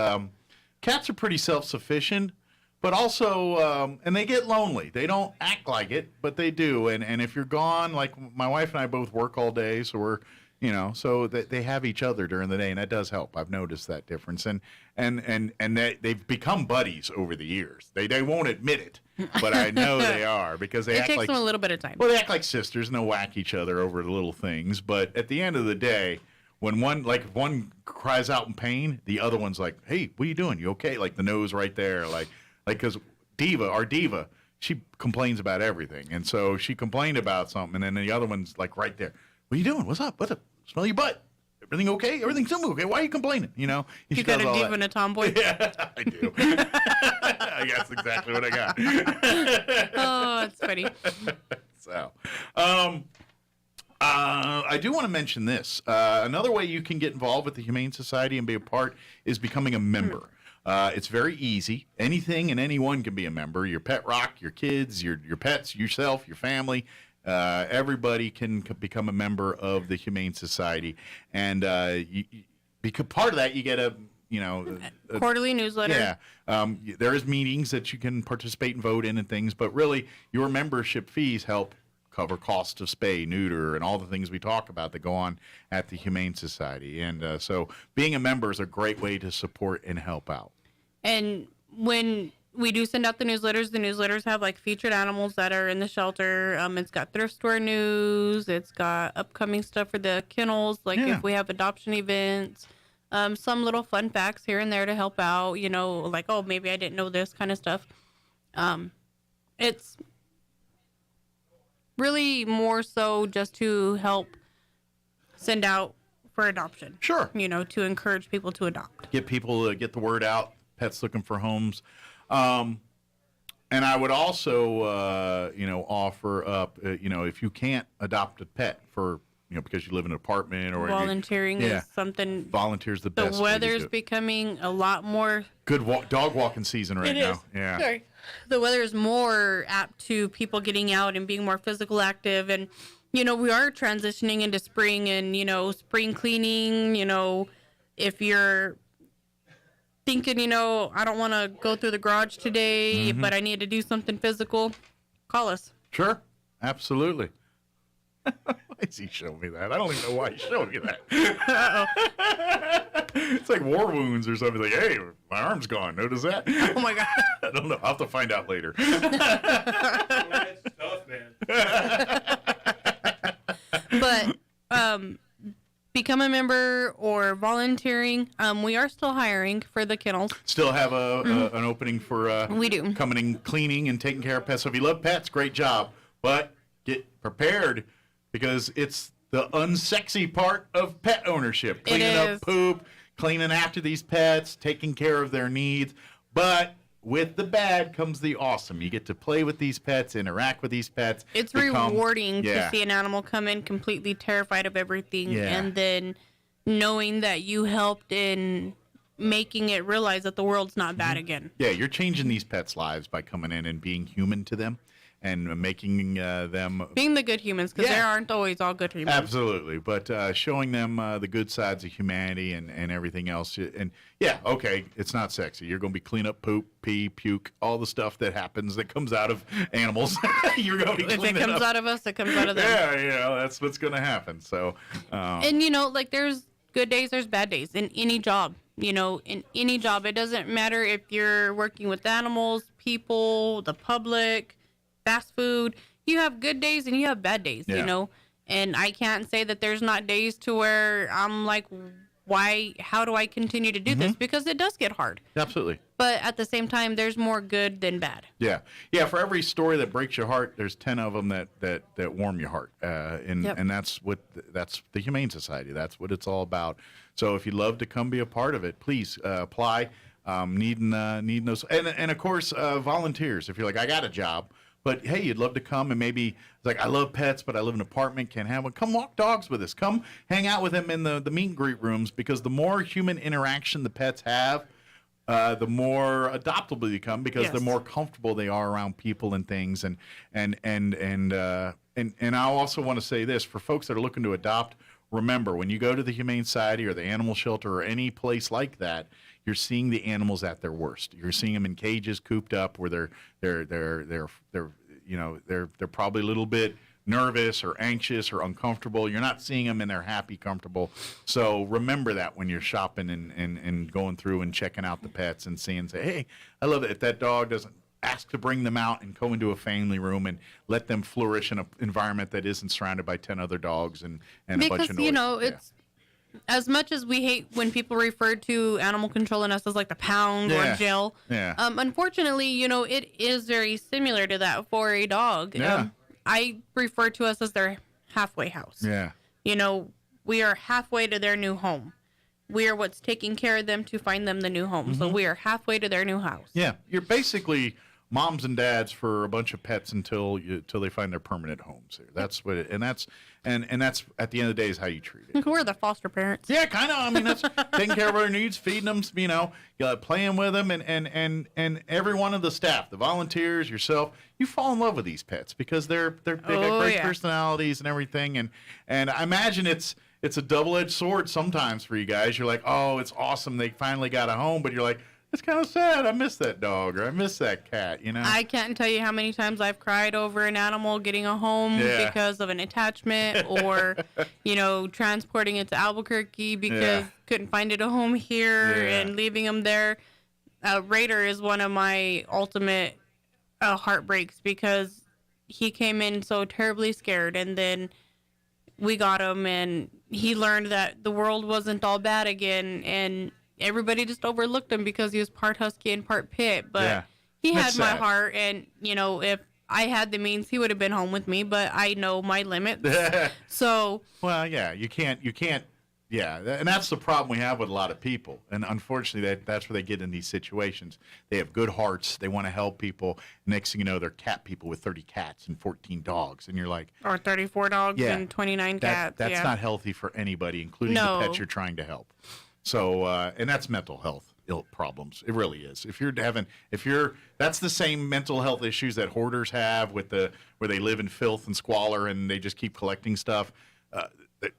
cats are pretty self-sufficient, but also, and they get lonely. They don't act like it, but they do. And if you're gone, like my wife and I both work all day, so we're, so that they have each other during the day, and that does help. I've noticed that difference. And they've become buddies over the years. They won't admit it, but I know they are because they it act takes like them a little bit of time. Well, they act like sisters, and they'll whack each other over little things. But at the end of the day, when if one cries out in pain, the other one's like, hey, what are you doing? You okay? Like the nose right there. Like, because our diva, she complains about everything. And so she complained about something, and then the other one's like right there. What are you doing? What's up? What's up? Smell your butt. everything okay? Everything's okay. Why are you complaining? You know, you got a diva and a tomboy. Yeah, I do. I guess exactly what I got. Oh, that's funny. So, I do want to mention this. Another way you can get involved with the Humane Society and be a part is becoming a member. It's very easy. Anything and anyone can be a member. Your pet rock, your kids, your pets, yourself, your family. Everybody can become a member of the Humane Society, and because part of that, you get a quarterly newsletter. Yeah, there is meetings that you can participate and vote in and things, but really, your membership fees help cover costs of spay, neuter, and all the things we talk about that go on at the Humane Society. And so, being a member is a great way to support and help out. And when we do send out the newsletters have like featured animals that are in the shelter. It's got thrift store news. It's got upcoming stuff for the kennels, like if we have adoption events. Some little fun facts here and there to help out, like, oh, maybe I didn't know this kind of stuff. It's really more so just to help send out for adoption. Sure. To encourage people to adopt. Get people, get the word out, pets looking for homes. And I would also, offer up, if you can't adopt a pet for, because you live in an apartment or volunteering is something. Volunteer's the best. The weather's becoming a lot more. Good dog walking season right now. Is. Yeah. Sorry. The weather is more apt to people getting out and being more physical active. And, we are transitioning into spring and, spring cleaning, if you're thinking, I don't want to go through the garage today, but I need to do something physical, call us. Sure. Absolutely. Why is he showing me that? I don't even know why he's showing me that. It's like war wounds or something. Like, hey, my arm's gone. Notice that? Oh, my God. I don't know. I'll have to find out later. That's tough, man. But become a member or volunteering. We are still hiring for the kennels. Still have an opening for we do coming and cleaning and taking care of pets. So if you love pets, great job. But get prepared because it's the unsexy part of pet ownership. Cleaning up poop, cleaning after these pets, taking care of their needs. But with the bad comes the awesome. You get to play with these pets, interact with these pets. It's rewarding to see an animal come in completely terrified of everything and then knowing that you helped in making it realize that the world's not bad again. Yeah, you're changing these pets' lives by coming in and being human to them. And making them... being the good humans, because there aren't always all good humans. Absolutely. But showing them the good sides of humanity and everything else. And, okay, it's not sexy. You're going to be clean up poop, pee, puke, all the stuff that happens that comes out of animals. You're going to be cleaning If it comes out of us, it comes out of them. Yeah, that's what's going to happen. So... and, there's good days, there's bad days in any job. In any job. It doesn't matter if you're working with animals, people, the public... fast food, you have good days and you have bad days, and I can't say that there's not days to where I'm like, how do I continue to do this? Because it does get hard. Absolutely. But at the same time, there's more good than bad. Yeah. For every story that breaks your heart, there's 10 of them that warm your heart. And that's the Humane Society. That's what it's all about. So if you'd love to come be a part of it, please apply. Needing those, and of course volunteers. If you're like, I got a job. But, hey, you'd love to come and maybe it's like, I love pets, but I live in an apartment, can't have one. Come walk dogs with us. Come hang out with them in the meet and greet rooms because the more human interaction the pets have, the more adoptable they become because the more comfortable they are around people and things. And I also want to say this, for folks that are looking to adopt, remember, when you go to the Humane Society or the animal shelter or any place like that, you're seeing the animals at their worst. You're seeing them in cages, cooped up, where they're probably a little bit nervous or anxious or uncomfortable. You're not seeing them in their happy, comfortable. So remember that when you're shopping and going through and checking out the pets and say, hey, I love it. If that dog doesn't ask to bring them out and go into a family room and let them flourish in an environment that isn't surrounded by 10 other dogs and a bunch of noise. It's as much as we hate when people refer to animal control and us as like the pound or jail. Yeah. Unfortunately, it is very similar to that for a dog. Yeah. I refer to us as their halfway house. Yeah. we are halfway to their new home. We are what's taking care of them to find them the new home. So we are halfway to their new house. Yeah, you're basically moms and dads for a bunch of pets until they find their permanent homes here. That's what and that's at the end of the day is how you treat it. We're the foster parents. Yeah, kind of. I mean, that's taking care of their needs, feeding them, playing with them, and every one of the staff, the volunteers, yourself, you fall in love with these pets because they got great personalities and everything. And I imagine it's a double-edged sword sometimes for you guys. You're like, oh, it's awesome, they finally got a home, but you're like, it's kind of sad. I miss that dog or I miss that cat, I can't tell you how many times I've cried over an animal getting a home because of an attachment or, transporting it to Albuquerque because couldn't find it a home here and leaving them there. Raider is one of my ultimate heartbreaks because he came in so terribly scared, and then we got him and he learned that the world wasn't all bad again, and everybody just overlooked him because he was part husky and part pit, but he had my heart, and if I had the means, he would have been home with me, but I know my limits. So well, you can't and that's the problem we have with a lot of people, and unfortunately that's where they get in these situations. They have good hearts, they want to help people. Next thing you know, they're cat people with 30 cats and 14 dogs, and you're like, or 34 dogs and 29 cats. That's not healthy for anybody, including the pets you're trying to help. So, and that's mental health problems. It really is. That's the same mental health issues that hoarders have where they live in filth and squalor and they just keep collecting stuff.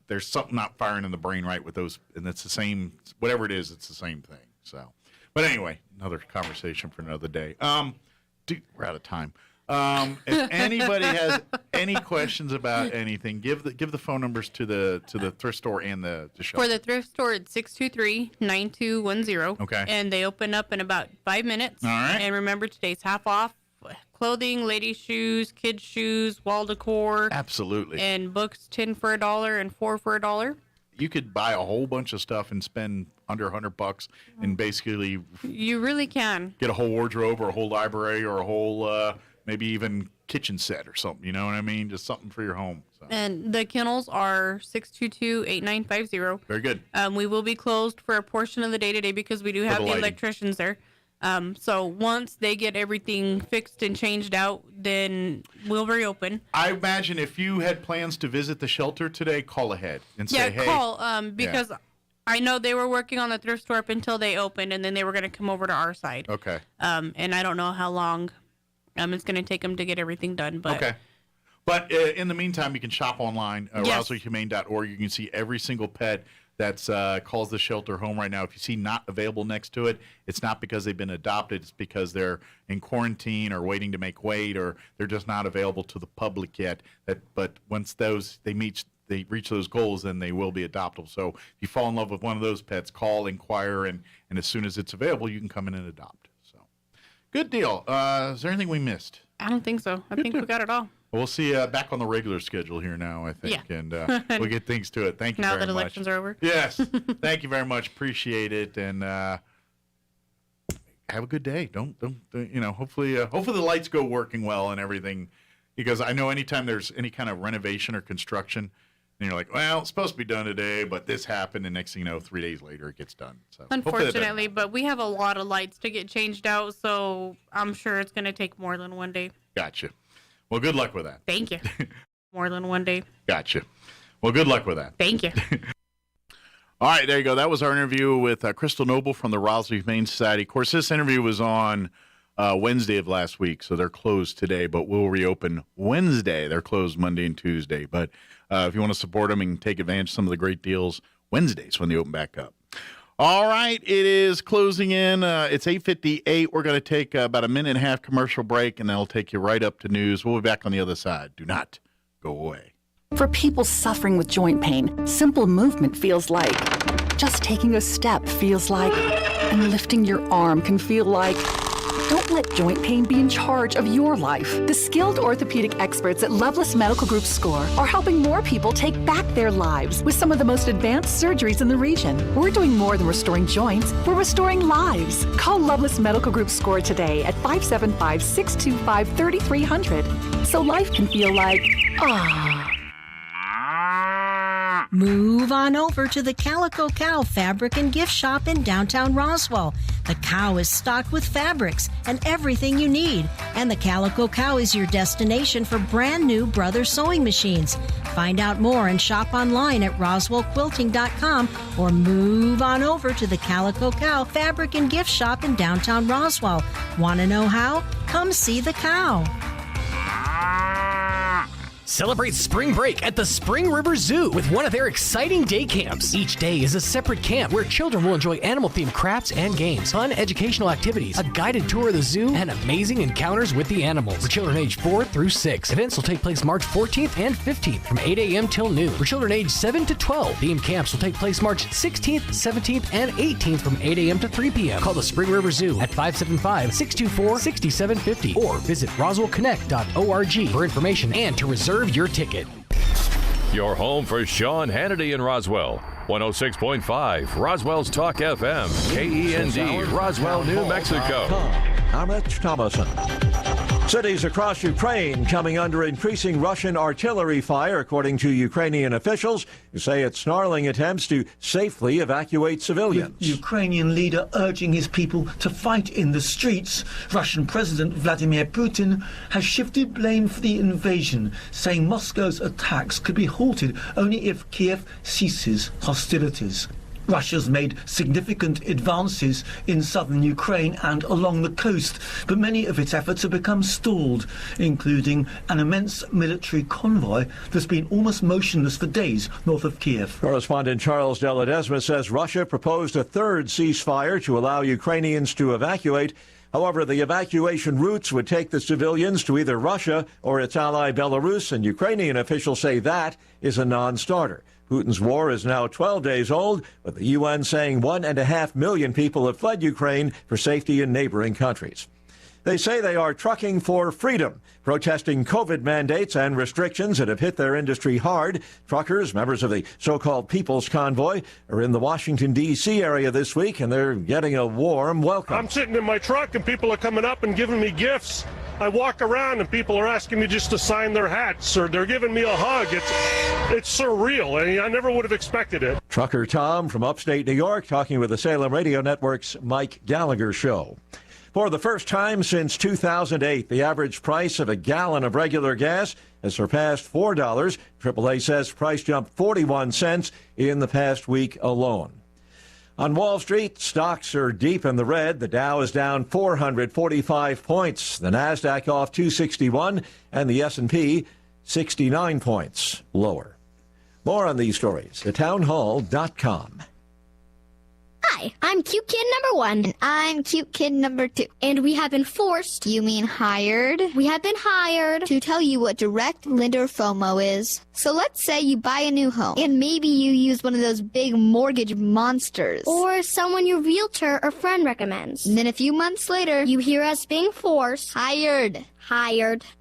There's something not firing in the brain right with those, and it's the same, whatever it is, it's the same thing. So, but anyway, another conversation for another day. We're out of time. If anybody has any questions about anything, give the phone numbers to the thrift store and the shelter. For the thrift store, it's 623-9210. Okay. And they open up in about 5 minutes. All right. And remember, today's half off. Clothing, ladies' shoes, kids' shoes, wall decor. Absolutely. And books, 10 for $1 and 4 for $1. You could buy a whole bunch of stuff and spend under $100 and basically you really can get a whole wardrobe or a whole library or a whole maybe even kitchen set or something, you know what I mean? Just something for your home. So. And the kennels are 622-8950. Very good. We will be closed for a portion of the day today because we do have the electricians there. So once they get everything fixed and changed out, then we'll reopen. I imagine if you had plans to visit the shelter today, call ahead and say, hey. Yeah, call, because I know they were working on the thrift store up until they opened, and then they were going to come over to our side. Okay. And I don't know how long it's going to take them to get everything done. But okay. But in the meantime, you can shop online, RoswellHumane.org. You can see every single pet that's calls the shelter home right now. If you see not available next to it, it's not because they've been adopted. It's because they're in quarantine or waiting to make weight, or they're just not available to the public yet. But once they reach those goals, then they will be adoptable. So if you fall in love with one of those pets, call, inquire, and as soon as it's available, you can come in and adopt. So good deal. Is there anything we missed? I don't think so. I think we got it all. We'll see you back on the regular schedule here now, I think, and we'll get things to it. Thank you very much. Now that elections are over. Yes. Thank you very much. Appreciate it, and have a good day. Don't hopefully the lights go working well and everything, because I know anytime there's any kind of renovation or construction, and you're like, well, it's supposed to be done today, but this happened, and next thing you know, 3 days later it gets done. So unfortunately, but we have a lot of lights to get changed out, so I'm sure it's going to take more than one day. Gotcha. Well, good luck with that. Thank you. More than one day. Gotcha. Well, good luck with that. Thank you. All right, there you go. That was our interview with Crystal Noble from the Roswell Humane Society. Of course, this interview was on Wednesday of last week, so they're closed today, but we'll reopen Wednesday. They're closed Monday and Tuesday. But if you want to support them and take advantage of some of the great deals, Wednesdays when they open back up. All right, it is closing in. It's 8:58. We're going to take about a minute and a half commercial break, and that'll take you right up to news. We'll be back on the other side. Do not go away. For people suffering with joint pain, simple movement feels like just taking a step feels like, and lifting your arm can feel like. Don't let joint pain be in charge of your life. The skilled orthopedic experts at Loveless Medical Group SCORE are helping more people take back their lives with some of the most advanced surgeries in the region. We're doing more than restoring joints, we're restoring lives. Call Loveless Medical Group SCORE today at 575-625-3300 so life can feel like, ah. Move on over to the Calico Cow Fabric and Gift Shop in downtown Roswell. The Cow is stocked with fabrics and everything you need. And the Calico Cow is your destination for brand new Brothers sewing machines. Find out more and shop online at roswellquilting.com or move on over to the Calico Cow Fabric and Gift Shop in downtown Roswell. Want to know how? Come see the cow. Celebrate spring break at the Spring River Zoo with one of their exciting day camps. Each day is a separate camp where children will enjoy animal-themed crafts and games, fun educational activities, a guided tour of the zoo, and amazing encounters with the animals for children aged 4 through 6. Events will take place March 14th and 15th from 8 a.m. till noon. For children aged 7 to 12, themed camps will take place March 16th, 17th, and 18th from 8 a.m. to 3 p.m. Call the Spring River Zoo at 575-624-6750 or visit roswellconnect.org for information and to reserve your ticket. Your home for Sean Hannity in Roswell. 106.5 Roswell's Talk FM, KEND, Roswell, New Mexico. I'm Rich Thomason. Cities across Ukraine coming under increasing Russian artillery fire, according to Ukrainian officials who say it's snarling attempts to safely evacuate civilians. The Ukrainian leader urging his people to fight in the streets. Russian President Vladimir Putin has shifted blame for the invasion, saying Moscow's attacks could be halted only if Kiev ceases hostilities. Russia's made significant advances in southern Ukraine and along the coast, but many of its efforts have become stalled, including an immense military convoy that's been almost motionless for days north of Kiev. Correspondent Charles Deladesma says Russia proposed a third ceasefire to allow Ukrainians to evacuate. However, the evacuation routes would take the civilians to either Russia or its ally Belarus, and Ukrainian officials say that is a non-starter. Putin's war is now 12 days old, with the UN saying 1.5 million people have fled Ukraine for safety in neighboring countries. They say they are trucking for freedom, protesting COVID mandates and restrictions that have hit their industry hard. Truckers, members of the so-called People's Convoy, are in the Washington, D.C. area this week, and they're getting a warm welcome. I'm sitting in my truck, and people are coming up and giving me gifts. I walk around, and people are asking me just to sign their hats, or they're giving me a hug. It's surreal. I never would have expected it. Trucker Tom from upstate New York talking with the Salem Radio Network's Mike Gallagher Show. For the first time since 2008, the average price of a gallon of regular gas has surpassed $4. AAA says price jumped 41 cents in the past week alone. On Wall Street, stocks are deep in the red. The Dow is down 445 points. The Nasdaq off 261, and the S&P 69 points lower. More on these stories at townhall.com. Hi, I'm cute kid number 1. And I'm cute kid number 2. And we have been forced, you mean hired? We have been hired to tell you what direct lender FOMO is. So let's say you buy a new home, and maybe you use one of those big mortgage monsters. Or someone your realtor or friend recommends. And then a few months later, You hear us being forced, hired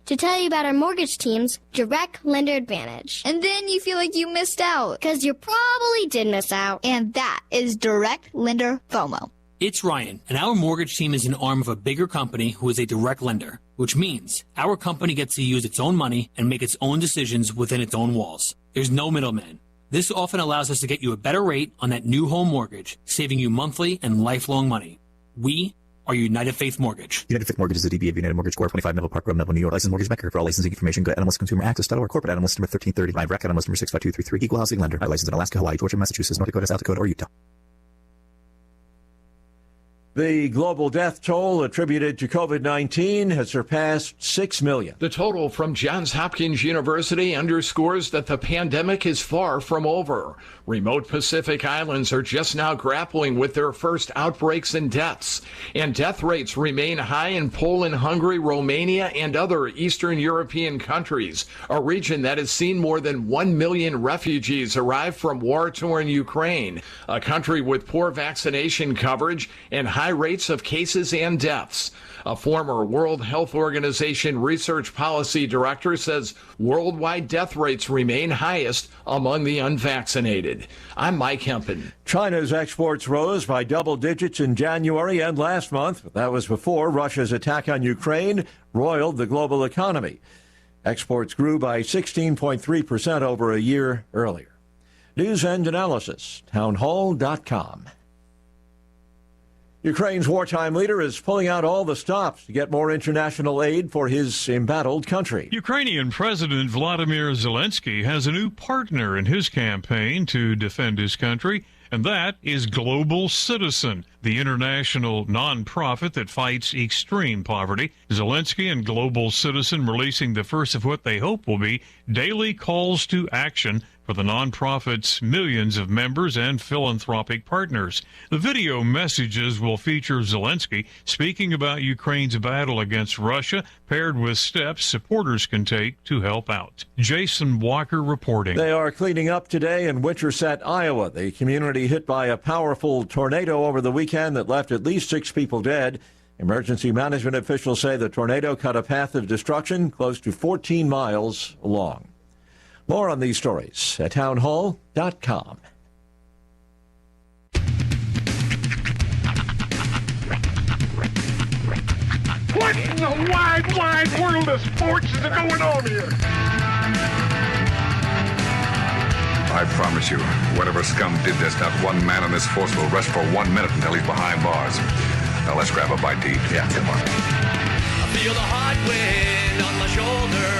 to tell you about our mortgage team's direct lender advantage. And then you feel like you missed out. Because you probably did miss out. And that is direct lender FOMO. It's Ryan, and our mortgage team is an arm of a bigger company who is a direct lender, which means our company gets to use its own money and make its own decisions within its own walls. There's no middleman. This often allows us to get you a better rate on that new home mortgage, saving you monthly and lifelong money. We are United Faith Mortgage. United Faith Mortgage is a DBA of United Mortgage Corp. 25 Melville Park Road, Melville, New York. Licensed mortgage banker. For all licensing information, go to NMLSConsumerAccess.org. Corporate NMLS number 1330. Live rec NMLS number 65233. Equal housing lender. Licensed in Alaska, Hawaii, Georgia, Massachusetts, North Dakota, South Dakota, or Utah. The global death toll attributed to COVID-19 has surpassed 6 million. The total from Johns Hopkins University underscores that the pandemic is far from over. Remote Pacific Islands are just now grappling with their first outbreaks and deaths. And death rates remain high in Poland, Hungary, Romania, and other Eastern European countries, a region that has seen more than 1 million refugees arrive from war-torn Ukraine, a country with poor vaccination coverage and high rates of cases and deaths. A former World Health Organization research policy director says worldwide death rates remain highest among the unvaccinated. I'm Mike Hempen. China's exports rose by double digits in January and last month, but that was before Russia's attack on Ukraine roiled the global economy. Exports grew by 16.3% over a year earlier. News and analysis, townhall.com. Ukraine's wartime leader is pulling out all the stops to get more international aid for his embattled country. Ukrainian President Vladimir Zelensky has a new partner in his campaign to defend his country, and that is Global Citizen, the international nonprofit that fights extreme poverty. Zelensky and Global Citizen releasing the first of what they hope will be daily calls to action for the nonprofit's millions of members and philanthropic partners. The video messages will feature Zelensky speaking about Ukraine's battle against Russia, paired with steps supporters can take to help out. Jason Walker reporting. They are cleaning up today in Winterset, Iowa, the community hit by a powerful tornado over the weekend that left at least 6 people dead. Emergency management officials say the tornado cut a path of destruction close to 14 miles long. More on these stories at townhall.com. What in the wide, wide world of sports is going on here? I promise you, whatever scum did this, not one man on this force will rest for 1 minute until he's behind bars. Now let's grab a bite to eat. Yeah, come on. I feel the hot wind on my shoulder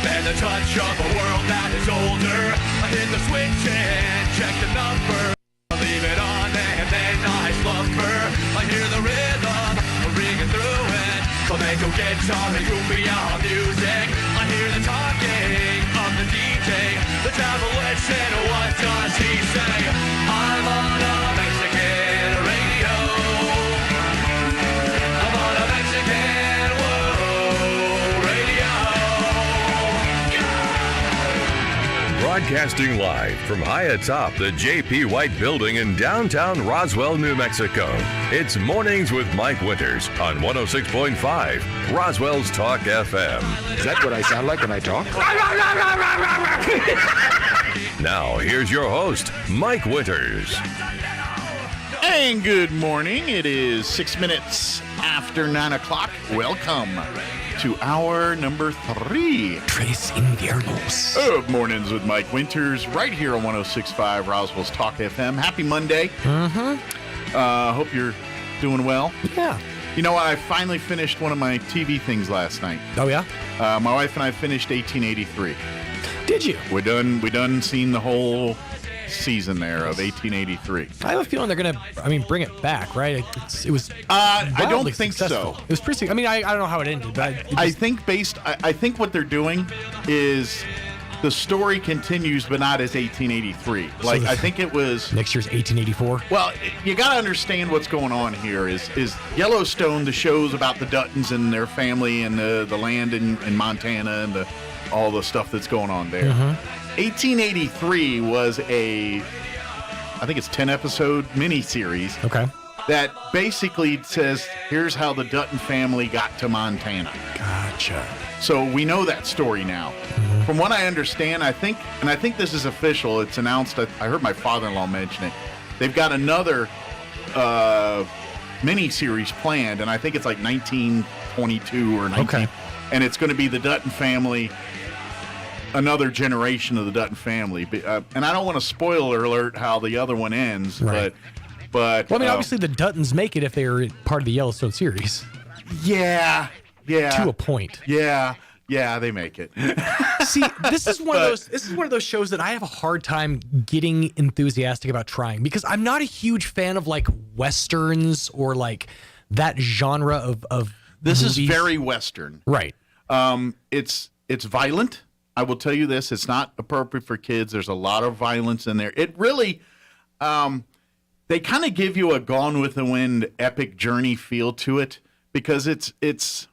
and the touch of a world that is older. I hit the switch and check the number. I leave it on and then I slumber. I hear the rhythm ringing through it. Flamenco guitar and cumbia music. I hear the talking of the DJ. The travel listen, what does he say? I'm on a Mexican radio. I'm on a Mexican radio. Broadcasting live from high atop the J.P. White Building in downtown Roswell, New Mexico. It's Mornings with Mike Winters on 106.5 Roswell's Talk FM. Is that what I sound like when I talk? Now, here's your host, Mike Winters. And good morning. It is 6 minutes after 9 o'clock. Welcome to hour number 3. Tres Inviernos. Of Mornings with Mike Winters, right here on 106.5 Roswell's Talk FM. Happy Monday. Hope you're doing well. Yeah. You know, I finally finished one of my TV things last night. Oh, yeah? My wife and I finished 1883. Did you? We done seen the whole season there of 1883. I have a feeling they're going to, bring it back, right? It was I don't think successful. so. It was pretty, I don't know how it ended, but I think what they're doing is the story continues, but not as 1883. Like, I think it was next year's 1884. Well, you got to understand what's going on here is Yellowstone, the show's about the Duttons and their family and the land in Montana and all the stuff that's going on there. 1883 was I think it's 10-episode miniseries. Okay. That basically says, here's how the Dutton family got to Montana. Gotcha. So we know that story now. From what I understand, I think this is official. It's announced. I heard my father-in-law mention it. They've got another mini-series planned, and I think it's like 1922 or 19. Okay. And it's going to be the Dutton family, another generation of the Dutton family. And I don't want to spoiler alert how the other one ends, right. but well, obviously the Duttons make it if they're part of the Yellowstone series. Yeah. To a point. Yeah, they make it. See, this is one of those shows that I have a hard time getting enthusiastic about trying because I'm not a huge fan of like westerns or like that genre of This movies. is very Western. Right. It's violent. I will tell you this, it's not appropriate for kids. There's a lot of violence in there. It really they kind of give you a Gone with the Wind epic journey feel to it because it's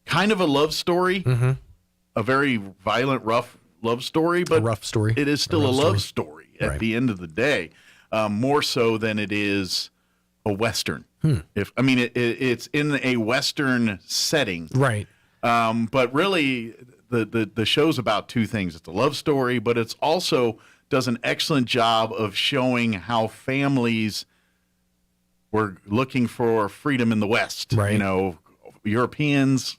kind of a love story, a very violent, rough love story, but a rough story. It is still a love story at the end of the day, more so than it is a Western. It's in a Western setting, right? But really, the show's about two things. It's a love story, but it's also does an excellent job of showing how families were looking for freedom in the West. Right. You know, Europeans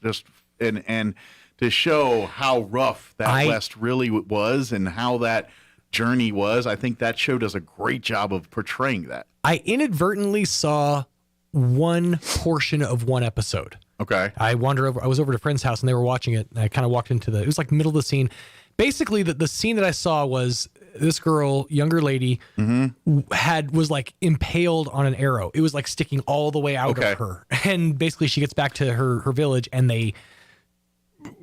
and to show how rough that West really was and how that journey was. I think that show does a great job of portraying that. I inadvertently saw one portion of one episode. Okay. I was over at a friend's house and they were watching it. And I kind of walked into it was like middle of the scene. Basically, the scene that I saw was this girl, younger lady, was like impaled on an arrow. It was like sticking all the way out of her. And basically she gets back to her village and they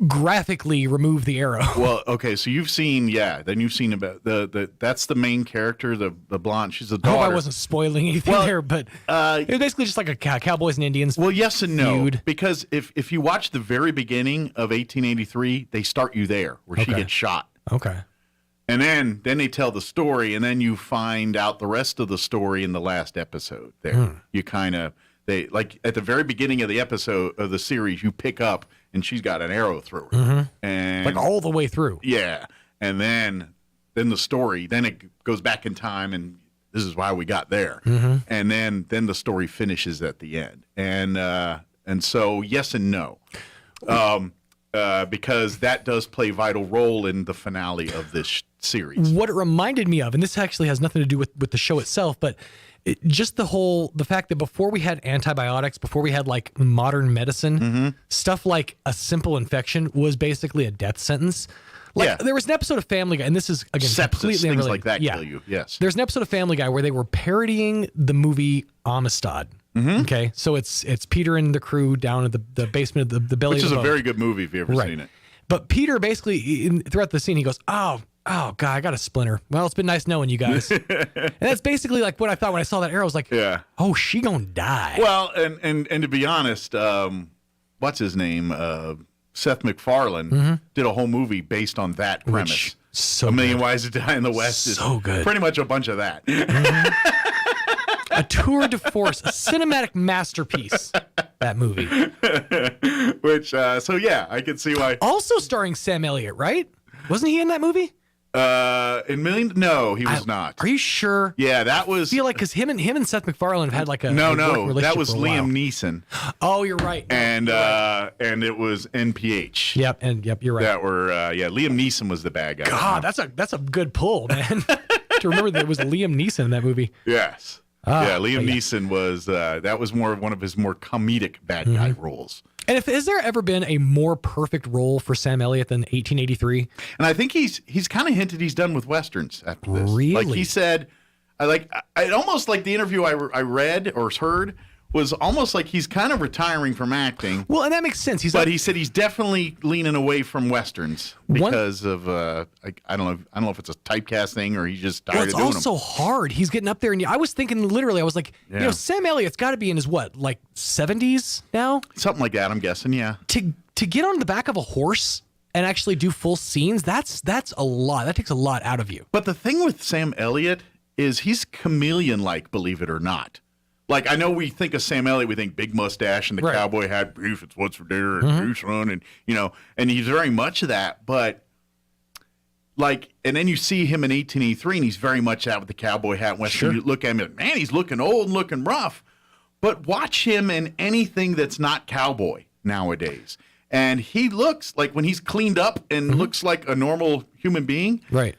graphically remove the arrow. Well, okay, so you've seen about that's the main character, the blonde. She's the daughter. I hope I wasn't spoiling anything there, but it was basically just like a Cowboys and Indians. Well, yes and no, feud. because if you watch the very beginning of 1883, they start you there where she gets shot. Okay. And then they tell the story, and then you find out the rest of the story in the last episode. There, you like at the very beginning of the episode of the series, you pick up, and she's got an arrow through her, and like all the way through. Yeah, and then the story, then it goes back in time, and this is why we got there, and then the story finishes at the end, and so yes and no. Because that does play a vital role in the finale of this series. What it reminded me of, and this actually has nothing to do with the show itself, but just the fact that before we had antibiotics, before we had like modern medicine, stuff like a simple infection was basically a death sentence. Like there was an episode of Family Guy, and this is again sepsis, completely things unrelated. like that kill you. Yes, there's an episode of Family Guy where they were parodying the movie Amistad. Okay, so it's Peter and the crew down at the basement of the belly which of the boat. Which is a very good movie if you've ever seen it. But Peter basically, throughout the scene, he goes, oh, God, I got a splinter. Well, it's been nice knowing you guys. And that's basically like what I thought when I saw that arrow. I was like, oh, she gonna die. Well, and to be honest, what's his name? Seth MacFarlane did a whole movie based on that premise. So A Million Ways to Die in the West is good. Pretty much a bunch of that. A tour de force, a cinematic masterpiece, that movie. Which, I can see why. Also starring Sam Elliott, right? Wasn't he in that movie? No, he was not. Are you sure? Yeah, that was. I feel like because him and Seth MacFarlane have had like a no, relationship that was for a while. Liam Neeson. Oh, you're right. And it was NPH. Yep, you're right. That were Liam Neeson was the bad guy. God, that's a good pull, man. To remember that it was Liam Neeson in that movie. Yes. Liam Neeson was that was one of his more comedic bad guy roles. And has there ever been a more perfect role for Sam Elliott than 1883? And I think he's kind of hinted he's done with westerns after this. Really? Like he said, I almost like the interview I read or heard was almost like he's kind of retiring from acting. Well, and that makes sense. He said he's definitely leaning away from westerns because of I don't know if it's a typecast thing or he's just tired of doing them. It's also hard. He's getting up there, and I was thinking literally, I was like, Sam Elliott's got to be in his 70s now, something like that. I'm guessing, yeah. To get on the back of a horse and actually do full scenes, that's a lot. That takes a lot out of you. But the thing with Sam Elliott is he's chameleon-like, believe it or not. Like, I know we think of Sam Elliott, we think big mustache and the cowboy hat, beef, it's what's for dinner, and goose run, and, and he's very much of that, but, and then you see him in 1883, and he's very much out with the cowboy hat and western. You look at him, man, he's looking old and looking rough, but watch him in anything that's not cowboy nowadays, and he looks like, when he's cleaned up and looks like a normal human being, right?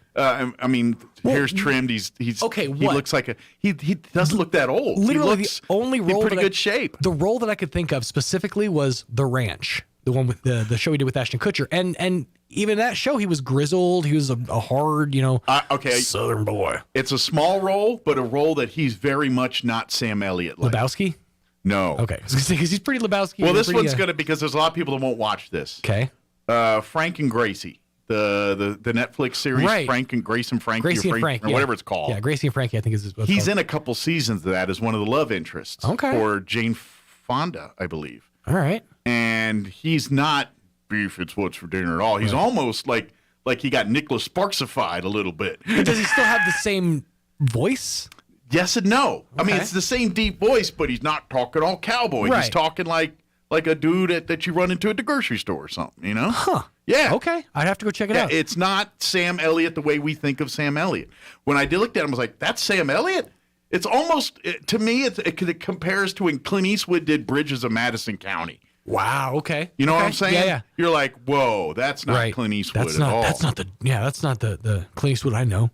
Hair's trimmed. He's okay. What? He looks like he doesn't look that old. Literally, he looks the only role in pretty good shape. The role that I could think of specifically was The Ranch, the one with the show he did with Ashton Kutcher, and even that show he was grizzled. He was a hard, Southern boy. It's a small role, but a role that he's very much not Sam Elliott. Lebowski. No. Okay, because he's pretty Lebowski. Well, this one's gonna because there's a lot of people that won't watch this. Okay. Frank and Gracie. The Netflix series, right. Frank and Grace and Frankie, Gracie and Frank, or whatever it's called. Yeah, Gracie and Frankie, I think is what he's in a couple seasons of that as one of the love interests for Jane Fonda, I believe. All right. And he's not beef, it's what's for dinner at all. He's almost like he got Nicholas Sparksified a little bit. But does he still have the same voice? Yes and no. Okay. I mean, it's the same deep voice, but he's not talking all cowboy. Right. He's talking like a dude that you run into at the grocery store or something, Huh. Yeah. Okay. I'd have to go check it out. It's not Sam Elliott the way we think of Sam Elliott. When I looked at him, I was like, that's Sam Elliott? It's almost, to me, it compares to when Clint Eastwood did Bridges of Madison County. Wow. Okay. You know what Okay. I'm saying? Yeah. You're like, whoa, that's not Clint Eastwood That's at not. all. That's not the. Yeah. That's not the Clint Eastwood I know.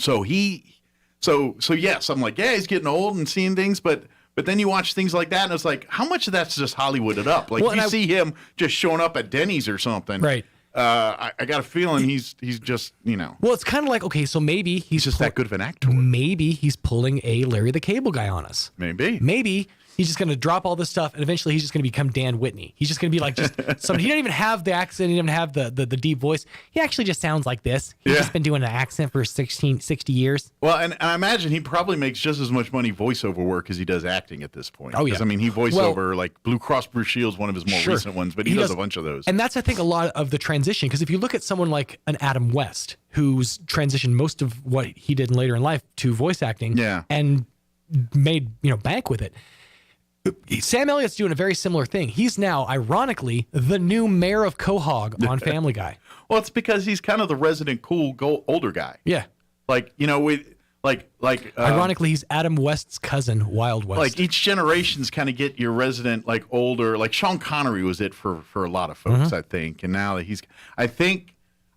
So yes, I'm like, yeah, he's getting old and seeing things, but then you watch things like that, and it's like, how much of that's just Hollywooded up? Like, you see him just showing up at Denny's or something, right? I got a feeling he's just, Well, it's kind of like, okay, so maybe he's just that good of an actor. Maybe he's pulling a Larry the Cable Guy on us. Maybe he's just going to drop all this stuff, and eventually he's just going to become Dan Whitney. He's just going to be like somebody. He doesn't even have the accent. He doesn't have the deep voice. He actually just sounds like this. He's just been doing an accent for 60 years. Well, and I imagine he probably makes just as much money voiceover work as he does acting at this point. Oh, yeah. I mean, he voiceover like Blue Cross Blue Shield's one of his more recent ones, but he does a bunch of those. And that's, I think, a lot of the transition. Because if you look at someone like an Adam West, who's transitioned most of what he did later in life to voice acting, and made bank with it. Sam Elliott's doing a very similar thing. He's now, ironically, the new mayor of Quahog on Family Guy. Well, it's because he's kind of the resident cool older guy. Yeah. Like, ironically, he's Adam West's cousin, Wild West. Like, each generation's kind of get your resident, like, older. Like, Sean Connery was it for a lot of folks, I think. And now that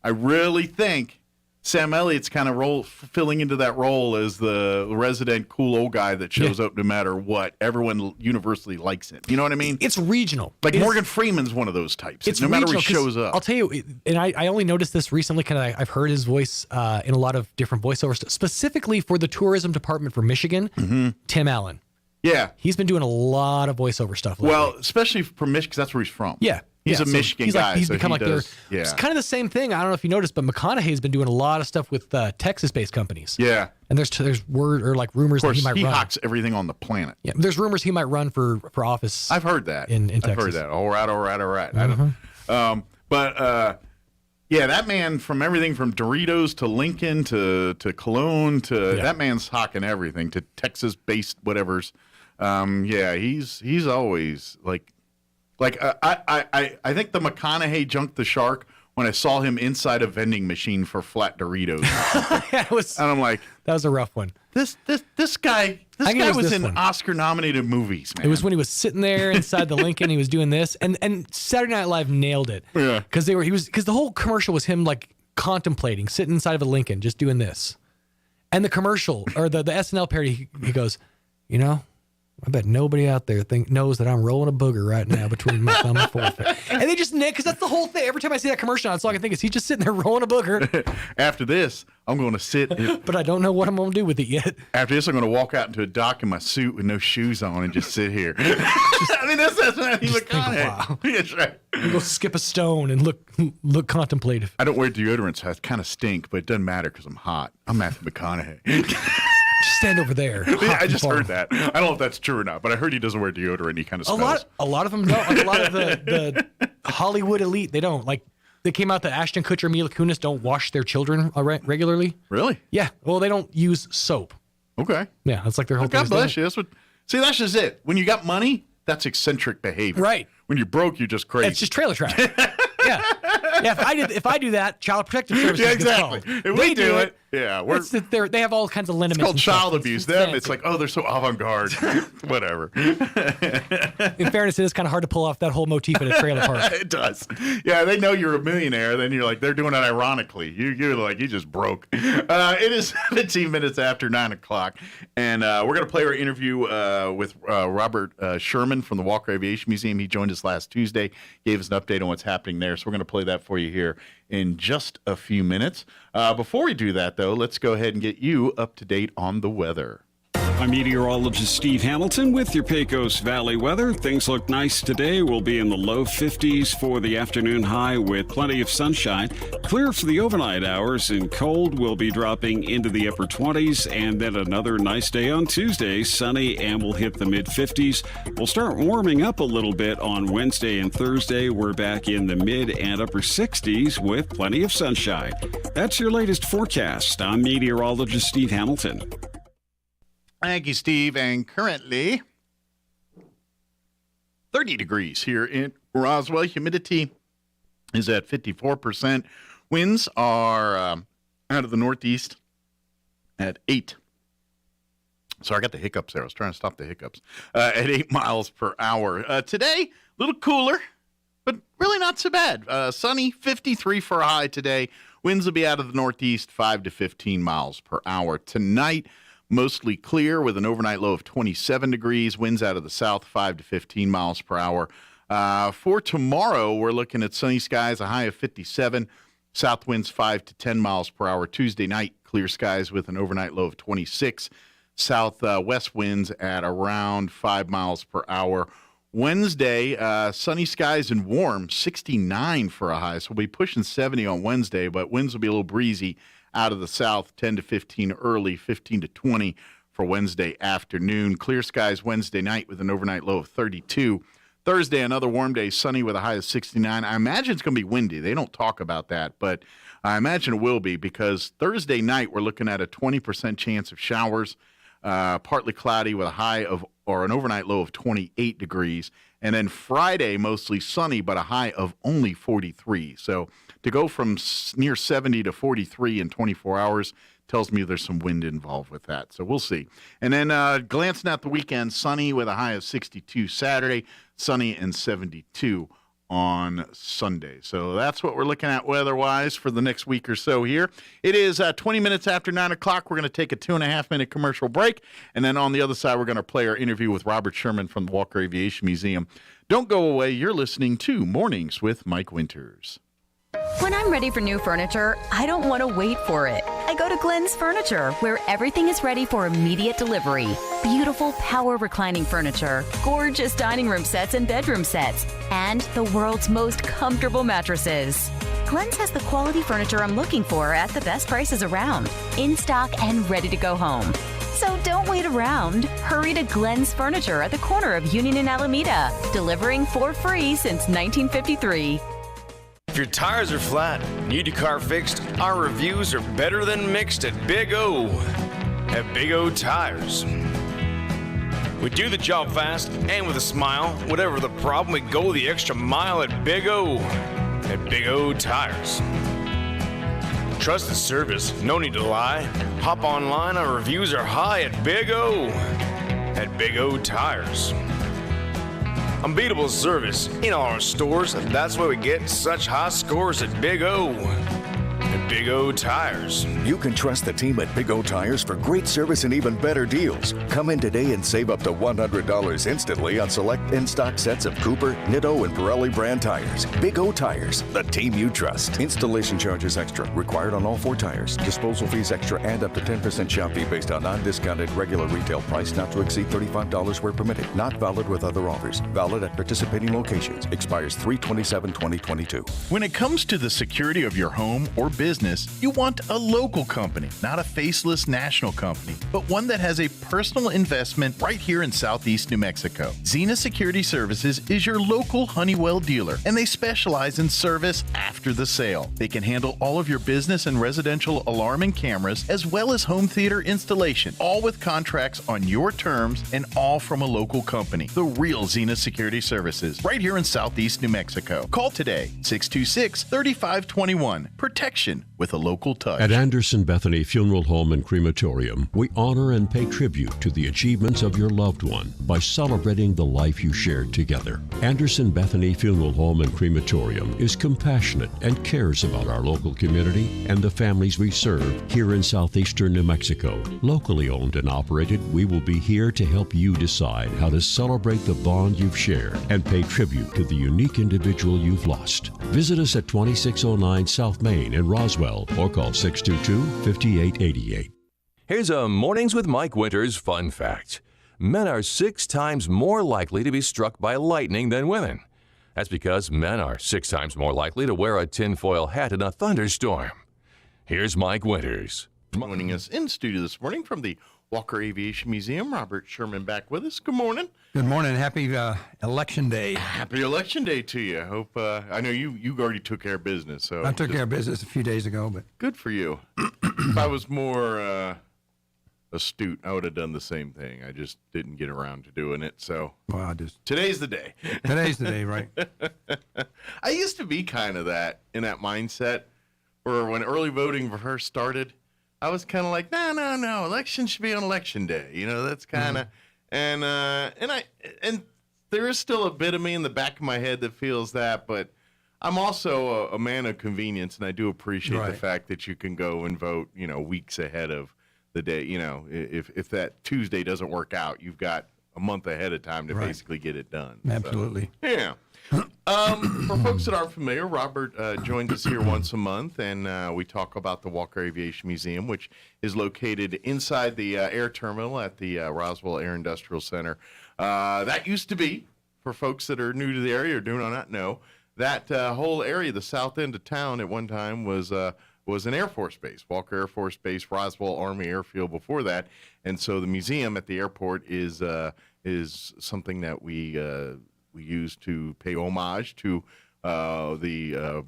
I really think Sam Elliott's kind of filling into that role as the resident cool old guy that shows up no matter what. Everyone universally likes him. You know what I mean? It's regional. Like Morgan Freeman's one of those types. It's no matter where he regional, shows up. I'll tell you, and I only noticed this recently because I've heard his voice in a lot of different voiceover stuff, specifically for the tourism department for Michigan, Tim Allen. Yeah. He's been doing a lot of voiceover stuff lately. Well, especially for Michigan, because that's where he's from. Yeah. He's a Michigan guy. He's become it's kind of the same thing. I don't know if you noticed, but McConaughey's been doing a lot of stuff with Texas-based companies. Yeah. And there's word or like rumors that he might run. He hawks everything on the planet. Yeah. There's rumors he might run for office. I've heard that. In Texas. I've heard that. All right. Yeah, that man, from everything from Doritos to Lincoln to Cologne that man's hawking everything to Texas-based whatevers. He's always like I think the McConaughey jumped the shark when I saw him inside a vending machine for flat Doritos. And I'm like, that was a rough one. This guy was in Oscar-nominated movies, man. It was when he was sitting there inside the Lincoln. He was doing this, and Saturday Night Live nailed it. Yeah, because the whole commercial was him like contemplating, sitting inside of a Lincoln, just doing this. And the commercial or the SNL parody, he goes, I bet nobody out there knows that I'm rolling a booger right now between my thumb and forefinger. And they just because that's the whole thing. Every time I see that commercial, that's all I can think is he's just sitting there rolling a booger. After this, I'm going to sit. But I don't know what I'm going to do with it yet. After this, I'm going to walk out into a dock in my suit with no shoes on and just sit here. I mean, that's Matthew McConaughey. That's right. You go skip a stone and look contemplative. I don't wear deodorant, so I kind of stink, but it doesn't matter because I'm hot. I'm Matthew McConaughey. Just stand over there. Yeah, I just heard that. I don't know if that's true or not, but I heard he doesn't wear deodorant. He kind of smells. A lot of them don't. Like a lot of the Hollywood elite, they don't. Like they came out that Ashton Kutcher and Mila Kunis don't wash their children regularly. Really? Yeah. Well, they don't use soap. Okay. Yeah, that's like their whole thing. God bless you. That's just it. When you got money, that's eccentric behavior. Right. When you're broke, you're just crazy. It's just trailer trash. Yeah. If I do that, Child Protective Services. Yeah, exactly. If we do it, yeah, they have all kinds of liniments. It's called child abuse. It's like, oh, they're so avant-garde. Whatever. In fairness, it is kind of hard to pull off that whole motif in a trailer park. It does. Yeah, they know you're a millionaire. Then you're like, they're doing it ironically. You're like, you just broke. It is 17 minutes after 9 o'clock, and we're gonna play our interview with Robert Sherman from the Walker Aviation Museum. He joined us last Tuesday, gave us an update on what's happening there. So we're gonna play that for you here in just a few minutes. Before we do that, though, let's go ahead and get you up to date on the weather. I'm meteorologist Steve Hamilton with your Pecos Valley weather. Things look nice today. We'll be in the low 50s for the afternoon high with plenty of sunshine. Clear for the overnight hours, and cold will be dropping into the upper 20s. And then another nice day on Tuesday, sunny, and we'll hit the mid-50s. We'll start warming up a little bit on Wednesday and Thursday. We're back in the mid and upper 60s with plenty of sunshine. That's your latest forecast. I'm meteorologist Steve Hamilton. Thank you, Steve. And currently 30 degrees here in Roswell. Humidity is at 54%. Winds are out of the northeast at 8 Sorry, I got the hiccups there. I was trying to stop the hiccups. At 8 miles per hour. Today, a little cooler, but really not so bad. Sunny, 53 for a high today. Winds will be out of the northeast, 5 to 15 miles per hour. Tonight, mostly clear with an overnight low of 27 degrees. Winds out of the south, 5 to 15 miles per hour. For tomorrow, we're looking at sunny skies, a high of 57. South winds 5 to 10 miles per hour. Tuesday night, clear skies with an overnight low of 26. Southwest winds at around 5 miles per hour. Wednesday, sunny skies and warm, 69 for a high. So we'll be pushing 70 on Wednesday, but winds will be a little breezy out of the south, 10 to 15 early, 15 to 20 for Wednesday afternoon. Clear skies Wednesday night with an overnight low of 32. Thursday, another warm day, sunny with a high of 69. I imagine it's going to be windy. They don't talk about that, but I imagine it will be because Thursday night we're looking at a 20% chance of showers. Partly cloudy with a high of, or an overnight low of 28 degrees. And then Friday, mostly sunny, but a high of only 43. So to go from near 70 to 43 in 24 hours tells me there's some wind involved with that. So we'll see. And then glancing at the weekend, sunny with a high of 62 Saturday, sunny and 72 on Sunday. So that's what we're looking at weather-wise for the next week or so here. It is 20 minutes after 9 o'clock. We're going to take a 2.5-minute commercial break, and then on the other side, we're going to play our interview with Robert Sherman from the Walker Aviation Museum. Don't go away. You're listening to Mornings with Mike Winters. When I'm ready for new furniture, I don't want to wait for it. I go to Glenn's Furniture, where everything is ready for immediate delivery. Beautiful power reclining furniture, gorgeous dining room sets and bedroom sets, and the world's most comfortable mattresses. Glenn's has the quality furniture I'm looking for at the best prices around, in stock and ready to go home. So don't wait around. Hurry to Glenn's Furniture at the corner of Union and Alameda, delivering for free since 1953. If your tires are flat, need your car fixed, our reviews are better than mixed at Big O. At Big O Tires. We do the job fast and with a smile. Whatever the problem, we go the extra mile at Big O. At Big O Tires. Trusted service, no need to lie. Hop online, our reviews are high at Big O. At Big O Tires. Unbeatable service in all our stores. That's why we get such high scores at Big O. At Big O Tires. You can trust the team at Big O Tires for great service and even better deals. Come in today and save up to $100 instantly on select in-stock sets of Cooper, Nitto, and Pirelli brand tires. Big O Tires, the team you trust. Installation charges extra, required on all 4 tires. Disposal fees extra and up to 10% shop fee based on non-discounted regular retail price not to exceed $35 where permitted. Not valid with other offers. Valid at participating locations. Expires 3/27/2022. When it comes to the security of your home or business, you want a local company, not a faceless national company, but one that has a personal investment right here in Southeast New Mexico. Xena Security Services is your local Honeywell dealer, and they specialize in service after the sale. They can handle all of your business and residential alarm and cameras, as well as home theater installation, all with contracts on your terms and all from a local company. The real Xena Security Services, right here in Southeast New Mexico. Call today, 626-3521. Protection with a local touch. At Anderson Bethany Funeral Home and Crematorium, we honor and pay tribute to the achievements of your loved one by celebrating the life you shared together. Anderson Bethany Funeral Home and Crematorium is compassionate and cares about our local community and the families we serve here in southeastern New Mexico. Locally owned and operated, we will be here to help you decide how to celebrate the bond you've shared and pay tribute to the unique individual you've lost. Visit us at 2609 South Main in Roswell or call 622-5888. Here's a Mornings with Mike Winters fun fact. Men are 6 times more likely to be struck by lightning than women. That's because men are 6 times more likely to wear a tinfoil hat in a thunderstorm. Here's Mike Winters. Joining us in studio this morning from the Walker Aviation Museum, Robert Sherman back with us. Good morning. Good morning. Happy Election Day. Happy Election Day to you. Hope I know you already took care of business. So I took care of business a few days ago, but good for you. If I was more astute, I would have done the same thing. I just didn't get around to doing it. So today's the day. Today's the day, right? I used to be kind of in that mindset, where when early voting first started, I was kind of like, no, election should be on election day. You know, that's kind of, and there is still a bit of me in the back of my head that feels that, but I'm also a man of convenience, and I do appreciate the fact that you can go and vote, you know, weeks ahead of the day. You know, if that Tuesday doesn't work out, you've got a month ahead of time to basically get it done. Absolutely. So, yeah. For folks that aren't familiar, Robert joins us here once a month, and we talk about the Walker Aviation Museum, which is located inside the air terminal at the Roswell Air Industrial Center. That used to be, for folks that are new to the area or do not know, that whole area, the south end of town at one time was an Air Force base, Walker Air Force Base, Roswell Army Airfield before that. And so the museum at the airport is something that we use to pay homage to the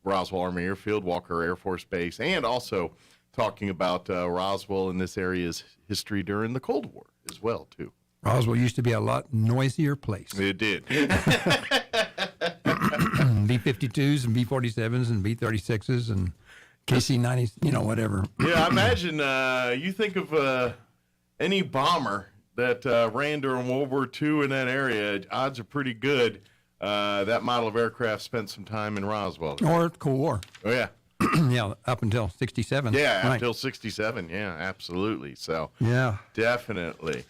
Roswell Army Airfield, Walker Air Force Base, and also talking about Roswell and this area's history during the Cold War as well, too. Roswell used to be a lot noisier place. It did. B-52s and B-47s and B-36s and KC-90s, you know, whatever. Yeah, I imagine you think of any bomber that ran during World War II in that area, odds are pretty good that model of aircraft spent some time in Roswell. Or the Cold War. Oh, yeah. Yeah, up until 67. Yeah, right. until 67. Yeah, absolutely. So, yeah, definitely.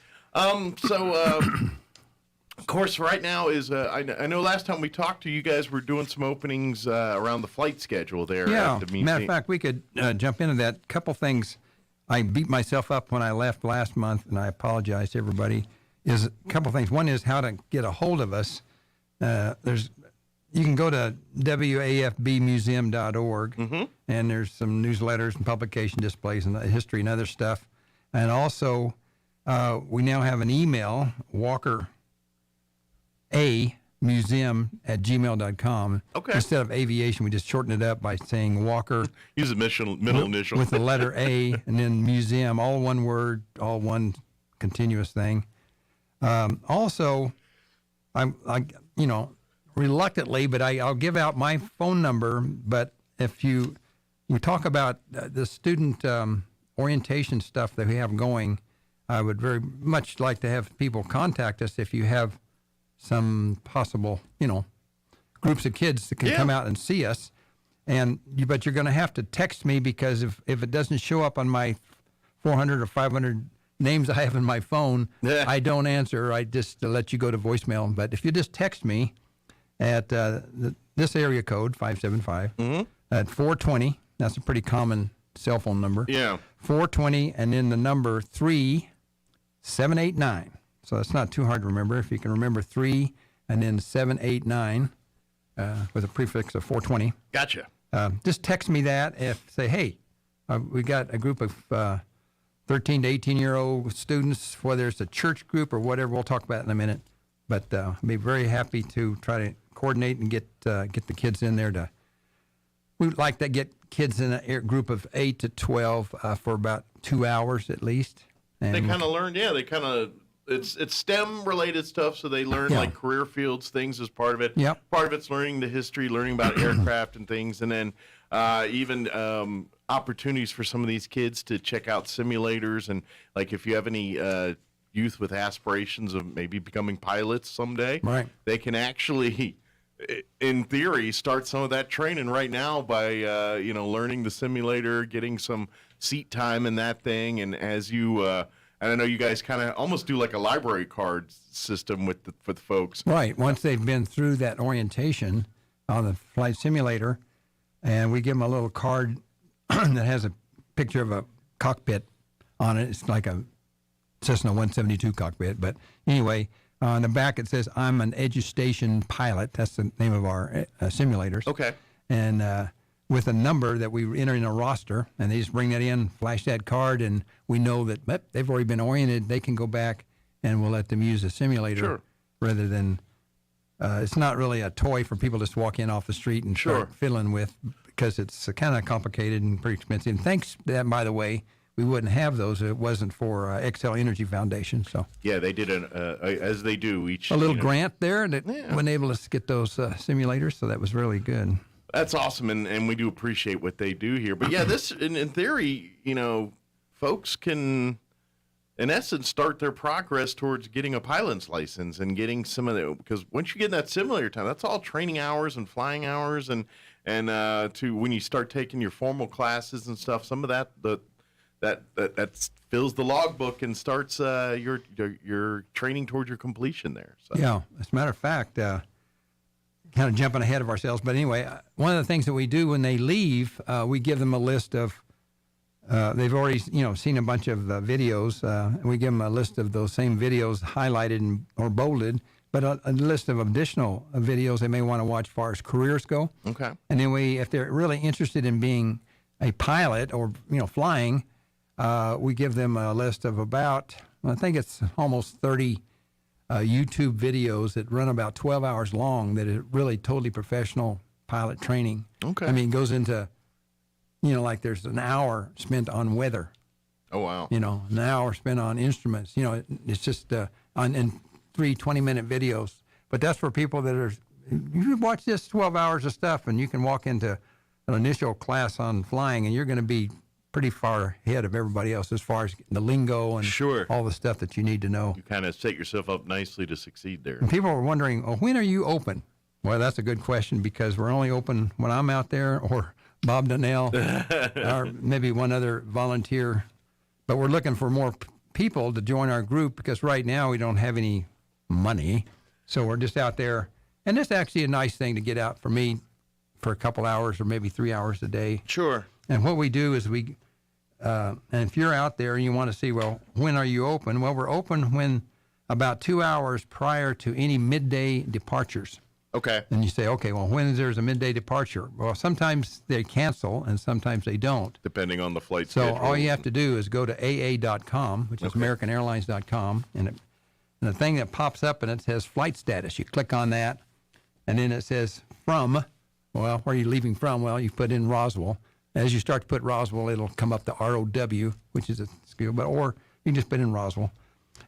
Of course, right now is, I know last time we talked to you guys, were doing some openings around the flight schedule there. Yeah, at the museum. matter of fact, we could jump into that. Couple things I beat myself up when I left last month, and I apologize to everybody, is a couple things. One is how to get a hold of us. You can go to wafbmuseum.org, and there's some newsletters and publication displays and history and other stuff. And also, we now have an email, walkeramuseum@gmail.com. Okay. Instead of aviation, we just shorten it up by saying Walker. Use the middle initial. With the letter A and then museum, all one word, all one continuous thing. Also, I reluctantly, but I'll give out my phone number. But if you talk about the student orientation stuff that we have going, I would very much like to have people contact us if you have some possible, groups of kids that can come out and see us. But you're going to have to text me, because if it doesn't show up on my 400 or 500 names I have in my phone, I don't answer. I just let you go to voicemail. But if you just text me at this area code, 575, at 420, that's a pretty common cell phone number. Yeah. 420, and then the number 3789. So that's not too hard to remember. If you can remember 3 and then 789 with a prefix of 420. Gotcha. Just text me that. Say, hey, we got a group of 13 to 18-year-old students, whether it's a church group or whatever. We'll talk about it in a minute. But I'll be very happy to try to coordinate and get the kids in there. We'd like to get kids in a group of 8 to 12 for about 2 hours at least. And they kind of learn, it's STEM related stuff, so they learn like career fields, things as part of it. Yep. Part of it's learning the history, learning about aircraft and things, and then even opportunities for some of these kids to check out simulators, and like if you have any youth with aspirations of maybe becoming pilots someday, right, they can actually, in theory, start some of that training right now by learning the simulator, getting some seat time in that thing, and as you and I know you guys kind of almost do like a library card system for the folks. Right. Once they've been through that orientation on the flight simulator, and we give them a little card that has a picture of a cockpit on it. It's like a Cessna 172 cockpit. But anyway, on the back it says, I'm an EduStation pilot. That's the name of our simulators. Okay. And with a number that we enter in a roster, and they just bring that in, flash that card, and we know that they've already been oriented. They can go back, and we'll let them use the simulator rather than it's not really a toy for people just to walk in off the street and start fiddling with, because it's kind of complicated and pretty expensive. And thanks to that, by the way, we wouldn't have those if it wasn't for Excel Energy Foundation. So yeah, they did as they do each a little grant there that enabled us to get those simulators. So that was really good. That's awesome, and we do appreciate what they do here. But yeah, this in theory, folks can, in essence, start their progress towards getting a pilot's license and getting some of the, because once you get that simulator time, that's all training hours and flying hours, and to when you start taking your formal classes and stuff, some of that fills the logbook and starts your training towards your completion there. So. Yeah, as a matter of fact, kind of jumping ahead of ourselves, but anyway, one of the things that we do when they leave, we give them a list of. They've already, seen a bunch of videos. And we give them a list of those same videos highlighted or bolded, but a list of additional videos they may want to watch as far as careers go. Okay. And then if they're really interested in being a pilot or flying, we give them a list of about, I think it's almost 30 YouTube videos that run about 12 hours long that are really totally professional pilot training. Okay. I mean, it goes into, like there's an hour spent on weather. Oh, wow. An hour spent on instruments. It's just in 3 20-minute videos. But that's for people that are, you watch this 12 hours of stuff and you can walk into an initial class on flying and you're going to be pretty far ahead of everybody else as far as the lingo and all the stuff that you need to know. You kind of set yourself up nicely to succeed there. And people are wondering, when are you open? Well, that's a good question because we're only open when I'm out there or Bob Donnell or maybe one other volunteer. But we're looking for more people to join our group because right now we don't have any money. So we're just out there. And it's actually a nice thing to get out for me for a couple hours or maybe 3 hours a day. Sure. And what we do is and if you're out there and you want to see, when are you open? Well, we're open when about 2 hours prior to any midday departures. Okay. And you say, when there's a midday departure? Well, sometimes they cancel and sometimes they don't. Depending on the flight so schedule. All you have to do is go to AA.com, which is AmericanAirlines.com, and the thing that pops up and it says flight status. You click on that, and then it says from. Well, where are you leaving from? Well, you put in Roswell. As you start to put Roswell, it'll come up to ROW, which is a skill, or you can just put in Roswell.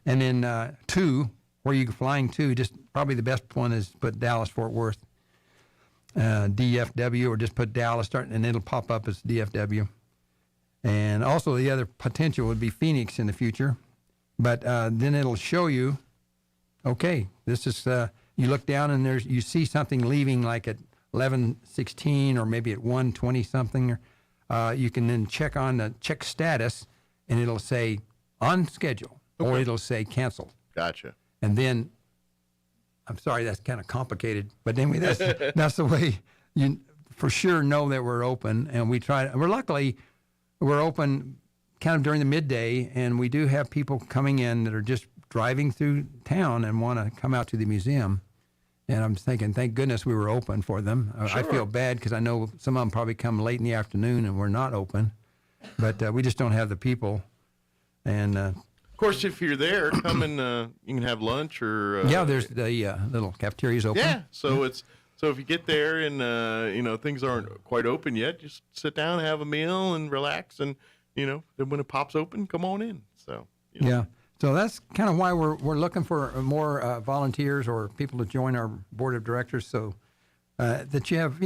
And then to, where you're flying to, just probably the best one is put Dallas-Fort Worth, DFW, or just put Dallas, and it'll pop up as DFW. And also the other potential would be Phoenix in the future. But then it'll show you, this is, you look down and you see something leaving like at 11:16 or maybe at 1:20 something. You can then check status, and it'll say on schedule, or it'll say canceled. Gotcha. And then, I'm sorry, that's kind of complicated, but anyway, that's the way you for sure know that we're open. And we're open kind of during the midday, and we do have people coming in that are just driving through town and want to come out to the museum. And I'm thinking, thank goodness we were open for them. Sure. I feel bad because I know some of them probably come late in the afternoon and we're not open. But we just don't have the people. And of course, if you're there, come and you can have lunch or there's the little cafeteria's open. Yeah, so if you get there and things aren't quite open yet, just sit down, have a meal, and relax. And then when it pops open, come on in. So yeah. So that's kind of why we're looking for more volunteers or people to join our board of directors, so that you have,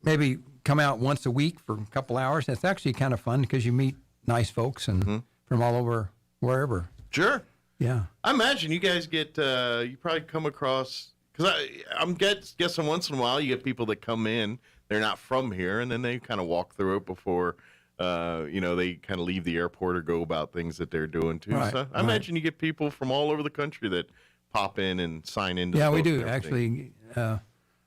maybe come out once a week for a couple hours. That's actually kind of fun because you meet nice folks and from all over wherever. Sure. Yeah. I imagine you guys get you probably come across, because I'm guessing once in a while you get people that come in, they're not from here, and then they kind of walk through it before. They kind of leave the airport or go about things that they're doing too. Right, So I imagine you get people from all over the country that pop in and sign into. Yeah, the we book do and actually.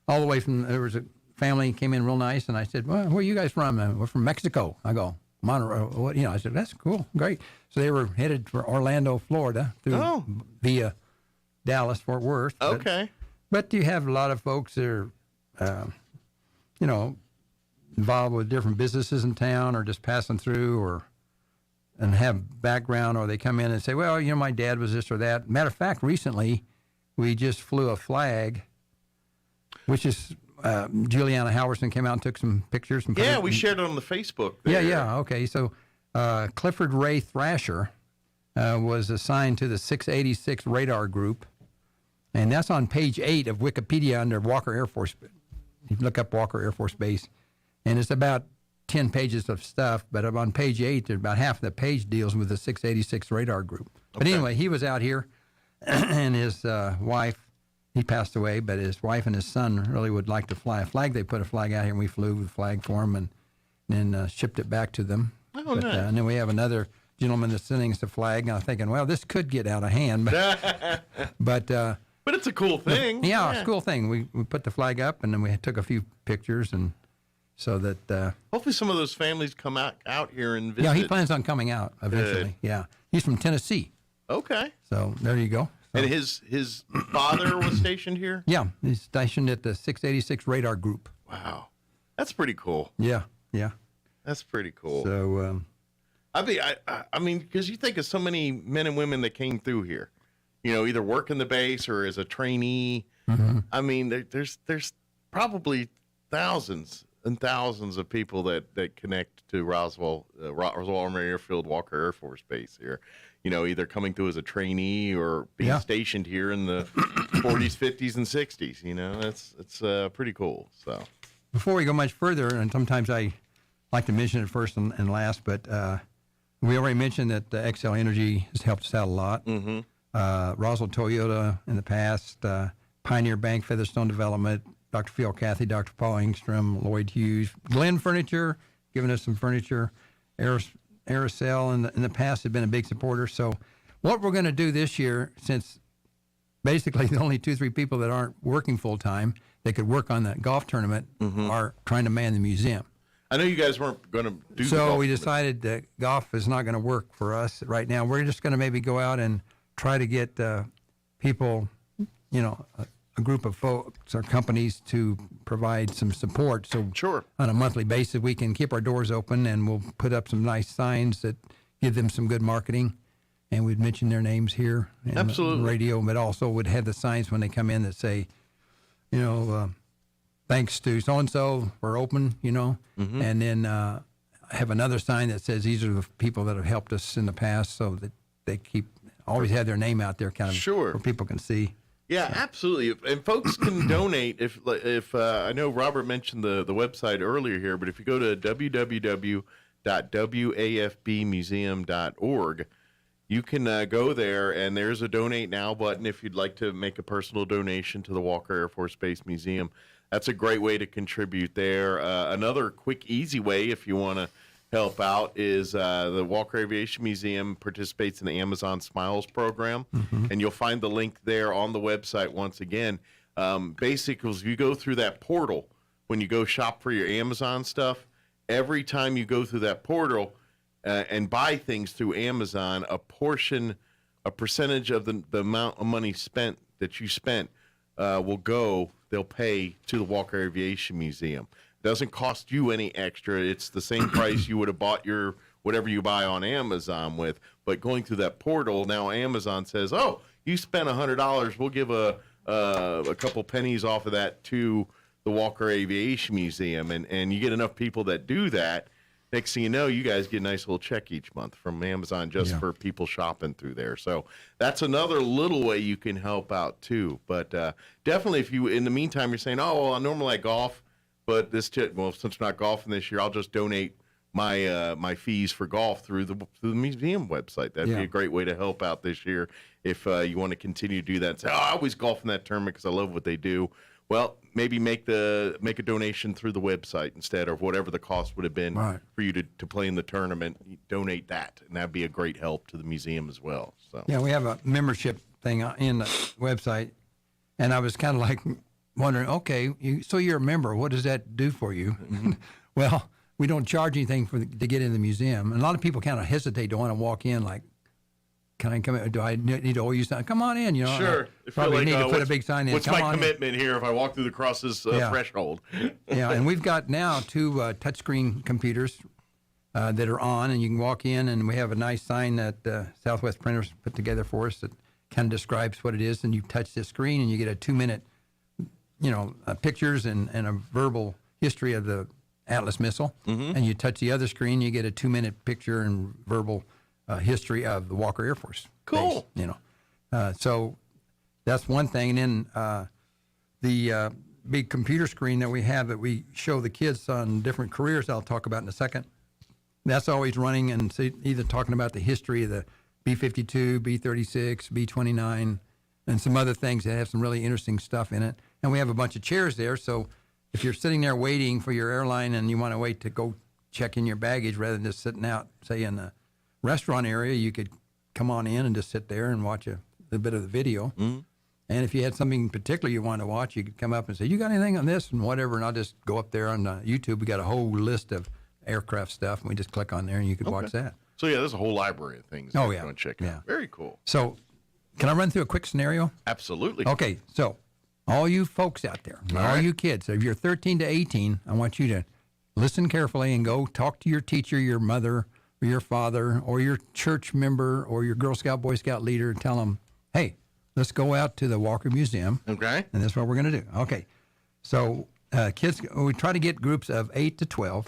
All the way from, there was a family came in real nice, and I said, "Well, where are you guys from?" We're from Mexico. I go, Monterey. I said, "That's cool, great." So they were headed for Orlando, Florida, via Dallas, Fort Worth. Okay. But you have a lot of folks that are, involved with different businesses in town or just passing through and have background, or they come in and say, well, my dad was this or that. Matter of fact, recently we just flew a flag, which is Juliana Halverson came out and took some pictures. And we shared it on the Facebook there. Yeah. Okay. So Clifford Ray Thrasher was assigned to the 686 radar group, and that's on page 8 of Wikipedia under Walker Air Force you look up Walker Air Force Base, and it's about 10 pages of stuff, but on page 8, there's about half of the page deals with the 686 radar group. But anyway, he was out here, and his wife, he passed away, but his wife and his son really would like to fly a flag. They put a flag out here, and we flew the flag for them and then shipped it back to them. Oh, nice. And then we have another gentleman that's sending us a flag, and I'm thinking, well, this could get out of hand. But it's a cool thing. Yeah, it's a cool thing. We put the flag up, and then we took a few pictures, and so that... hopefully some of those families come out here and visit. Yeah, he plans on coming out eventually. Good. Yeah. He's from Tennessee. Okay. So there you go. And his father was stationed here? Yeah, he's stationed at the 686 radar group. Wow. That's pretty cool. Yeah. That's pretty cool. So, I mean, because you think of so many men and women that came through here, either working the base or as a trainee. Mm-hmm. I mean, there's probably thousands and thousands of people that connect to Roswell Army Airfield, Walker Air Force Base here. Either coming through as a trainee or being stationed here in the 40s, 50s, and 60s. It's pretty cool. So before we go much further, and sometimes I like to mention it first and last, but we already mentioned that XL Energy has helped us out a lot. Mm-hmm. Roswell Toyota in the past, Pioneer Bank, Featherstone Development, Dr. Phil Cathy, Dr. Paul Engstrom, Lloyd Hughes, Glenn Furniture, giving us some furniture, Aerosol in the past have been a big supporter. So what we're going to do this year, since basically the only 2-3 people that aren't working full-time that could work on the golf tournament are trying to man the museum. I know you guys weren't going to do so we decided that golf is not going to work for us right now. We're just going to maybe go out and try to get people, a group of folks or companies to provide some support. So on a monthly basis, we can keep our doors open, and we'll put up some nice signs that give them some good marketing. And we'd mention their names here in the radio, but also would have the signs when they come in that say, thanks to so-and-so, we're open, and then have another sign that says these are the people that have helped us in the past, so that they always have their name out there kind of where people can see. Yeah, absolutely. And folks can donate if I know Robert mentioned the website earlier here, but if you go to www.wafbmuseum.org, you can go there, and there's a donate now button if you'd like to make a personal donation to the Walker Air Force Base Museum. That's a great way to contribute there. Another quick, easy way, if you want to help out, is the Walker Aviation Museum participates in the Amazon Smiles program, and you'll find the link there on the website once again. Basically, if you go through that portal, when you go shop for your Amazon stuff, every time you go through that portal and buy things through Amazon, a percentage of the amount of money spent that you spent they'll pay to the Walker Aviation Museum. It doesn't cost you any extra. It's the same price you would have bought your whatever you buy on Amazon with. But going through that portal, now Amazon says, oh, you spent $100. We'll give a couple pennies off of that to the Walker Aviation Museum. And you get enough people that do that, next thing you know, you guys get a nice little check each month from Amazon just for people shopping through there. So that's another little way you can help out too. But definitely, if you, in the meantime, you're saying, oh, well, I normally golf, but since we're not golfing this year, I'll just donate my fees for golf through the museum website. That'd be a great way to help out this year if you want to continue to do that. And say, oh, I always golf in that tournament because I love what they do. Well, maybe make a donation through the website instead of whatever the cost would have been for you to play in the tournament. You donate that, and that'd be a great help to the museum as well. So yeah, we have a membership thing in the website, and I was kind of like wondering, okay, so you're a member. What does that do for you? Well, we don't charge anything to get in the museum, and a lot of people kind of hesitate to want to walk in like, can I come in? Do I need to owe you something? Come on in, Sure. Probably need to put a big sign in. What's my commitment here if I walk through the crosses threshold? Yeah, and we've got now 2 touchscreen computers that are on, and you can walk in, and we have a nice sign that Southwest Printers put together for us that kind of describes what it is, and you touch the screen, and you get a 2-minute, pictures and a verbal history of the Atlas missile, and you touch the other screen, you get a 2-minute picture and verbal history of the Walker Air Force base, so that's one thing. And then the big computer screen that we have that we show the kids on different careers I'll talk about in a second. That's always running and either talking about the history of the B-52, B-36, B-29, and some other things that have some really interesting stuff in it. And we have a bunch of chairs there, so if you're sitting there waiting for your airline and you want to wait to go check in your baggage rather than just sitting out, say, in the restaurant area, you could come on in and just sit there and watch a bit of the video. Mm-hmm. And if you had something particular you wanted to watch, you could come up and say, you got anything on this and whatever, and I'll just go up there on YouTube. We got a whole list of aircraft stuff, and we just click on there and you could watch that. So, yeah, there's a whole library of things that you want to check out. Very cool. So, can I run through a quick scenario? Absolutely. Okay, so all you folks out there, all you kids, if you're 13 to 18, I want you to listen carefully and go talk to your teacher, your mother, or your father, or your church member, or your Girl Scout, Boy Scout leader, and tell them, hey, let's go out to the Walker Museum. Okay. And that's what we're going to do. Okay. So, kids, we try to get groups of 8 to 12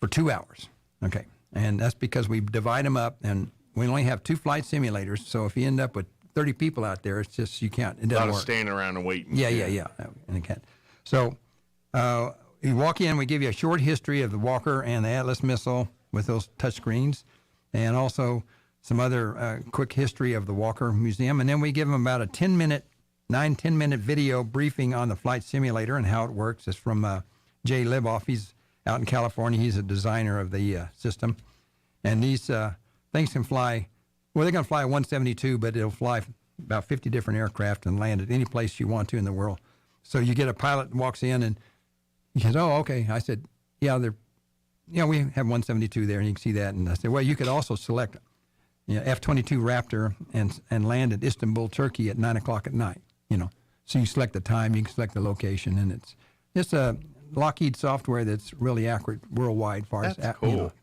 for 2 hours. Okay. And that's because we divide them up, and we only have 2 flight simulators. So if you end up with 30 people out there, it's just, you can't. It doesn't a lot of work. standing around and waiting. Yeah. And it can't. So you walk in, we give you a short history of the Walker and the Atlas missile with those touch screens, and also some other quick history of the Walker Museum. And then we give them about a 10-minute video briefing on the flight simulator and how it works. It's from Jay Liboff. He's out in California. He's a designer of the system. And these things can fly, well, they're going to fly a 172, but it'll fly about 50 different aircraft and land at any place you want to in the world. So you get a pilot walks in and he says, oh, okay. I said, yeah, we have 172 there, and you can see that. And I said, well, you could also select F-22 Raptor and land at Istanbul, Turkey at 9 o'clock at night, So you select the time, you can select the location, and it's a Lockheed software that's really accurate worldwide as far as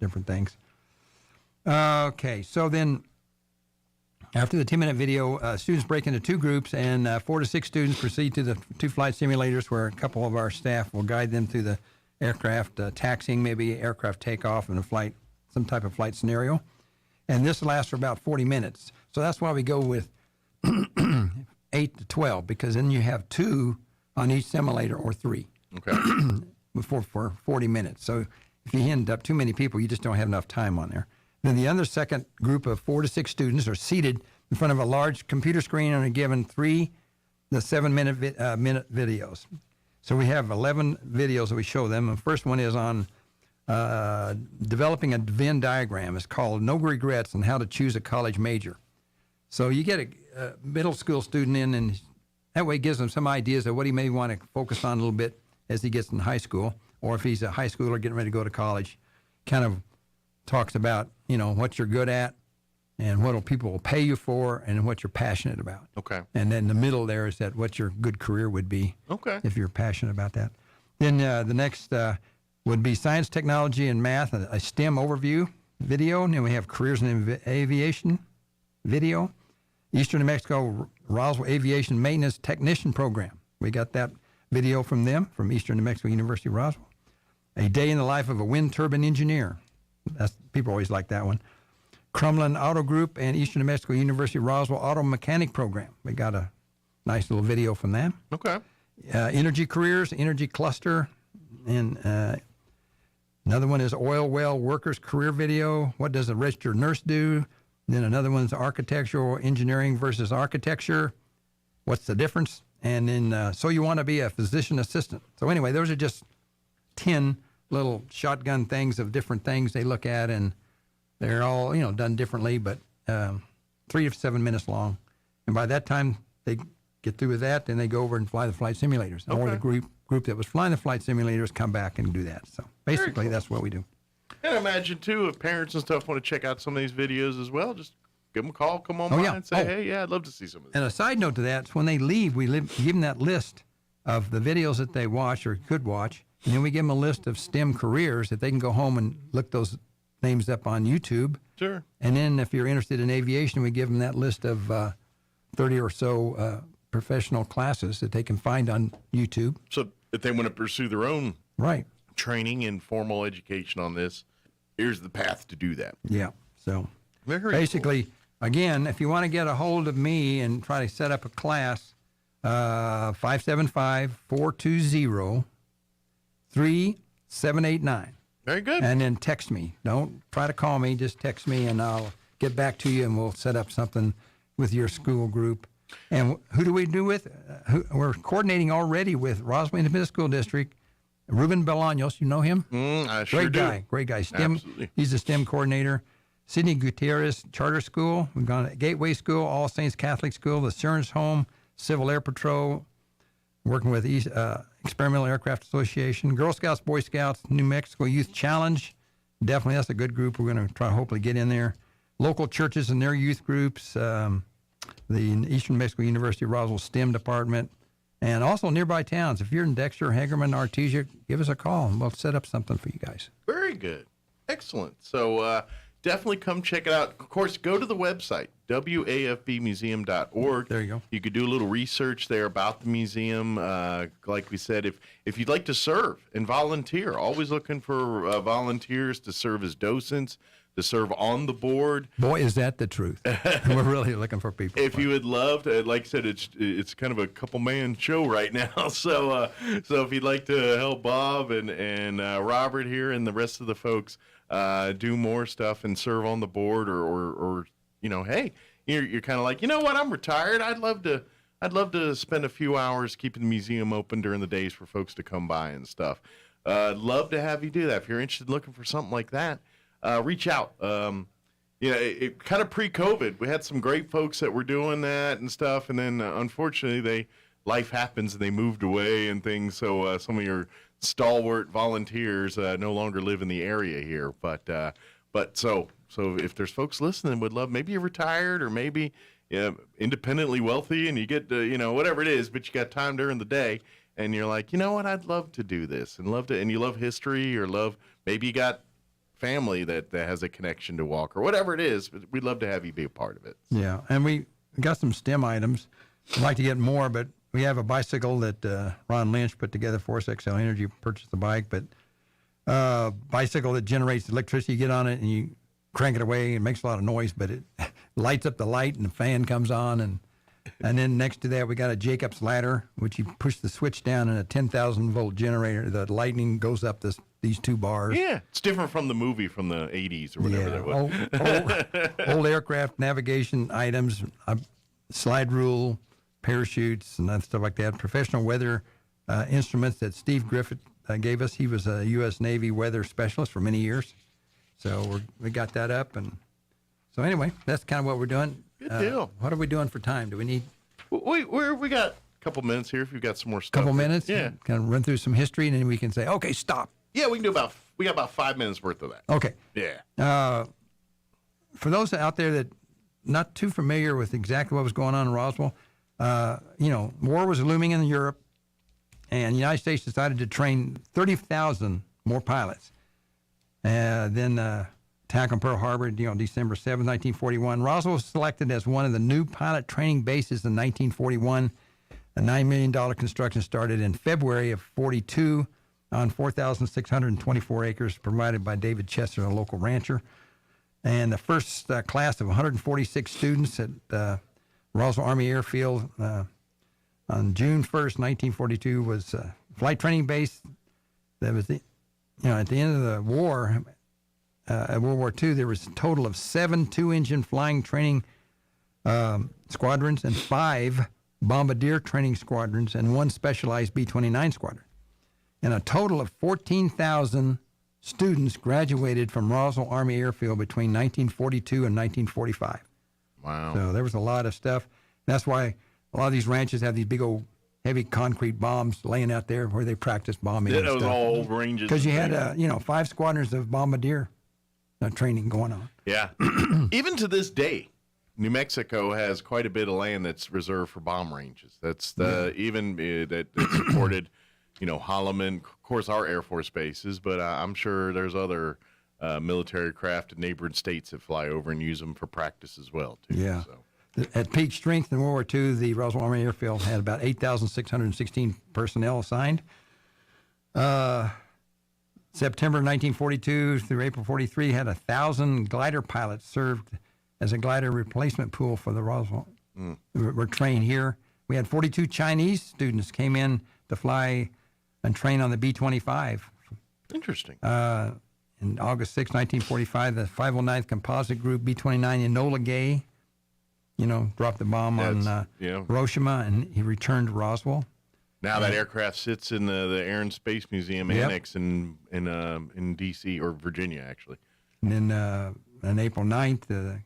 different things. Okay, so then after the 10-minute video, students break into 2 groups, and 4 to 6 students proceed to the 2 flight simulators where a couple of our staff will guide them through the aircraft taxiing, maybe aircraft takeoff and a flight, some type of flight scenario. And this lasts for about 40 minutes. So that's why we go with 8 to 12, because then you have 2 on each simulator or 3. Okay. for 40 minutes. So if you end up too many people, you just don't have enough time on there. Then the other second group of 4 to 6 students are seated in front of a large computer screen and are given 3 the 7-minute minute videos. So we have 11 videos that we show them. The first one is on developing a Venn diagram. It's called No Regrets on How to Choose a College Major. So you get a middle school student in, and that way it gives them some ideas of what he may want to focus on a little bit as he gets in high school, or if he's a high schooler getting ready to go to college, kind of talks about, what you're good at and what people will pay you for and what you're passionate about. Okay. And then the middle there is that what your good career would be. Okay. If you're passionate about that. Then the next would be science, technology, and math, a STEM overview video. And then we have careers in aviation video. Eastern New Mexico Roswell Aviation Maintenance Technician Program. We got that video from them, from Eastern New Mexico University Roswell. A day in the life of a wind turbine engineer. People always like that one. Crumlin Auto Group and Eastern New Mexico University Roswell Auto Mechanic Program. We got a nice little video from them. Okay. Energy careers, energy cluster, and another one is oil well workers career video. What does a registered nurse do? Then another one's architectural engineering versus architecture. What's the difference? And then so you want to be a physician assistant. So anyway, those are just 10 little shotgun things of different things they look at, and they're all done differently, but 3 to 7 minutes long. And by that time they get through with that, then they go over and fly the flight simulators. Okay. Or the group that was flying the flight simulators come back and do that. So basically, cool. That's what we do. And I imagine too, if parents and stuff want to check out some of these videos as well, just give them a call, come on by and say, hey, I'd love to see some of this. And a side note to that, when they leave, give them that list of the videos that they watch or could watch, and then we give them a list of STEM careers that they can go home and look those names up on YouTube. Sure. And then if you're interested in aviation, we give them that list of 30 or so professional classes that they can find on YouTube. So if they want to pursue their own training and formal education on this, here's the path to do that. Yeah. So very basically, again, if you want to get a hold of me and try to set up a class, 575-420-3789. Very good. And then text me. Don't try to call me. Just text me, and I'll get back to you, and we'll set up something with your school group. And who do we do with? We're coordinating already with Roswell Independent School District. Ruben Bolaños, you know him? I sure Great do. guy, great guy. STEM. Absolutely. He's the STEM coordinator. Sidney Gutierrez Charter School. We've gone to Gateway School, All Saints Catholic School, the Stearns Home, Civil Air Patrol, working with Experimental Aircraft Association, Girl Scouts, Boy Scouts, New Mexico Youth Challenge. Definitely, that's a good group. We're going to try to hopefully get in there. Local churches and their youth groups, the Eastern Mexico University Roswell STEM Department, and also nearby towns. If you're in Dexter, Hagerman, Artesia, give us a call, and we'll set up something for you guys. Very good. Excellent. So definitely come check it out. Of course, go to the website, wafbmuseum.org. There you go. You could do a little research there about the museum. Like we said, if you'd like to serve and volunteer, always looking for volunteers to serve as docents, to serve on the board. Boy, is that the truth. We're really looking for people. If you would love to, like I said, it's kind of a couple-man show right now. So if you'd like to help Bob and Robert here and the rest of the folks do more stuff and serve on the board, or hey, you're kind of like, you know what, I'm retired. I'd love to spend a few hours keeping the museum open during the days for folks to come by and stuff. I'd love to have you do that. If you're interested in looking for something like that, reach out. It kind of pre-COVID, we had some great folks that were doing that and stuff, and then unfortunately life happens and they moved away and things. So some of your stalwart volunteers no longer live in the area here. But so if there's folks listening, would love, maybe you're retired or maybe independently wealthy and you get whatever it is, but you got time during the day and you're like, you know what, I'd love to do this and you love history or maybe you got family that has a connection to Walker, whatever it is, but we'd love to have you be a part of it. Yeah, and we got some STEM items. I'd like to get more, but we have a bicycle that Ron Lynch put together for us. XL Energy purchased the bike, but bicycle that generates electricity. You get on it and you crank it away. It makes a lot of noise, but it lights up the light and the fan comes on. And then next to that, we got a Jacob's ladder, which you push the switch down and a 10,000 volt generator. The lightning goes up these two bars. Yeah, it's different from the movie from the 80s or whatever that was. Old aircraft navigation items, slide rule, parachutes, and stuff like that. Professional weather instruments that Steve Griffith gave us. He was a U.S. Navy weather specialist for many years. So we got that up. And so anyway, that's kind of what we're doing. Good deal. What are we doing for time? Do we need... We got a couple minutes here if you've got some more stuff. Couple minutes? Yeah. Kind of run through some history, and then we can say, okay, stop. Yeah, we got about 5 minutes worth of that. Okay. Yeah. For those out there that not too familiar with exactly what was going on in Roswell, war was looming in Europe, and the United States decided to train 30,000 more pilots. Then attack on Pearl Harbor, December 7, 1941. Roswell was selected as one of the new pilot training bases in 1941. A $9 million construction started in February of 42 on 4,624 acres provided by David Chester, a local rancher. And the first class of 146 students at Roswell Army Airfield on June 1st, 1942 was a flight training base. That was at the end of the war, at World War II, there was a total of 7 two-engine flying training squadrons and 5 bombardier training squadrons and 1 specialized B-29 squadron. And a total of 14,000 students graduated from Roswell Army Airfield between 1942 and 1945. Wow. So there was a lot of stuff. That's why a lot of these ranches have these big old heavy concrete bombs laying out there where they practice bombing. Yeah, and that was stuff. all old ranges. Because you had, 5 squadrons of bombardier training going on. Yeah. Even to this day, New Mexico has quite a bit of land that's reserved for bomb ranges. That's that supported, Holloman, of course, our Air Force bases, but I'm sure there's other military craft in neighboring states that fly over and use them for practice as well, too. Yeah. So. At peak strength in World War II, the Roswell Army Airfield had about 8,616 personnel assigned. September 1942 through April 43 had 1,000 glider pilots served as a glider replacement pool for the Roswell. We're trained here. we had 42 Chinese students came in to fly and train on the B-25. Interesting. In August 6, 1945, the 509th Composite Group B-29 Enola Gay, dropped the bomb on Hiroshima, and he returned to Roswell. Now that aircraft sits in the Air and Space Museum Annex in D.C. or Virginia, actually. And then on April 9th, the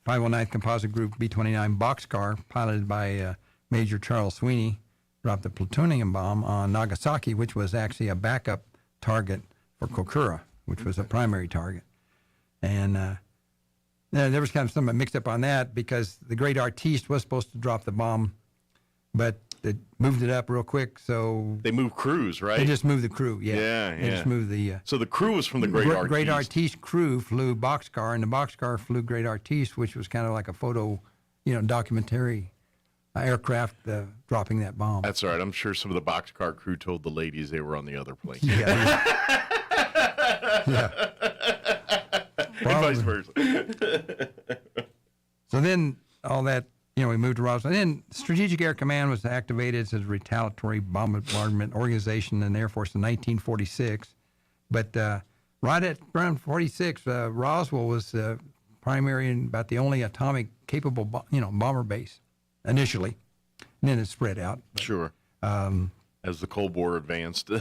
509th Composite Group B-29 boxcar, piloted by Major Charles Sweeney, dropped the plutonium bomb on Nagasaki, which was actually a backup target for Kokura, which was a primary target. And there was kind of something mixed up on that because the Great Artiste was supposed to drop the bomb, but they moved it up real quick. So they moved crews, right? They just moved the crew. Yeah. They just moved the. So the crew was from the Great Artiste. Great Artiste crew flew boxcar, and the boxcar flew Great Artiste, which was kind of like a photo, documentary aircraft dropping that bomb. That's all right. I'm sure some of the boxcar crew told the ladies they were on the other plane. Yeah. And vice versa. So then all that, we moved to Roswell. And then Strategic Air Command was activated as a retaliatory bombardment organization in the Air Force in 1946. But right at around 46, Roswell was primary and about the only atomic capable, bomber base initially. And then it spread out. Sure. As the Cold War advanced.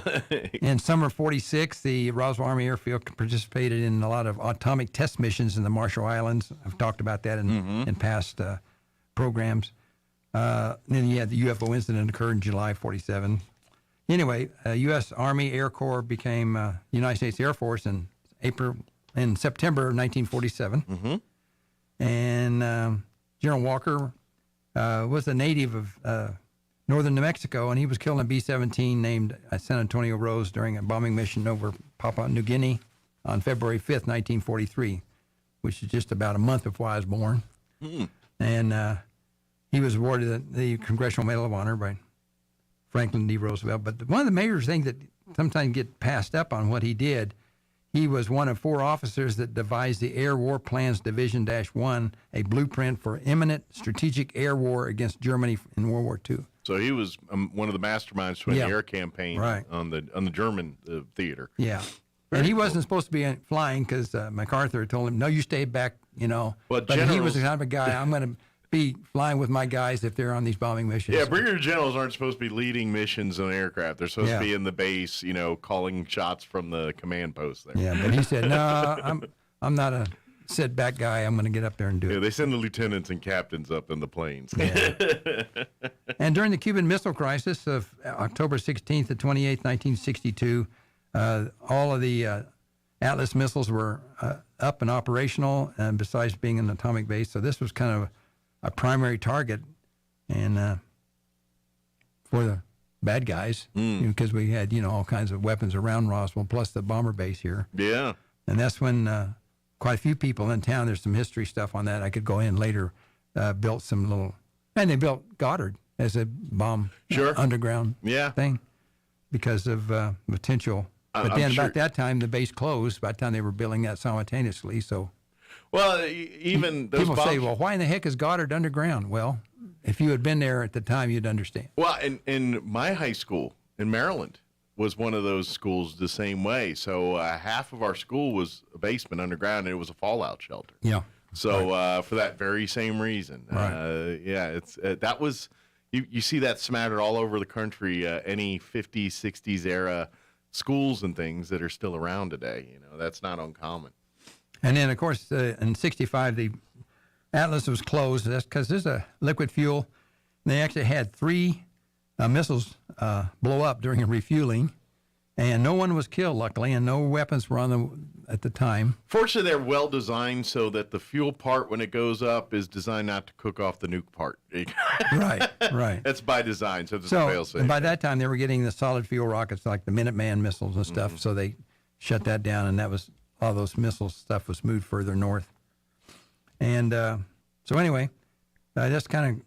In summer 46, the Roswell Army Airfield participated in a lot of atomic test missions in the Marshall Islands. I've talked about that in past programs. Then you had the UFO incident occurred in July 47. Anyway, U.S. Army Air Corps became United States Air Force in September of 1947. And General Walker was a native of northern New Mexico, and he was killed in a B-17 named San Antonio Rose during a bombing mission over Papua New Guinea on February 5th, 1943, which is just about a month before I was born. And he was awarded the Congressional Medal of Honor by Franklin D. Roosevelt. But one of the major things that sometimes get passed up on what he did, he was one of 4 officers that devised the Air War Plans Division-1, a blueprint for imminent strategic air war against Germany in World War II. So he was one of the masterminds to the air campaign on the German theater. Yeah. And he wasn't supposed to be flying because MacArthur told him, no, you stay back, But he was the kind of a guy, I'm going to be flying with my guys if they're on these bombing missions. Yeah, brigadier generals aren't supposed to be leading missions on aircraft. They're supposed to be in the base, calling shots from the command post there. Yeah, but he said, no, I'm not a sit back guy. I'm going to get up there and do it. Yeah, they send the lieutenants and captains up in the planes. Yeah. And during the Cuban Missile Crisis of October 16th to 28th, 1962, all of the Atlas missiles were up and operational, and besides being an atomic base. So this was kind of a primary target and for the bad guys, because we had, all kinds of weapons around Roswell, plus the bomber base here. Yeah. And that's when quite a few people in town, there's some history stuff on that. I could go in later, built some little, and they built Goddard as a bomb underground thing because of potential. But then about that time, the base closed. By the time they were building that simultaneously, so. Well, even those people say, well, why in the heck is Goddard underground? Well, if you had been there at the time, you'd understand. Well, in my high school in Maryland was one of those schools the same way. So half of our school was a basement underground, and it was a fallout shelter. Yeah. So for that very same reason, it's that was you see that smattered all over the country. Any 50s, 60s era schools and things that are still around today. That's not uncommon. And then, of course, in 65, the Atlas was closed. That's because there's a liquid fuel. They actually had 3 missiles blow up during a refueling, and no one was killed, luckily, and no weapons were on them at the time. Fortunately, they're well designed so that the fuel part, when it goes up, is designed not to cook off the nuke part. Right. That's by design, so it's a fail-safe. And by that time, they were getting the solid fuel rockets like the Minuteman missiles and stuff, so they shut that down, and that was all those missile stuff was moved further north. And so anyway, that's kind of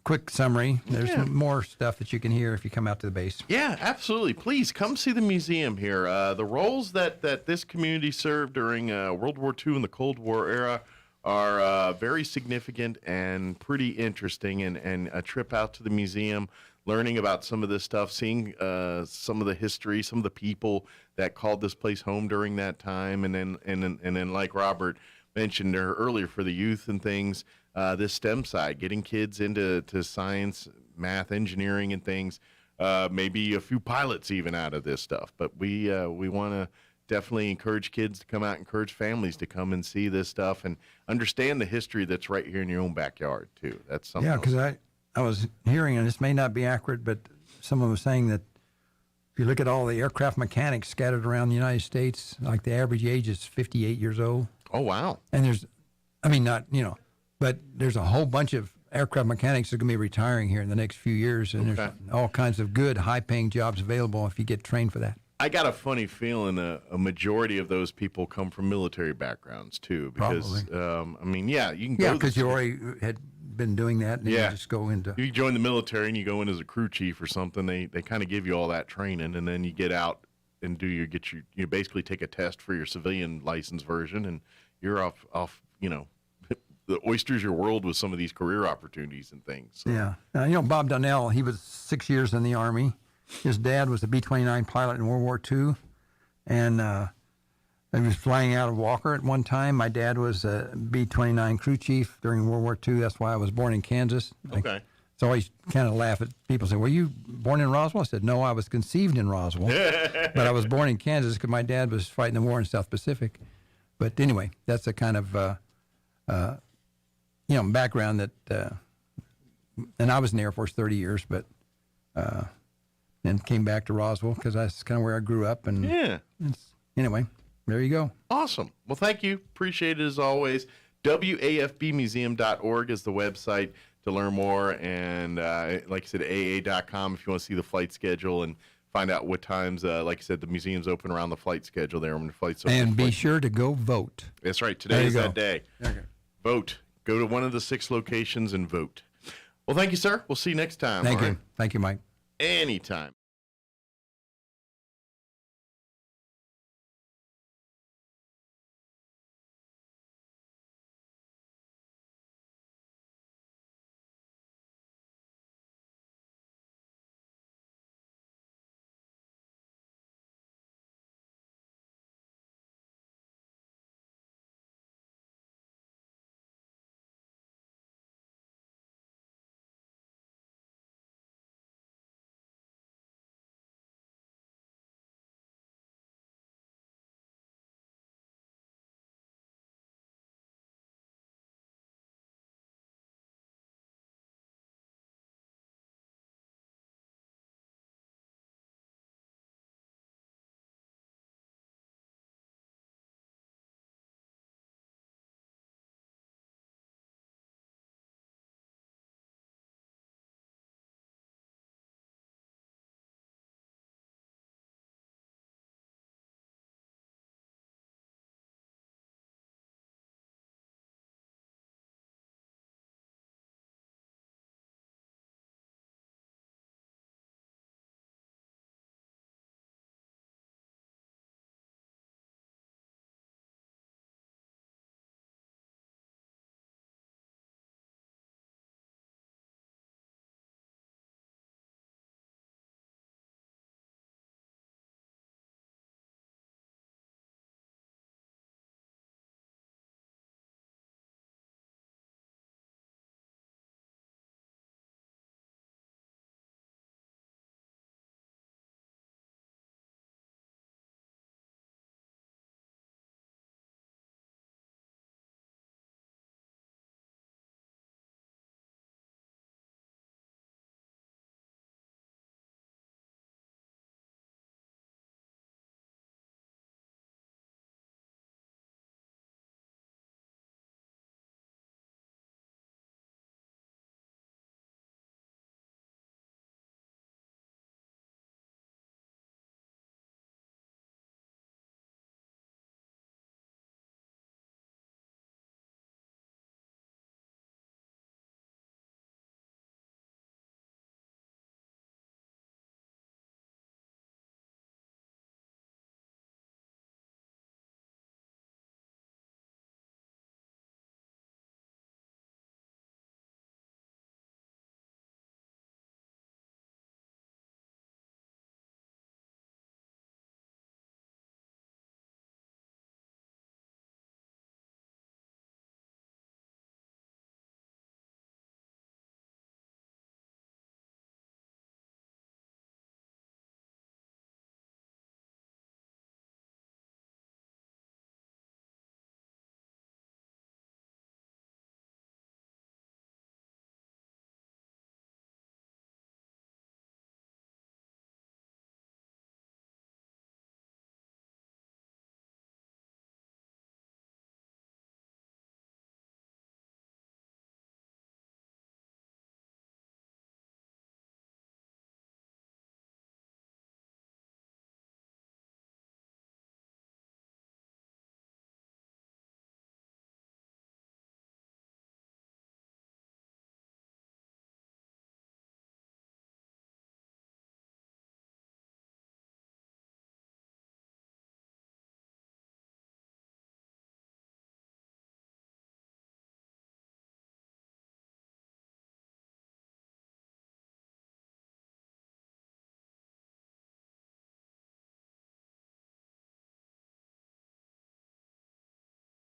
quick summary. There's more stuff that you can hear if you come out to the base. Yeah, absolutely. Please come see the museum here. The roles that this community served during World War II and the Cold War era are very significant and pretty interesting. And a trip out to the museum, learning about some of this stuff, seeing some of the history, some of the people that called this place home during that time, and then like Robert mentioned earlier, for the youth and things, this STEM side, getting kids into science, math, engineering, and things. Maybe a few pilots even out of this stuff. But we want to definitely encourage kids to come out, encourage families to come and see this stuff and understand the history that's right here in your own backyard too. That's something. Yeah, because I was hearing, and this may not be accurate, but someone was saying that if you look at all the aircraft mechanics scattered around the United States, like the average age is 58 years old. Oh, wow. And but there's a whole bunch of aircraft mechanics that are going to be retiring here in the next few years, and there's all kinds of good, high-paying jobs available if you get trained for that. I got a funny feeling a majority of those people come from military backgrounds too, because you can go. Yeah, because you already had been doing that, and you just go into. You join the military and you go in as a crew chief or something. They kind of give you all that training, and then you get out and you basically take a test for your civilian license version, and you're off. The oyster's your world with some of these career opportunities and things. So. Yeah, Bob Donnell, he was 6 years in the Army. His dad was a B-29 pilot in World War II, and he was flying out of Walker at one time. My dad was a B-29 crew chief during World War II. That's why I was born in Kansas. Okay. So I always kind of laugh at people say, "Were you born in Roswell?" I said, "No, I was conceived in Roswell, but I was born in Kansas because my dad was fighting the war in South Pacific." But anyway, that's a kind of background that. And I was in the Air Force 30 years, but. And came back to Roswell because that's kind of where I grew up. And anyway, there you go. Awesome. Well, thank you. Appreciate it as always. WAFBmuseum.org is the website to learn more. And like I said, AA.com if you want to see the flight schedule and find out what times, like I said, the museum's open around the flight schedule there when the flight's open. And be sure to go vote. That's right. Today is that day. Okay. Vote. Go to one of the 6 locations and vote. Well, thank you, sir. We'll see you next time. Thank you. Thank you, Mike. Anytime.